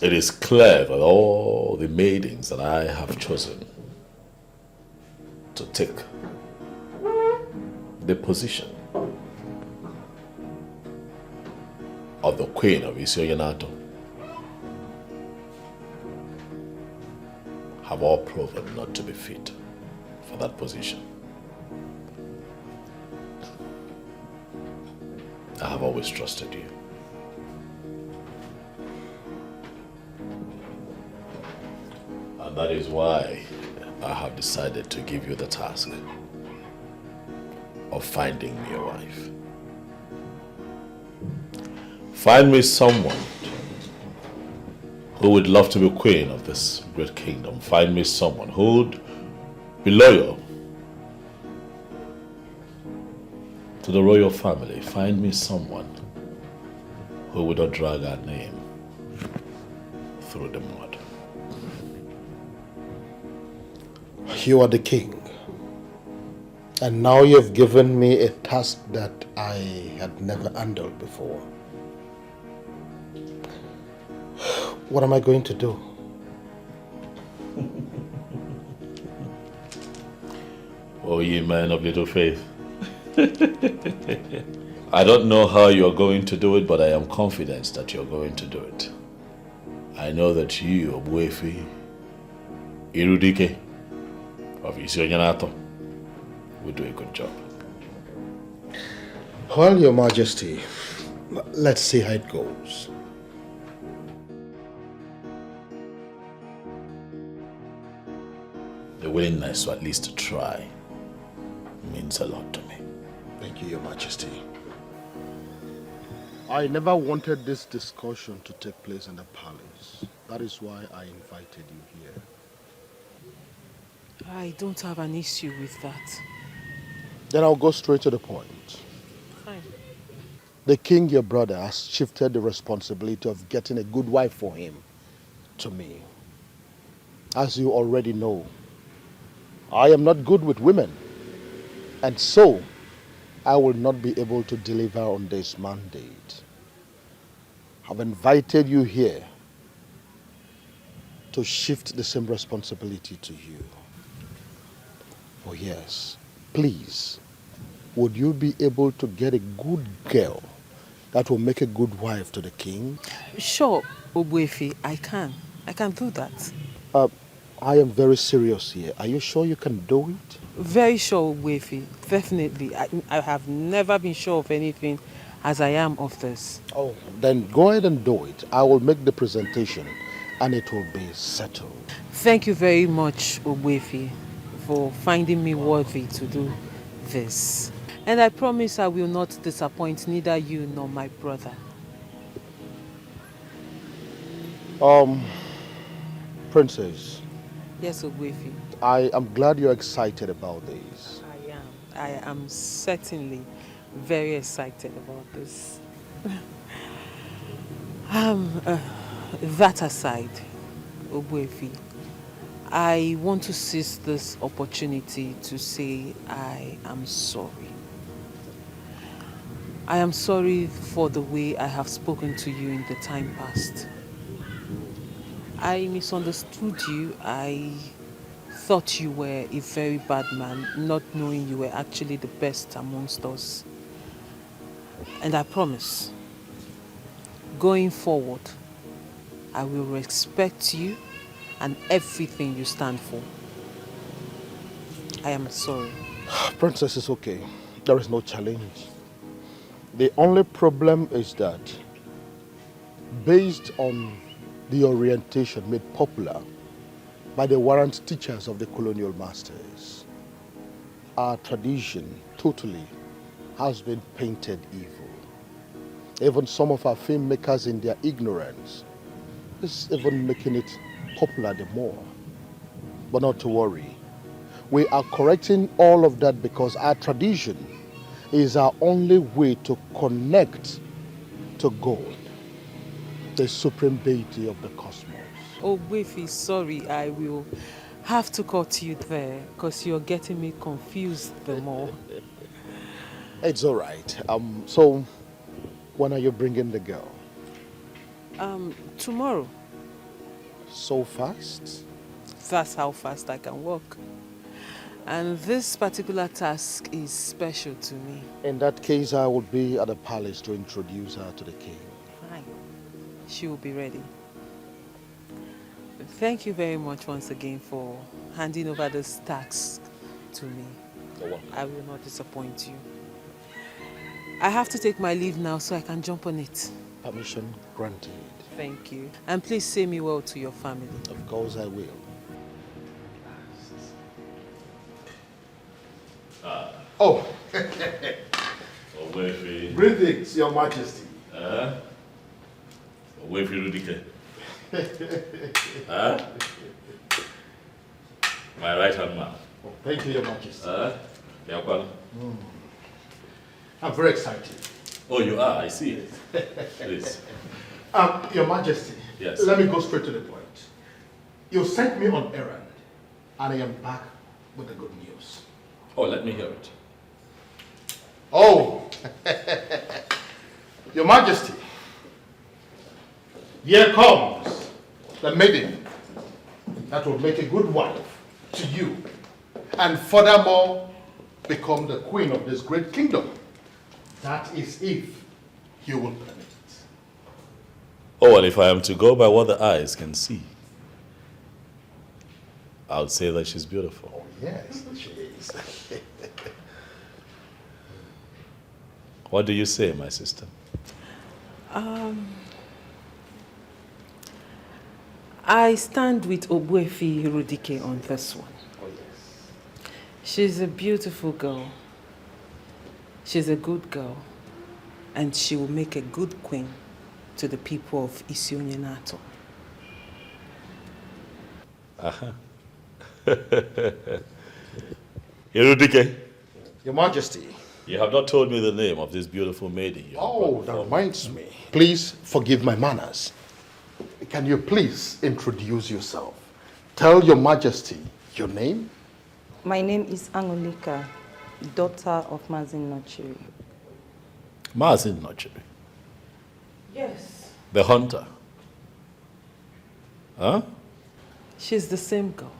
It is clear that all the maidens that I have chosen to take the position of the Queen of Isionyanato have all proven not to be fit for that position. I have always trusted you. And that is why I have decided to give you the task of finding me a wife. Find me someone who would love to be queen of this great kingdom. Find me someone who would be loyal to the royal family. Find me someone who would not drag our name through the mud. You are the king. And now you've given me a task that I had never handled before. What am I going to do? Oh, ye men of little faith. I don't know how you're going to do it, but I am confident that you're going to do it. I know that you, Obuefi Irudike of Isionyanato, will do a good job. Well, Your Majesty, let's see how it goes. The willingness to at least to try means a lot to me. Thank you, Your Majesty. I never wanted this discussion to take place in the palace. That is why I invited you here. I don't have an issue with that. Then I'll go straight to the point. Fine. The king, your brother, has shifted the responsibility of getting a good wife for him to me. As you already know, I am not good with women. And so, I will not be able to deliver on this mandate. I've invited you here to shift the same responsibility to you. Oh yes, please, would you be able to get a good girl that will make a good wife to the king? Sure, Obuefi, I can. I can do that. I am very serious here. Are you sure you can do it? Very sure, Obuefi. Definitely. I have never been sure of anything as I am of this. Oh, then go ahead and do it. I will make the presentation and it will be settled. Thank you very much, Obuefi, for finding me worthy to do this. And I promise I will not disappoint neither you nor my brother. Princess. Yes, Ogwefi. I am glad you're excited about this. I am certainly very excited about this. That aside, Ogwefi, I want to seize this opportunity to say I am sorry. I am sorry for the way I have spoken to you in the time past. I misunderstood you. I thought you were a very bad man, not knowing you were actually the best amongst us. And I promise, going forward, I will respect you and everything you stand for. I am sorry. Princess, it's okay. There is no challenge. The only problem is that, based on the orientation made popular by the warrant teachers of the colonial masters, our tradition totally has been painted evil. Even some of our filmmakers in their ignorance is even making it popular the more. But not to worry. We are correcting all of that because our tradition is our only way to connect to God, the supreme deity of the cosmos. Oh, Wifi, sorry, I will have to cut you there because you're getting me confused the more. It's all right. So, when are you bringing the girl? Tomorrow. So fast? That's how fast I can walk. And this particular task is special to me. In that case, I will be at the palace to introduce her to the king. Fine. She will be ready. Thank you very much once again for handing over this task to me. You're welcome. I will not disappoint you. I have to take my leave now so I can jump on it. Permission granted. Thank you. And please say me well to your family. Of course I will. Oh. Greetings, Your Majesty. My right hand man. Oh, thank you, Your Majesty. Yeah, I'm very excited. Oh, you are? I see it. Please. Your Majesty. Yes. Let me go straight to the point. You sent me on errand, and I am back with the good news. Oh, let me hear it. Oh, Your Majesty, here comes the maiden that will make a good wife to you and furthermore become the queen of this great kingdom. That is if you will permit it. Oh, and if I am to go by what the eyes can see, I would say that she's beautiful. Oh, yes, she is. What do you say, my sister? I stand with Ogwefi Rudike on this one. Oh, yes. She's a beautiful girl. She's a good girl. And she will make a good queen to the people of Isionyenato. Irudike. Your Majesty. You have not told me the name of this beautiful maiden. Oh, that reminds me. Please forgive my manners. Can you please introduce yourself? Tell Your Majesty your name. My name is Angolika, daughter of Mazin Nochiri. Mazin Nochiri? Yes. The hunter? Huh? She's the same girl.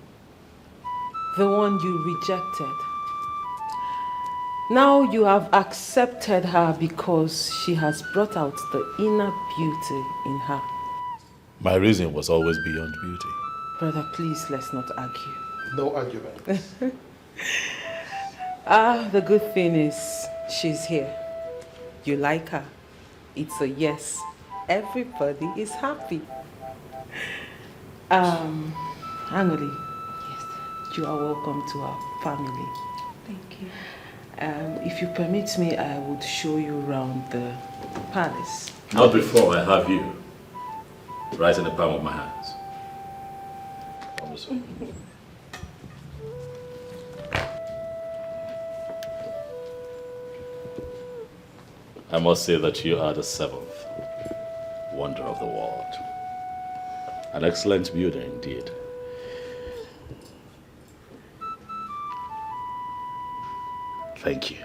The one you rejected. Now you have accepted her because she has brought out the inner beauty in her. My reason was always beyond beauty. Brother, please, let's not argue. No argument. The good thing is she's here. You like her. It's a yes. Everybody is happy. Anoli. Yes. You are welcome to our family. Thank you. If you permit me, I would show you around the palace. Not before I have you right in the palm of my hands. I must say that you are the seventh wonder of the world. An excellent builder indeed. Thank you.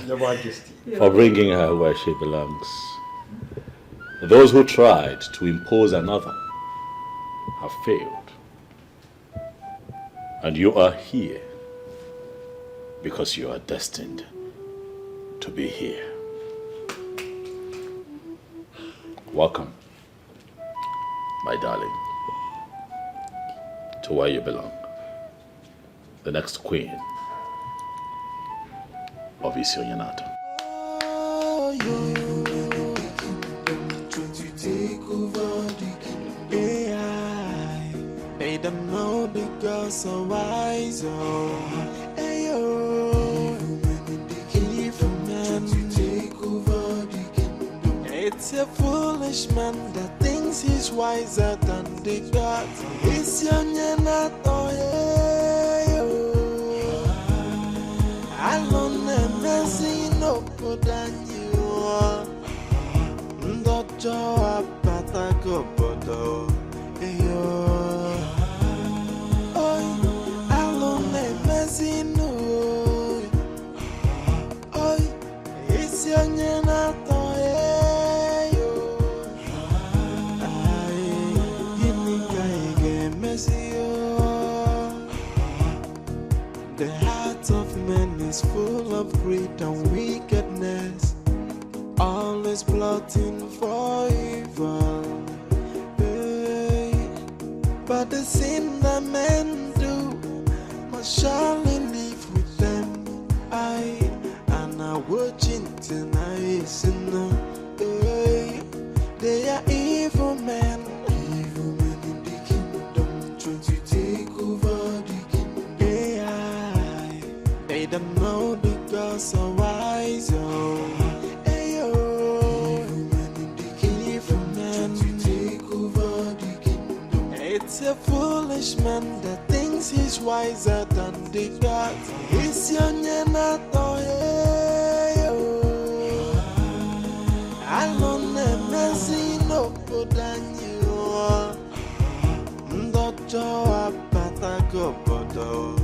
Your Majesty. For bringing her where she belongs. Those who tried to impose another have failed. And you are here because you are destined to be here. Welcome, my darling, to where you belong. The next queen of Isionyanato. Made them know the girls are wise. It's a foolish man that thinks he's wiser than the gods. Isionyanato, alone and messy no good than you. Ndojo apata gobodo. Alone and messy no. Isionyanato. The heart of man is full of greed and wickedness, always plotting for evil. But the sin that men do must surely live with them. And I watching tonight, they are evil men. They don't know the gods are wise. It's a foolish man that thinks he's wiser than the gods. Isionyanato, alone and messy no good than you. Ndojo apata gobodo.